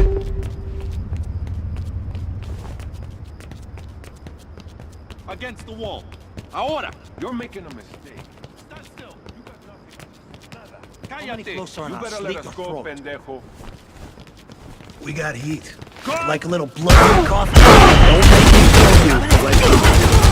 Against the wall. Ahora! You're making a mistake. Stand still. You got nothing. Nada. You better let us go, pendejo. We got heat. Like a little blood in coffee. Don't make me kill you.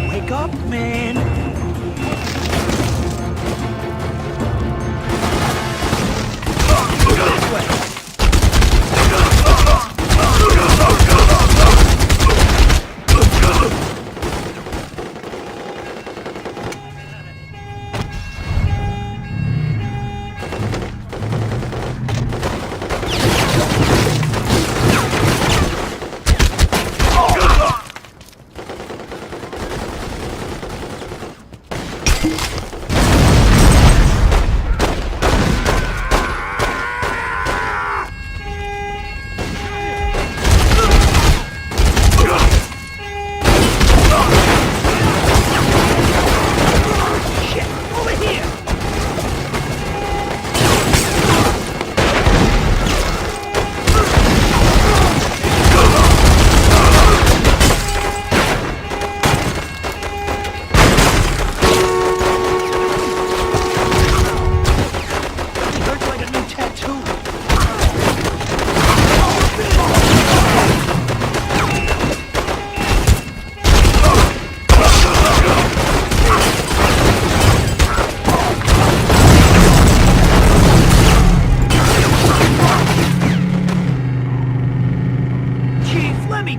Wake up, man!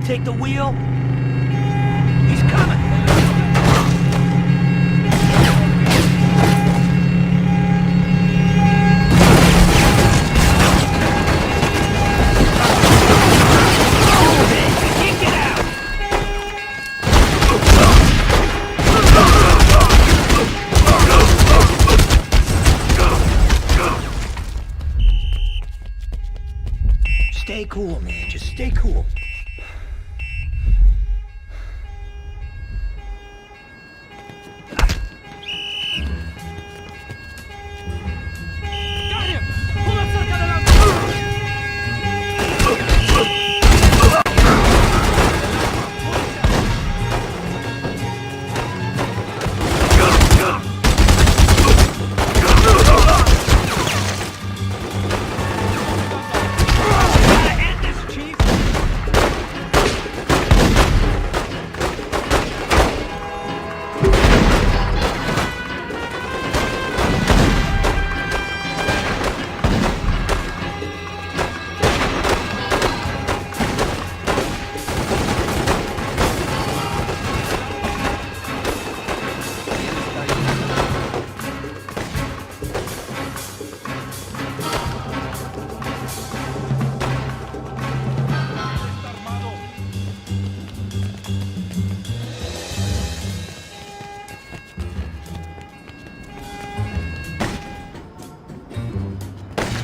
Take the wheel. He's coming. Stay cool, man. Just stay cool.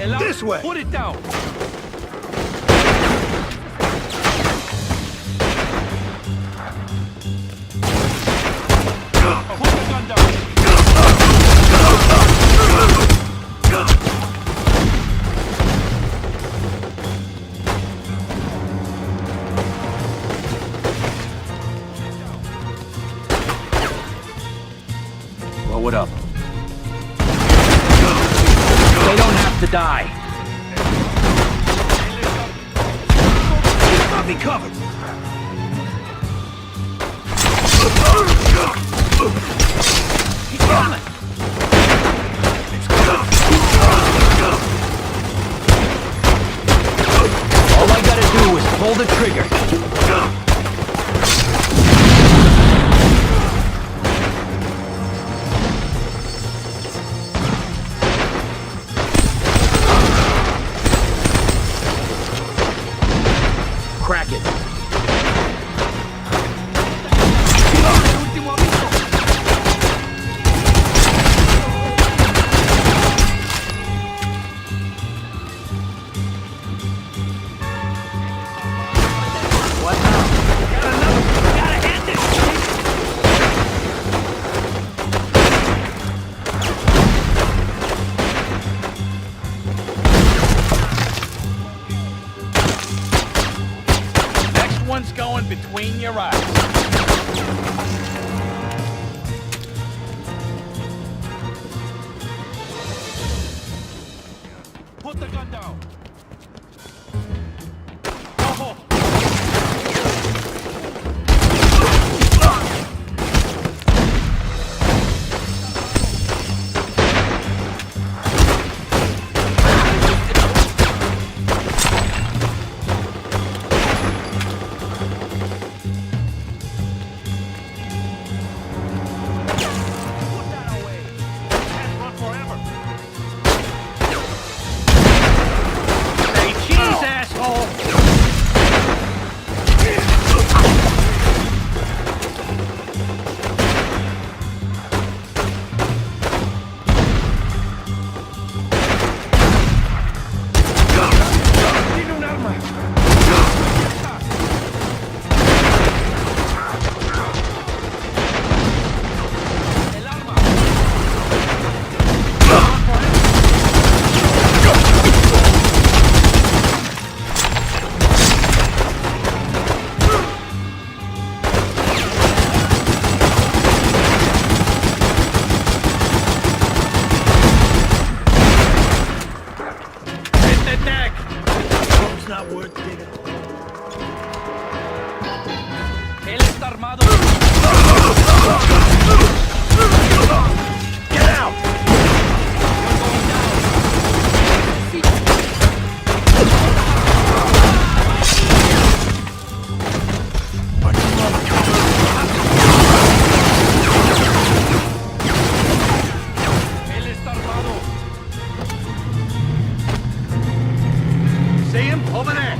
This way! Put it down! Put the gun down! Blow it up. They don't have to die. Got me covered. He's coming. All I gotta do is pull the trigger. Crack it. What now? Gotta end it! Next one's going between your eyes. Put the gun down! Say cheese, asshole! It's not worth digging. Él está armado. Get out! Él está armado. See him over there.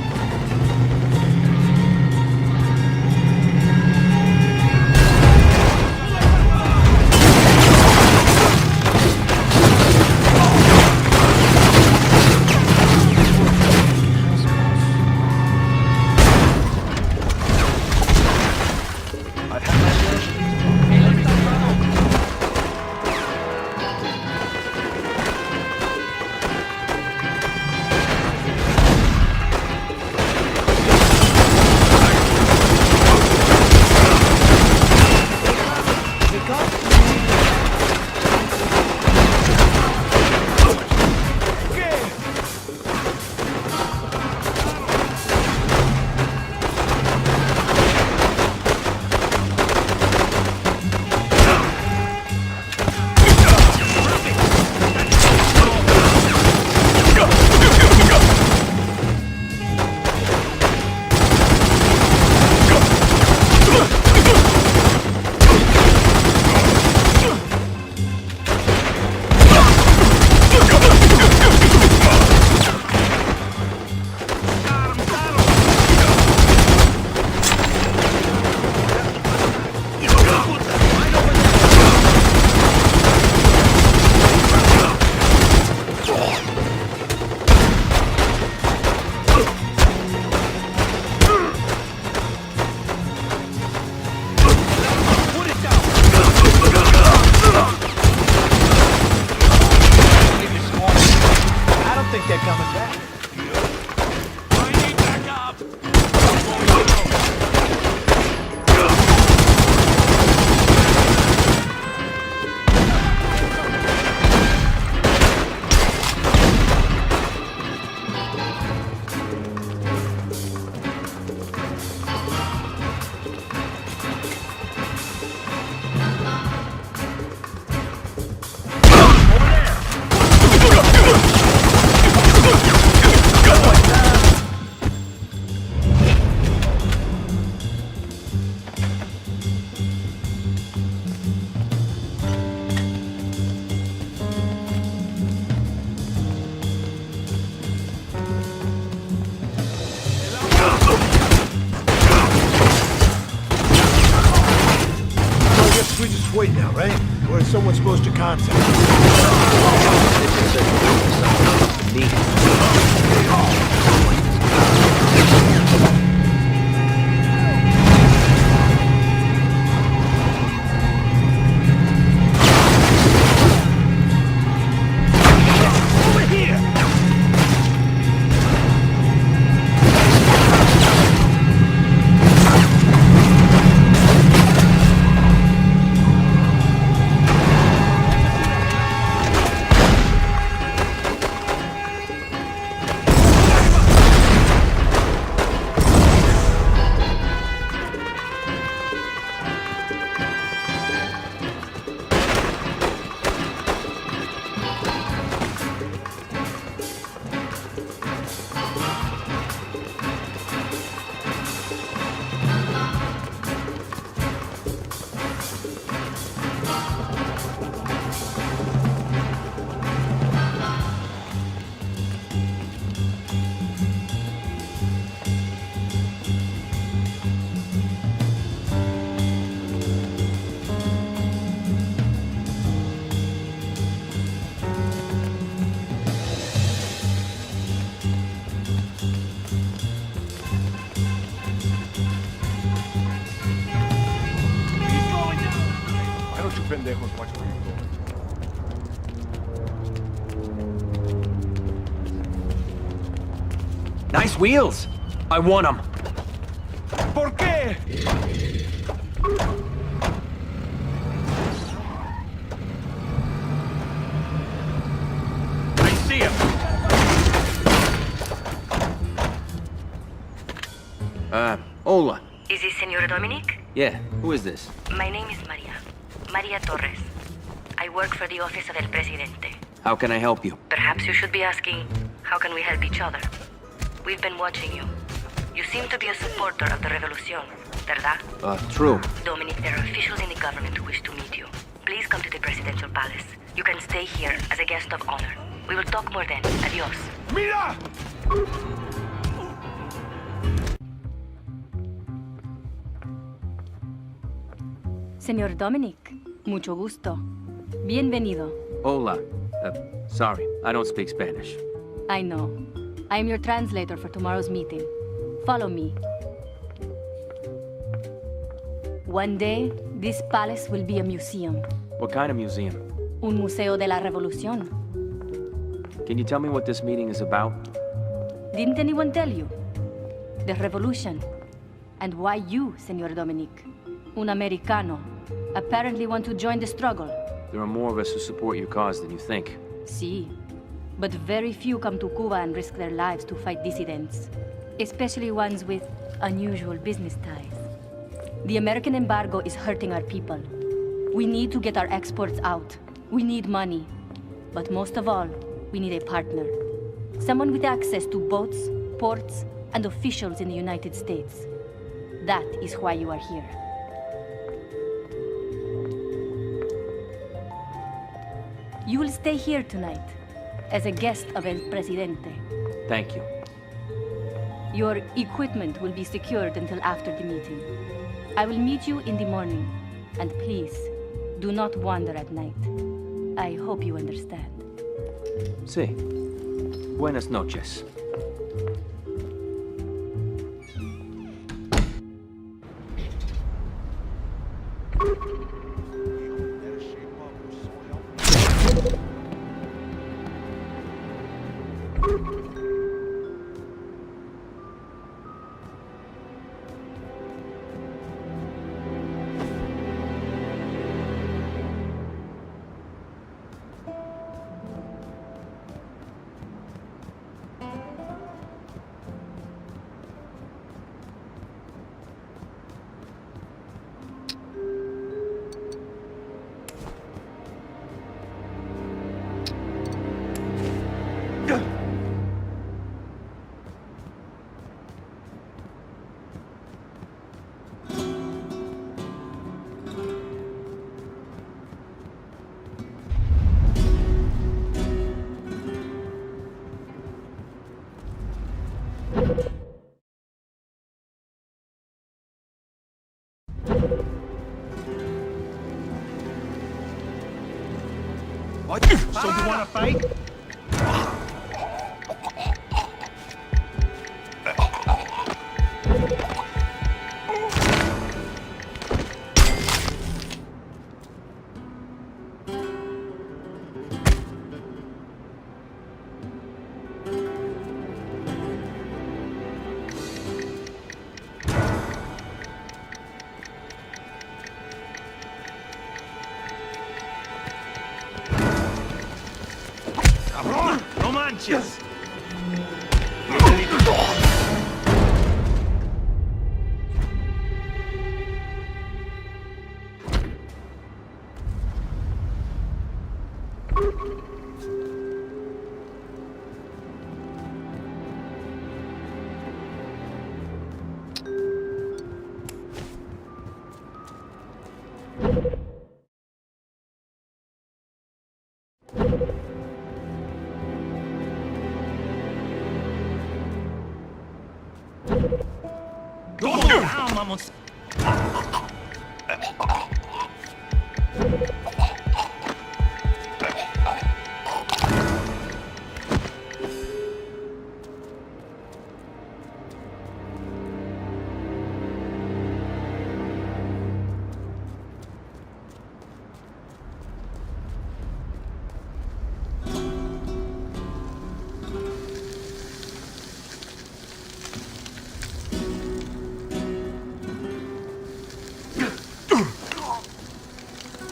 We just wait now, right? Or is someone supposed to contact? pendejos watch where you're going. Nice wheels. I want them. ¿Por qué? I see him. Hola. Is this Senor Dominic? Yeah, who is this? My name is Maria. Maria Torres. I work for the office of El Presidente. How can I help you? Perhaps you should be asking, how can we help each other? We've been watching you. You seem to be a supporter of the revolution, ¿verdad? True. Dominic, there are officials in the government who wish to meet you. Please come to the presidential palace. You can stay here as a guest of honor. We will talk more then. Adios. ¡Mira! Señor Dominic, mucho gusto. Bienvenido. Hola. Sorry, I don't speak Spanish. I know. I am your translator for tomorrow's meeting. Follow me. One day, this palace will be a museum. What kind of museum? Un museo de la revolución. Can you tell me what this meeting is about? Didn't anyone tell you? The revolution. And why you, Señor Dominic, un americano, apparently want to join the struggle. There are more of us who support your cause than you think. Sí. But very few come to Cuba and risk their lives to fight dissidents. Especially ones with unusual business ties. The American embargo is hurting our people. We need to get our exports out. We need money. But most of all, we need a partner. Someone with access to boats, ports, and officials in the United States. That is why you are here. You will stay here tonight, as a guest of El Presidente. Thank you. Your equipment will be secured until after the meeting. I will meet you in the morning, and please, do not wander at night. I hope you understand. Sí. Buenas noches. What? So you wanna fight? Cabrón, no manches. Go down, vamos.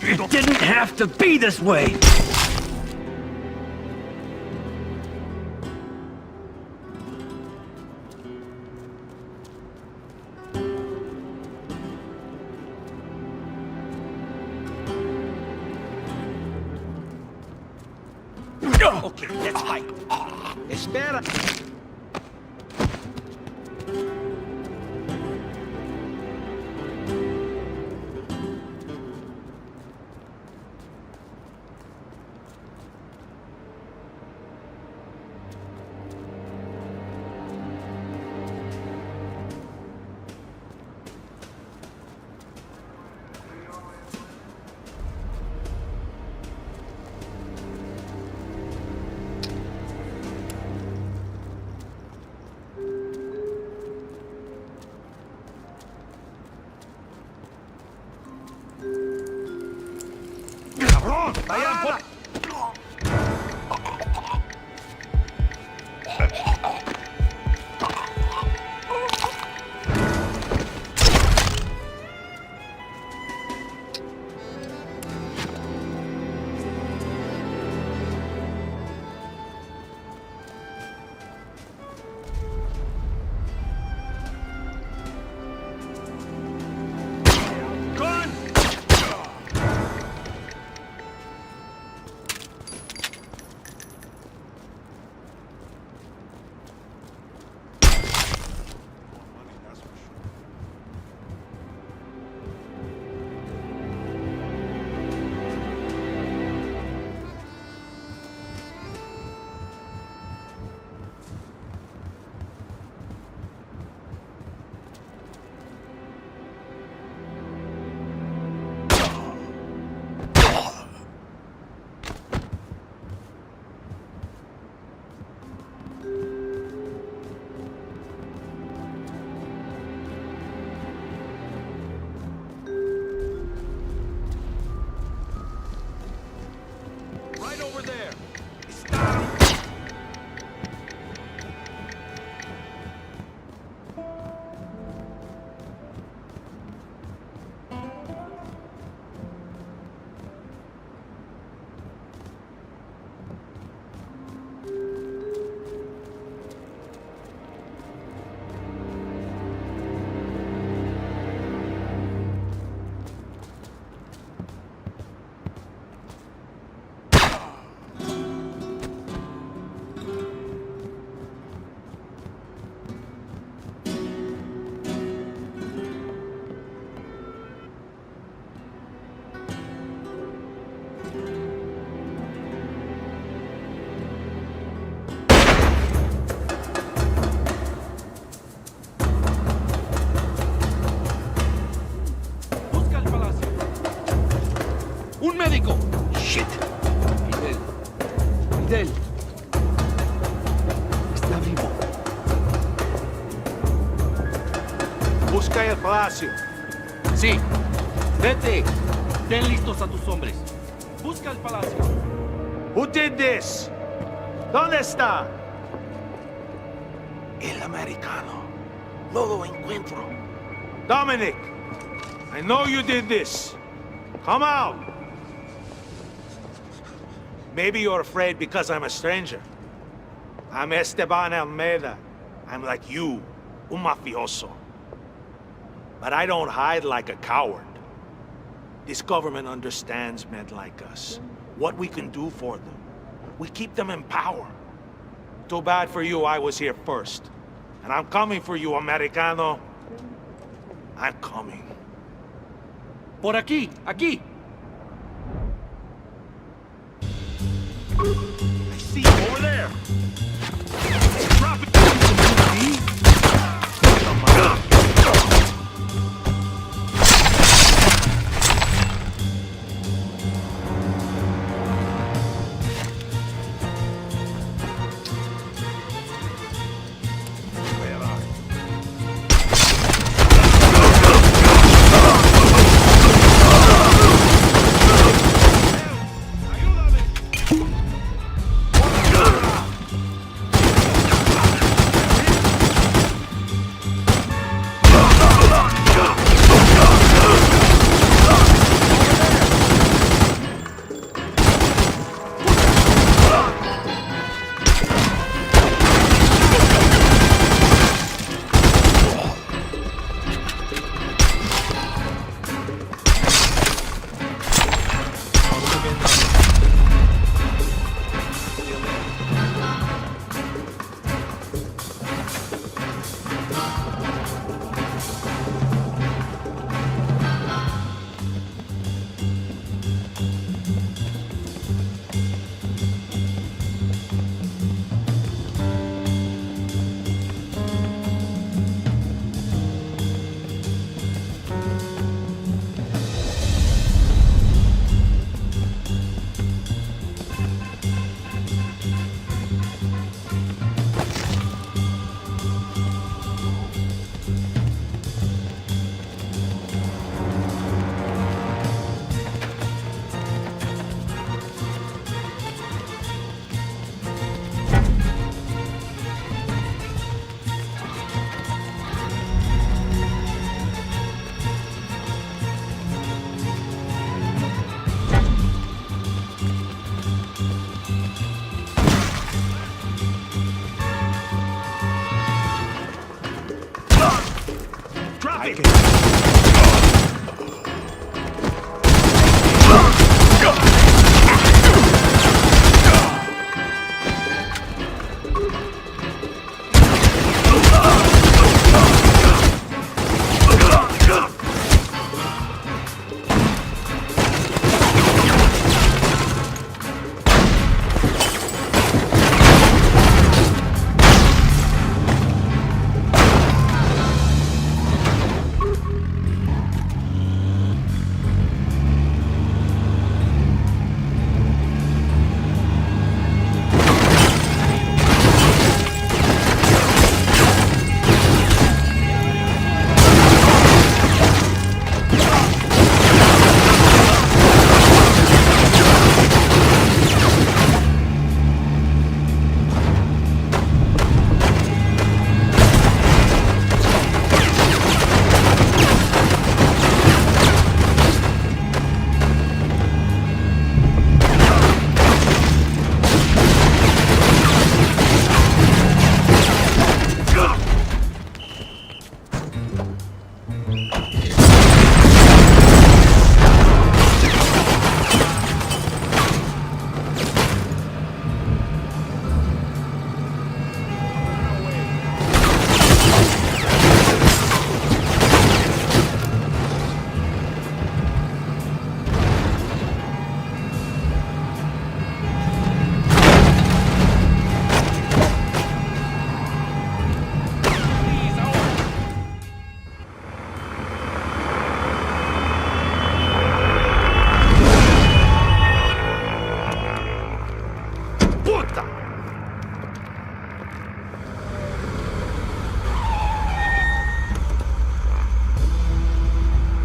It didn't have to be this way! Okay, let's fight. Espera. ¡Cabrón! ¡Vayan por... ¡Un médico! ¡Shit! él? Está vivo. Busca el palacio. Sí. Vete. Ten listos a tus hombres. Busca el palacio. Who did this? ¿Dónde está? El americano. No lo encuentro. Dominic, I know you did this. Come out. Maybe you're afraid because I'm a stranger. I'm Esteban Almeida. I'm like you, un mafioso. But I don't hide like a coward. This government understands men like us. What we can do for them. We keep them in power. Too bad for you I was here first. And I'm coming for you, Americano. I'm coming. Por aquí, aquí. I see you over there. Drop it. Oh my God.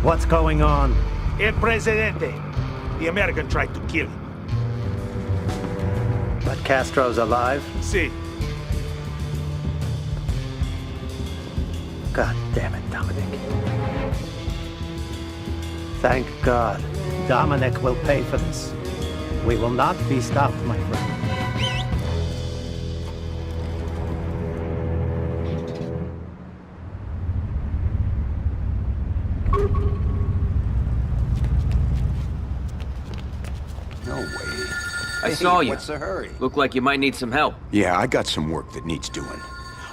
What's going on? El Presidente. The American tried to kill him. But Castro's alive? See. God damn it, Dominic. Thank God. Dominic will pay for this. We will not be stopped, my friend. No way. I saw you. What's the hurry? Look like you might need some help. Yeah, I got some work that needs doing.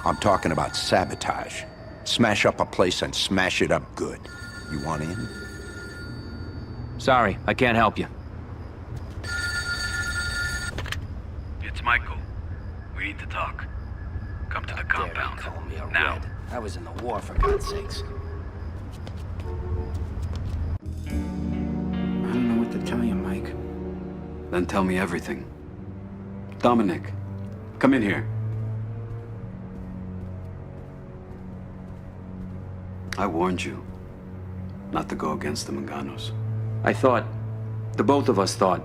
I'm talking about sabotage. Smash up a place and smash it up good. You want in? Sorry, I can't help you. It's Michael. We need to talk. Come to the compound. Now. I was in the war, for God's sakes. I don't know what to tell you, Mike. Then tell me everything. Dominic, come in here. I warned you not to go against the Manganos. I thought, the both of us thought,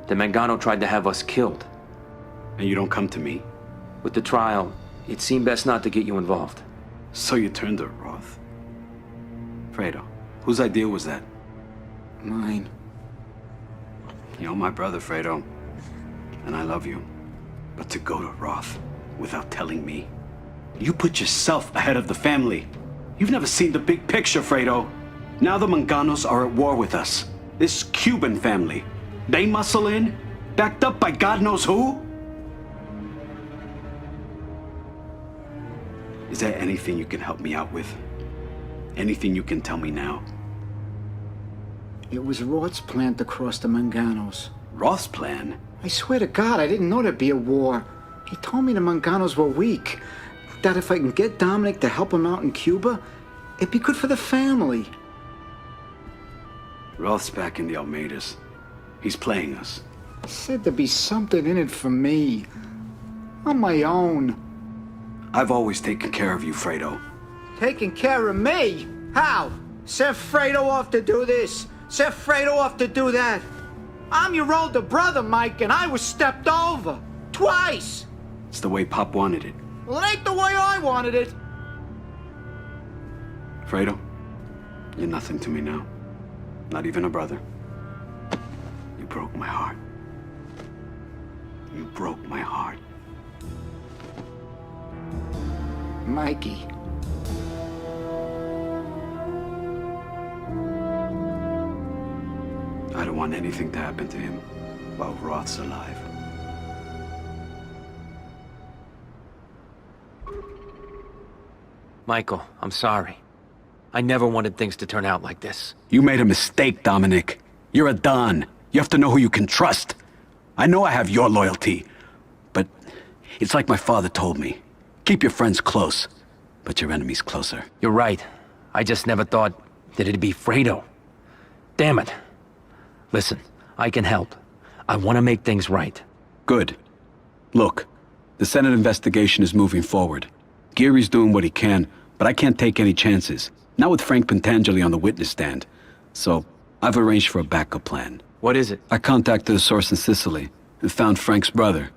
the Mangano tried to have us killed. And you don't come to me? With the trial, it seemed best not to get you involved. So you turned to Roth? Fredo, whose idea was that? Mine. You're my brother, Fredo. And I love you. But to go to Roth without telling me? You put yourself ahead of the family. You've never seen the big picture, Fredo. Now the Manganos are at war with us. This Cuban family. They muscle in, backed up by God knows who? Is there anything you can help me out with? Anything you can tell me now? It was Roth's plan to cross the Manganos. Roth's plan? I swear to God, I didn't know there'd be a war. He told me the Manganos were weak. That if I can get Dominic to help him out in Cuba, it'd be good for the family. Roth's back in the Almeidas. He's playing us. He said there'd be something in it for me. On my own. I've always taken care of you, Fredo. Taking care of me? How? Sent Fredo off to do this. Sent Fredo off to do that. I'm your older brother, Mike, and I was stepped over. Twice. It's the way Pop wanted it. Well, it ain't the way I wanted it. Fredo, you're nothing to me now. Not even a brother. You broke my heart. You broke my heart. Mikey. I don't want anything to happen to him while Roth's alive. Michael, I'm sorry. I never wanted things to turn out like this. You made a mistake, Dominic. You're a Don. You have to know who you can trust. I know I have your loyalty, but it's like my father told me. Keep your friends close, but your enemies closer. You're right. I just never thought that it'd be Fredo. Damn it. Listen, I can help. I want to make things right. Good. Look, the Senate investigation is moving forward. Geary's doing what he can, but I can't take any chances. Not with Frank Pentangeli on the witness stand. So, I've arranged for a backup plan. What is it? I contacted a source in Sicily and found Frank's brother.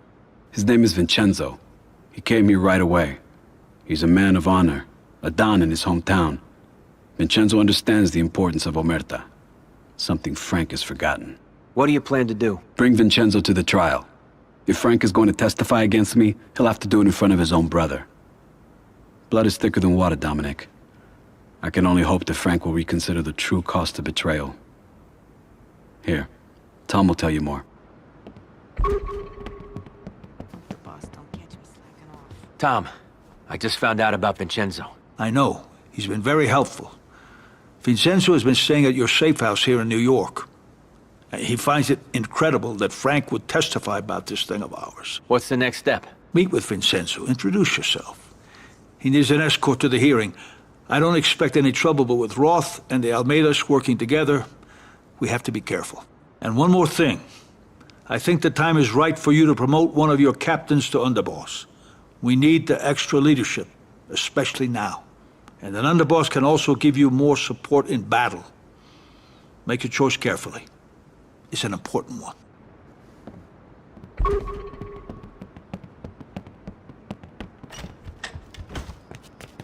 His name is Vincenzo. He came here right away. He's a man of honor, a Don in his hometown. Vincenzo understands the importance of Omerta. Something Frank has forgotten. What do you plan to do? Bring Vincenzo to the trial. If Frank is going to testify against me, he'll have to do it in front of his own brother. Blood is thicker than water, Dominic. I can only hope that Frank will reconsider the true cost of betrayal. Here, Tom will tell you more. Tom, I just found out about Vincenzo. I know. He's been very helpful. Vincenzo has been staying at your safe house here in New York. He finds it incredible that Frank would testify about this thing of ours. What's the next step? Meet with Vincenzo. Introduce yourself. He needs an escort to the hearing. I don't expect any trouble, but with Roth and the Almeidas working together, we have to be careful. And one more thing. I think the time is right for you to promote one of your captains to underboss. We need the extra leadership, especially now. And an underboss can also give you more support in battle. Make your choice carefully. It's an important one.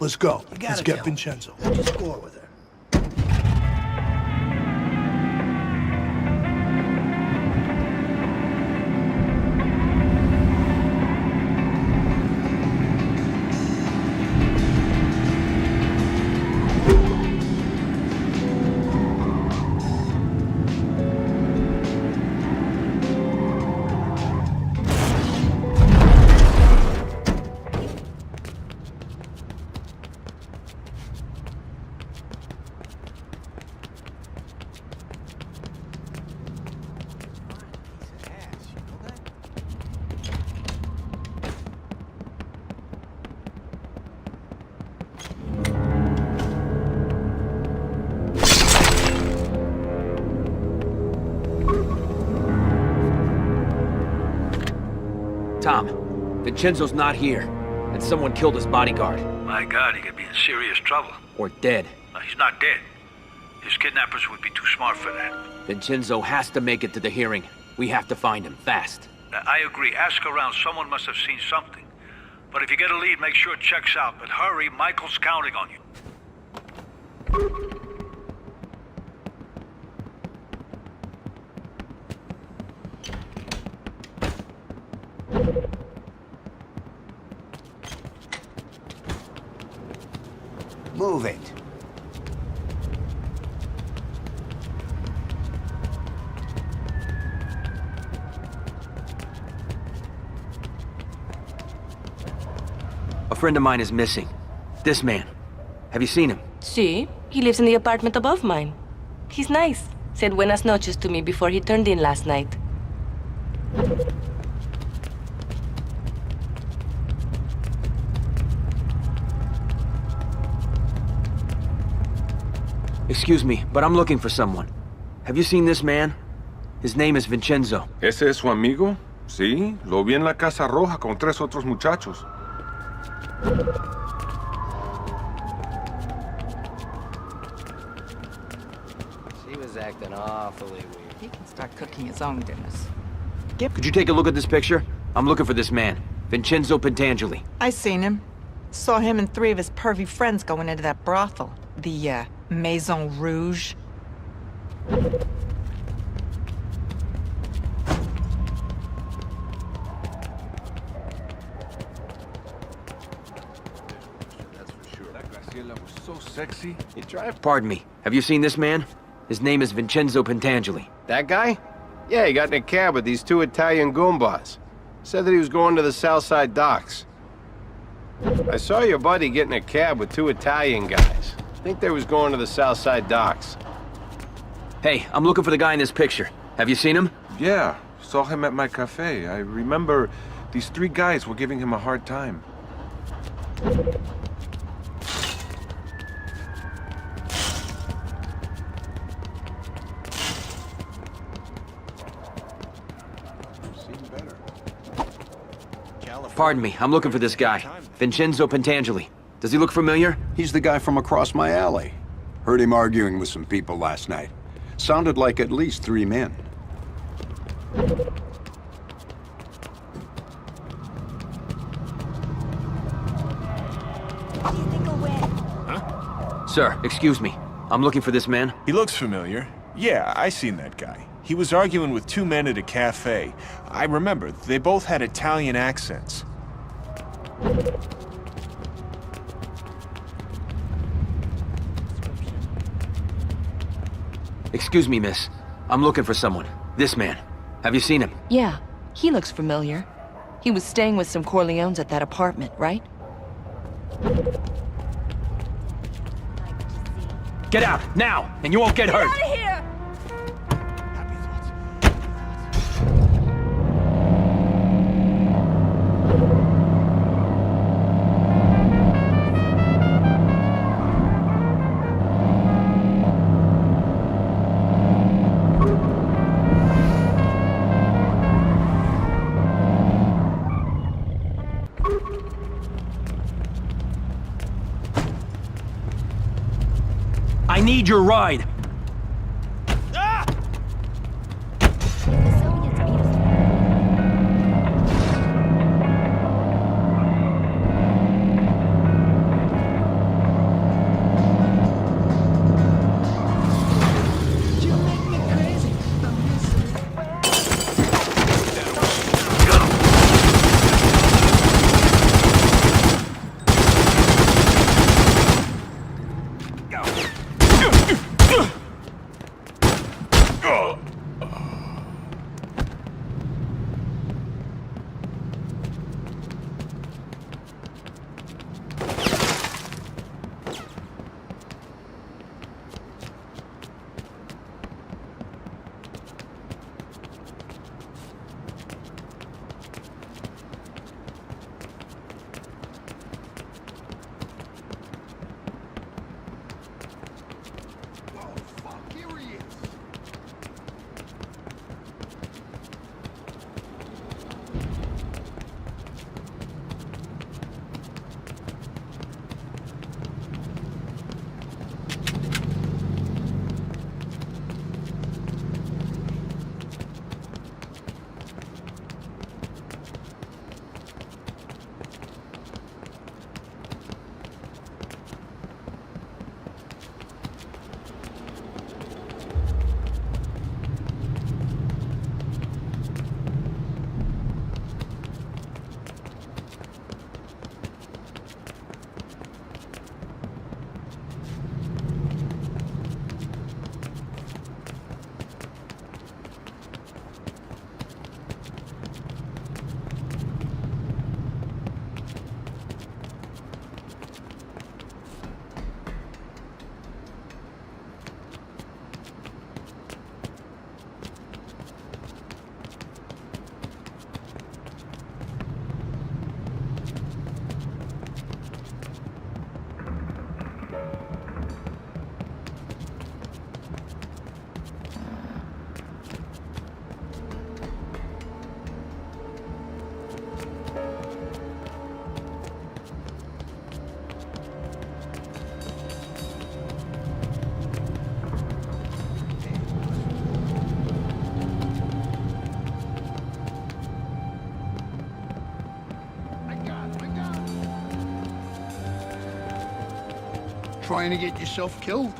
Let's go. Let's get Vincenzo. Just score with her. Tom, Vincenzo's not here, and someone killed his bodyguard. My God, he could be in serious trouble. Or dead. No, he's not dead. His kidnappers would be too smart for that. Vincenzo has to make it to the hearing. We have to find him, fast. I agree. Ask around. Someone must have seen something. But if you get a lead, make sure it checks out. But hurry, Michael's counting on you. Move it. A friend of mine is missing. This man. Have you seen him? See, he lives in the apartment above mine. He's nice. Said buenas noches to me before he turned in last night. Excuse me, but I'm looking for someone. Have you seen this man? His name is Vincenzo. ¿Ese es su amigo? Sí, lo vi en la Casa Roja con 3 otros muchachos. She was acting awfully weird. He can start cooking his own dinners. Could you take a look at this picture? I'm looking for this man, Vincenzo Pentangeli. I seen him. Saw him and 3 of his pervy friends going into that brothel. The, Maison Rouge. So sexy. You drive. Pardon me, have you seen this man? His name is Vincenzo Pentangeli. That guy? Yeah, he got in a cab with these 2 Italian Goombas. Said that he was going to the Southside docks. I saw your buddy get in a cab with 2 Italian guys. I think they was going to the Southside docks. Hey, I'm looking for the guy in this picture. Have you seen him? Yeah, saw him at my cafe. I remember these 3 guys were giving him a hard time. Pardon me, I'm looking for this guy. Vincenzo Pentangeli. Does he look familiar? He's the guy from across my alley. Heard him arguing with some people last night. Sounded like at least 3 men. Sir, excuse me. I'm looking for this man. He looks familiar. Yeah, I seen that guy. He was arguing with 2 men at a cafe. I remember, they both had Italian accents. Excuse me, miss. I'm looking for someone. This man. Have you seen him? Yeah, he looks familiar. He was staying with some Corleones at that apartment, right? Get out, now, and you won't get hurt. Get out of here! need your ride. Trying to get yourself killed?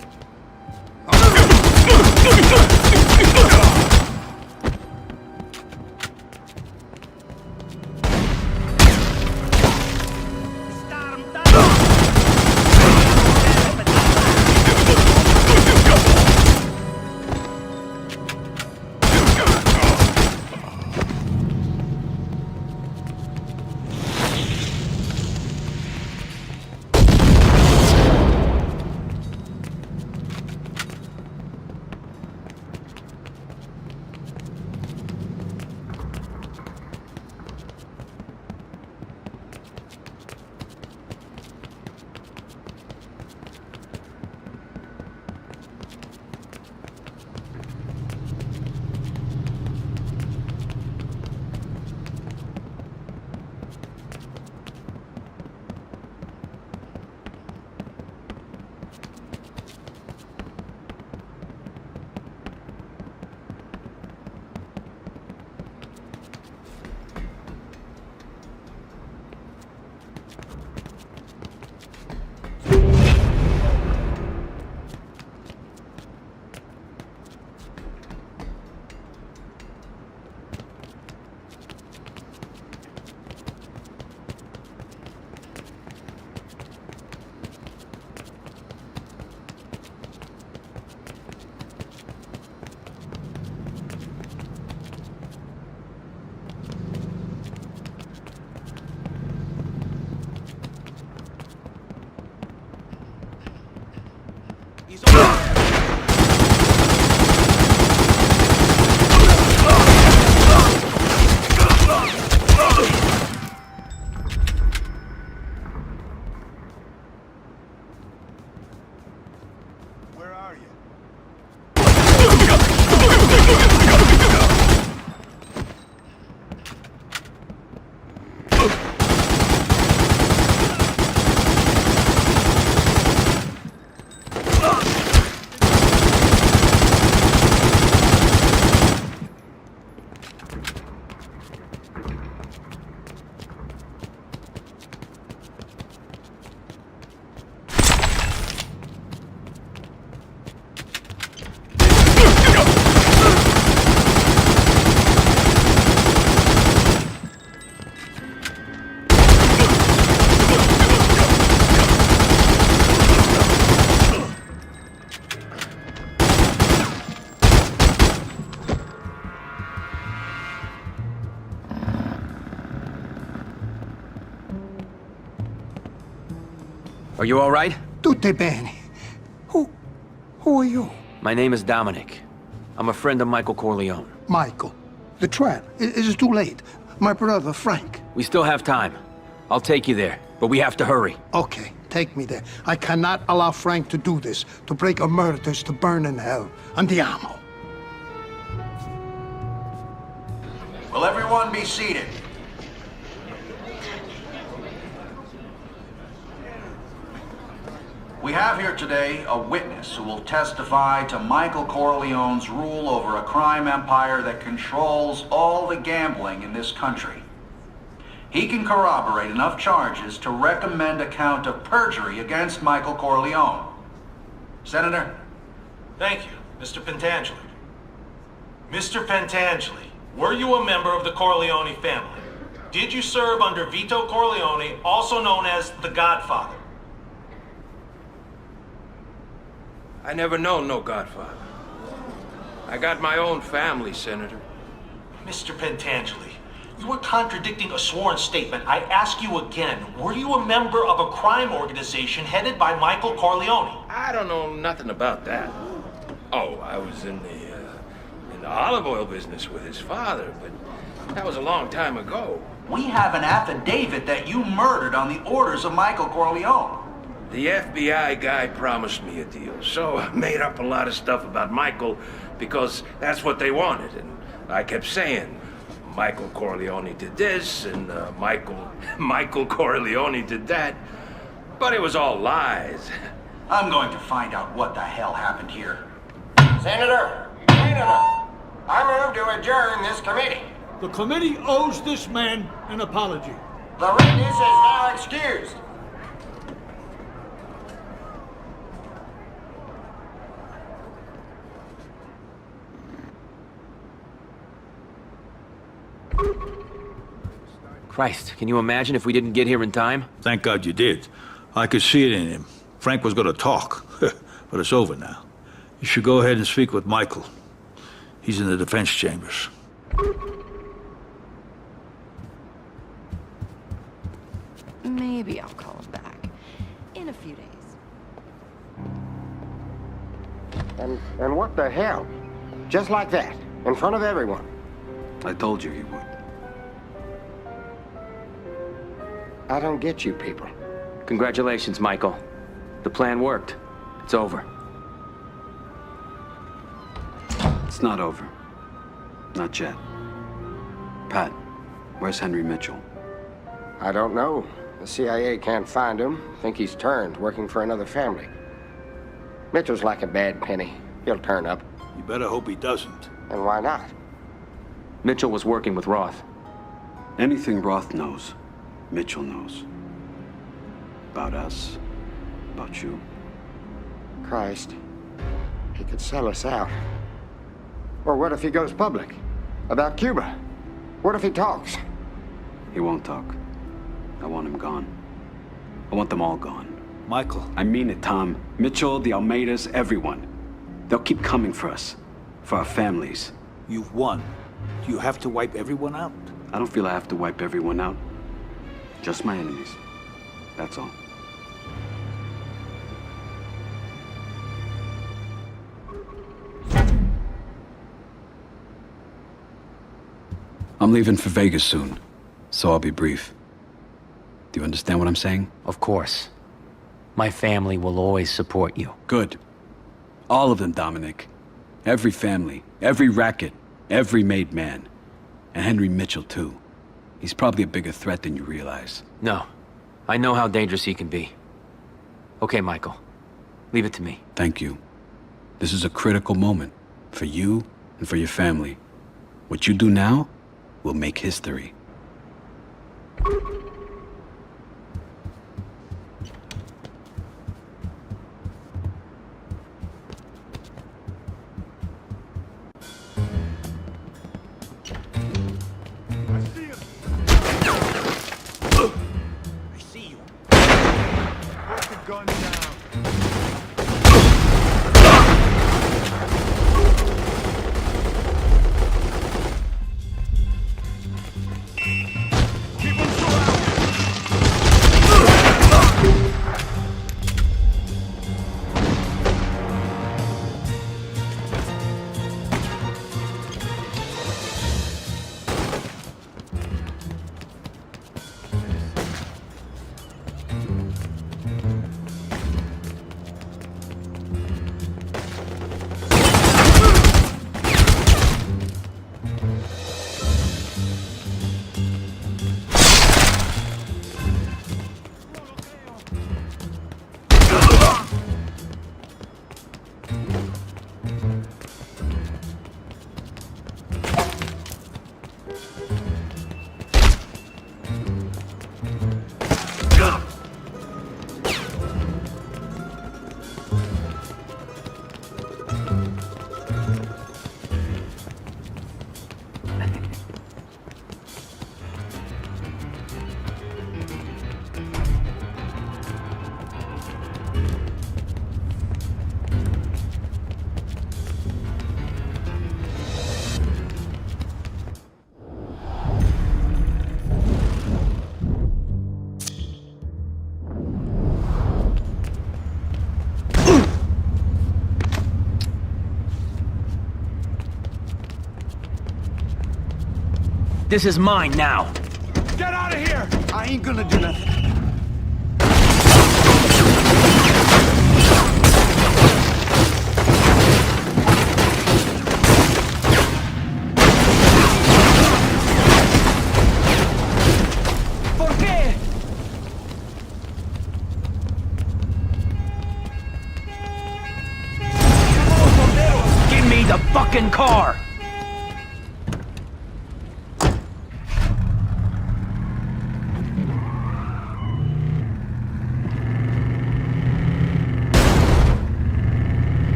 Are you all right? Tutte bene. Who are you? My name is Dominic. I'm a friend of Michael Corleone. Michael. The trial. Is too late. My brother, Frank. We still have time. I'll take you there, but we have to hurry. Okay, take me there. I cannot allow Frank to do this, to break a murders, to burn in hell. Andiamo. Will everyone be seated? We have here today a witness who will testify to Michael Corleone's rule over a crime empire that controls all the gambling in this country. He can corroborate enough charges to recommend a count of perjury against Michael Corleone. Senator? Thank you, Mr. Pentangeli. Mr. Pentangeli, were you a member of the Corleone family? Did you serve under Vito Corleone, also known as the Godfather? I never known no Godfather. I got my own family, Senator. Mr. Pentangeli, you were contradicting a sworn statement. I ask you again, were you a member of a crime organization headed by Michael Corleone? I don't know nothing about that. Oh, I was in the olive oil business with his father, but that was a long time ago. We have an affidavit that you murdered on the orders of Michael Corleone. The FBI guy promised me a deal, so I made up a lot of stuff about Michael because that's what they wanted. And I kept saying, Michael Corleone did this, and Michael Corleone did that. But it was all lies. I'm going to find out what the hell happened here. Senator, I move to adjourn this committee. The committee owes this man an apology. The witness is now excused. Christ, can you imagine if we didn't get here in time? Thank God you did. I could see it in him. Frank was going to talk, but it's over now. You should go ahead and speak with Michael. He's in the defense chambers. Maybe I'll call him back in a few days. And what the hell? Just like that, in front of everyone. I told you he would. I don't get you people. Congratulations, Michael. The plan worked. It's over. It's not over. Not yet. Pat, where's Henry Mitchell? I don't know. The CIA can't find him. Think he's turned, working for another family. Mitchell's like a bad penny. He'll turn up. You better hope he doesn't. And why not? Mitchell was working with Roth. Anything Roth knows, Mitchell knows. About us, about you. Christ. He could sell us out. Or what if he goes public? About Cuba? What if he talks? He won't talk. I want him gone. I want them all gone. Michael. I mean it, Tom. Mitchell, the Almeidas, everyone. They'll keep coming for us. For our families. You've won. Do you have to wipe everyone out? I don't feel I have to wipe everyone out. Just my enemies. That's all. I'm leaving for Vegas soon, so I'll be brief. Do you understand what I'm saying? Of course. My family will always support you. Good. All of them, Dominic. Every family, every racket, every made man. And Henry Mitchell, too. He's probably a bigger threat than you realize. No. I know how dangerous he can be. Okay, Michael. Leave it to me. Thank you. This is a critical moment. For you and for your family. What you do now will make history. Keep him surrounded! This is mine now. Get out of here! I ain't gonna do nothing. Give me the fucking car!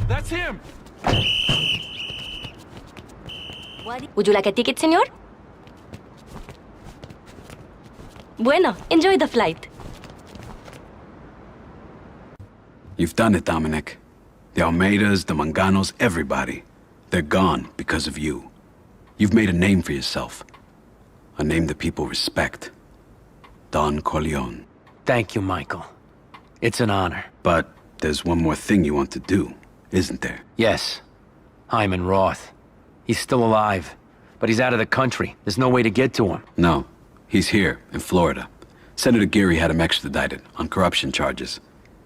That's him! Would you like a ticket, senor? Bueno, enjoy the flight. You've done it, Dominic. The Almeidas, the Manganos, everybody. They're gone because of you. You've made a name for yourself. A name that people respect. Don Corleone. Thank you, Michael. It's an honor. But there's one more thing you want to do, isn't there? Yes. Hyman Roth. He's still alive, but he's out of the country. There's no way to get to him. No. He's here, in Florida. Senator Geary had him extradited on corruption charges.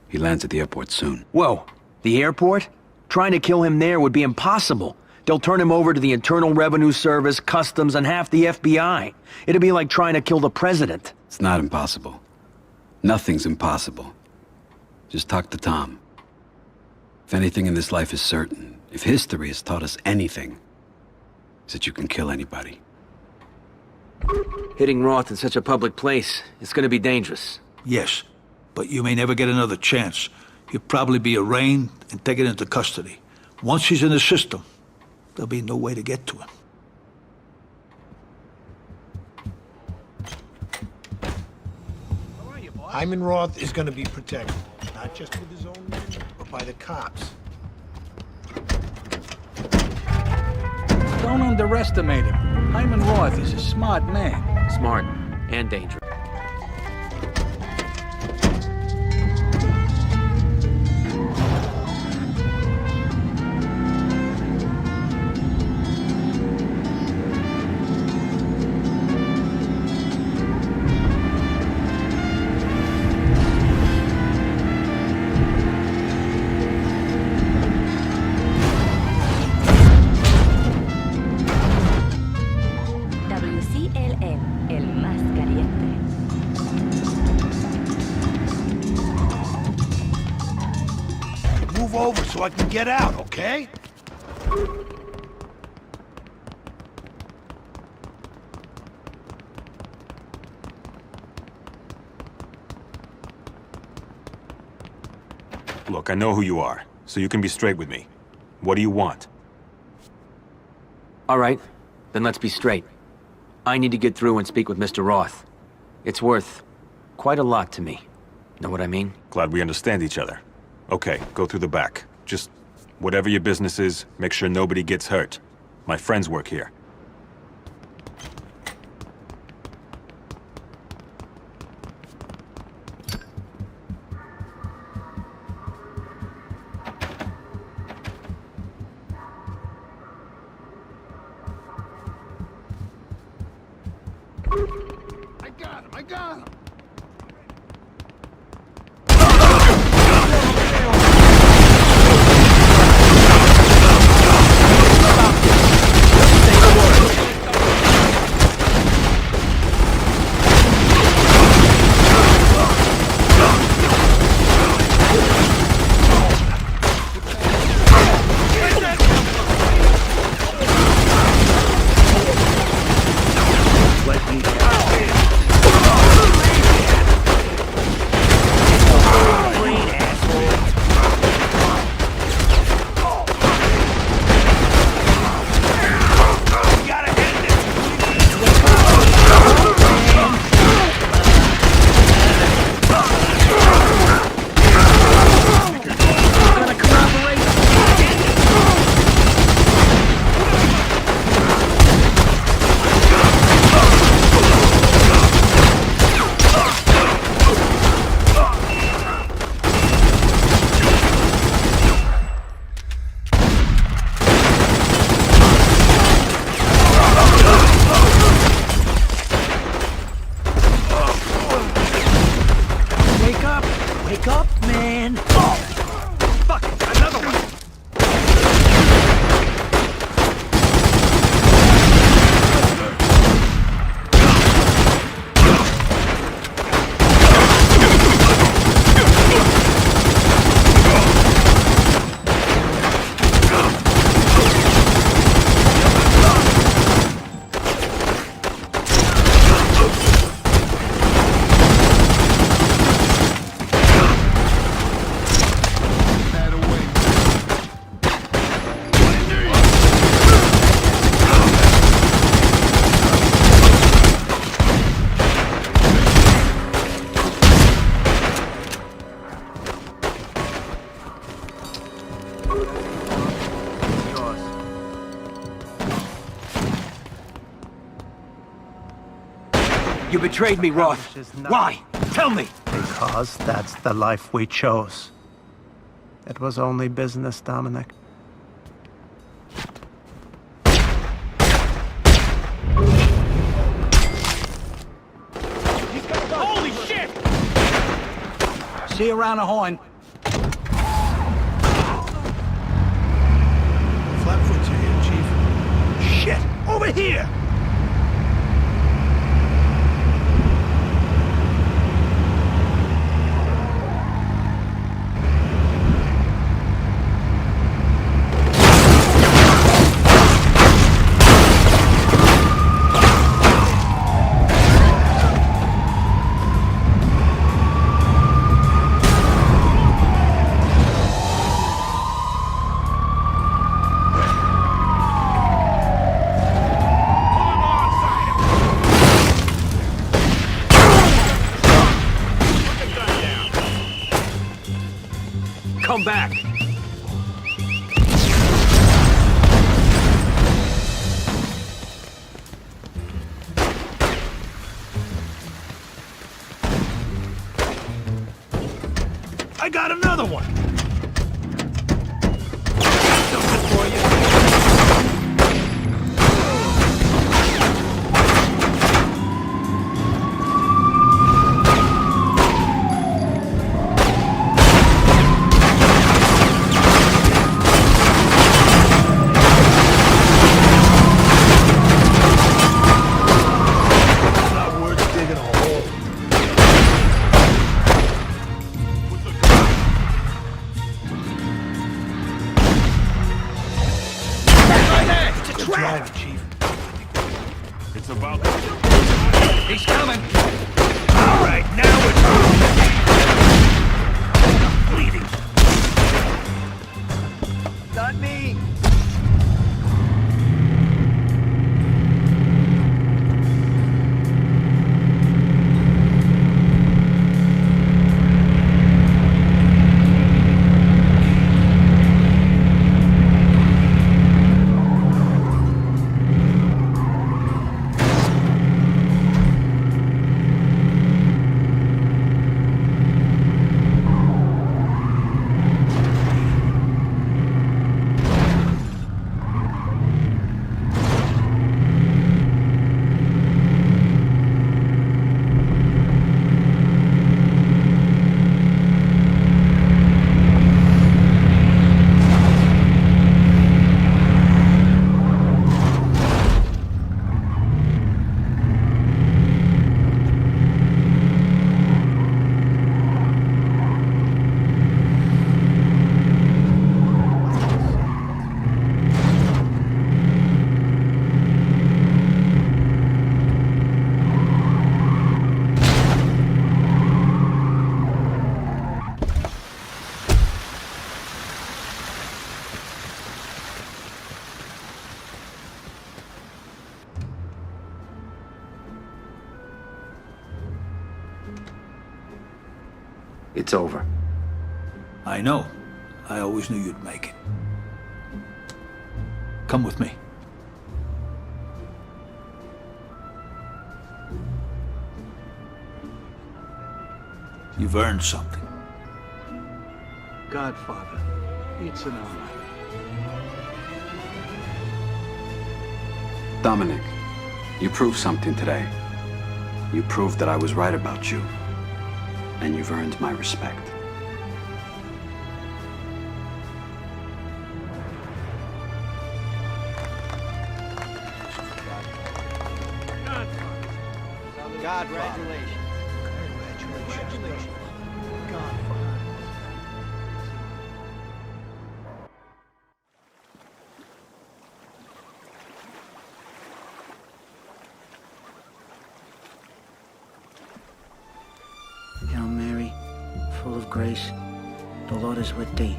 He lands at the airport soon. Whoa. The airport? Trying to kill him there would be impossible. They'll turn him over to the Internal Revenue Service, Customs, and half the FBI. It'd be like trying to kill the president. It's not impossible. Nothing's impossible. Just talk to Tom. If anything in this life is certain, if history has taught us anything, it's that you can kill anybody. Hitting Roth in such a public place, it's gonna be dangerous. Yes, but you may never get another chance. He'll probably be arraigned and taken into custody. Once he's in the system, there'll be no way to get to him. Hyman Roth is gonna be protected, not just with his own men, but by the cops. Don't underestimate him. Hyman Roth is a smart man. Smart and dangerous. Move over so I can get out, okay? Look, I know who you are, so you can be straight with me. What do you want? All right, then let's be straight. I need to get through and speak with Mr. Roth. It's worth quite a lot to me. Know what I mean? Glad we understand each other. Okay, go through the back. Just whatever your business is, make sure nobody gets hurt. My friends work here. I got him! Let me You betrayed me, Roth. Why? Tell me! Because that's the life we chose. It was only business, Dominic. Holy shit! See you around the horn. Flatfoot's here, Chief. Shit! Over here! Come back! I got another one! Something for you. It's about... He's coming! All right, now it's bleeding. Not me! It's over. I know. I always knew you'd make it. Come with me. You've earned something. Godfather, it's an honor. Dominic, you proved something today. You proved that I was right about you. And you've earned my respect. Congratulations. Congratulations. Hail Mary, full of grace, the Lord is with thee.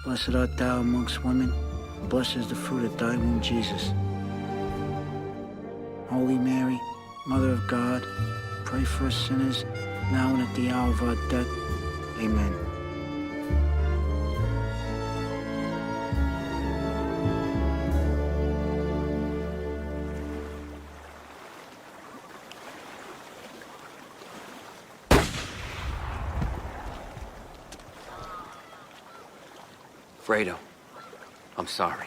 Blessed art thou amongst women, blessed is the fruit of thy womb, Jesus. Holy Mary, Mother of God, pray for us sinners, now and at the hour of our death. Amen. Fredo, I'm sorry.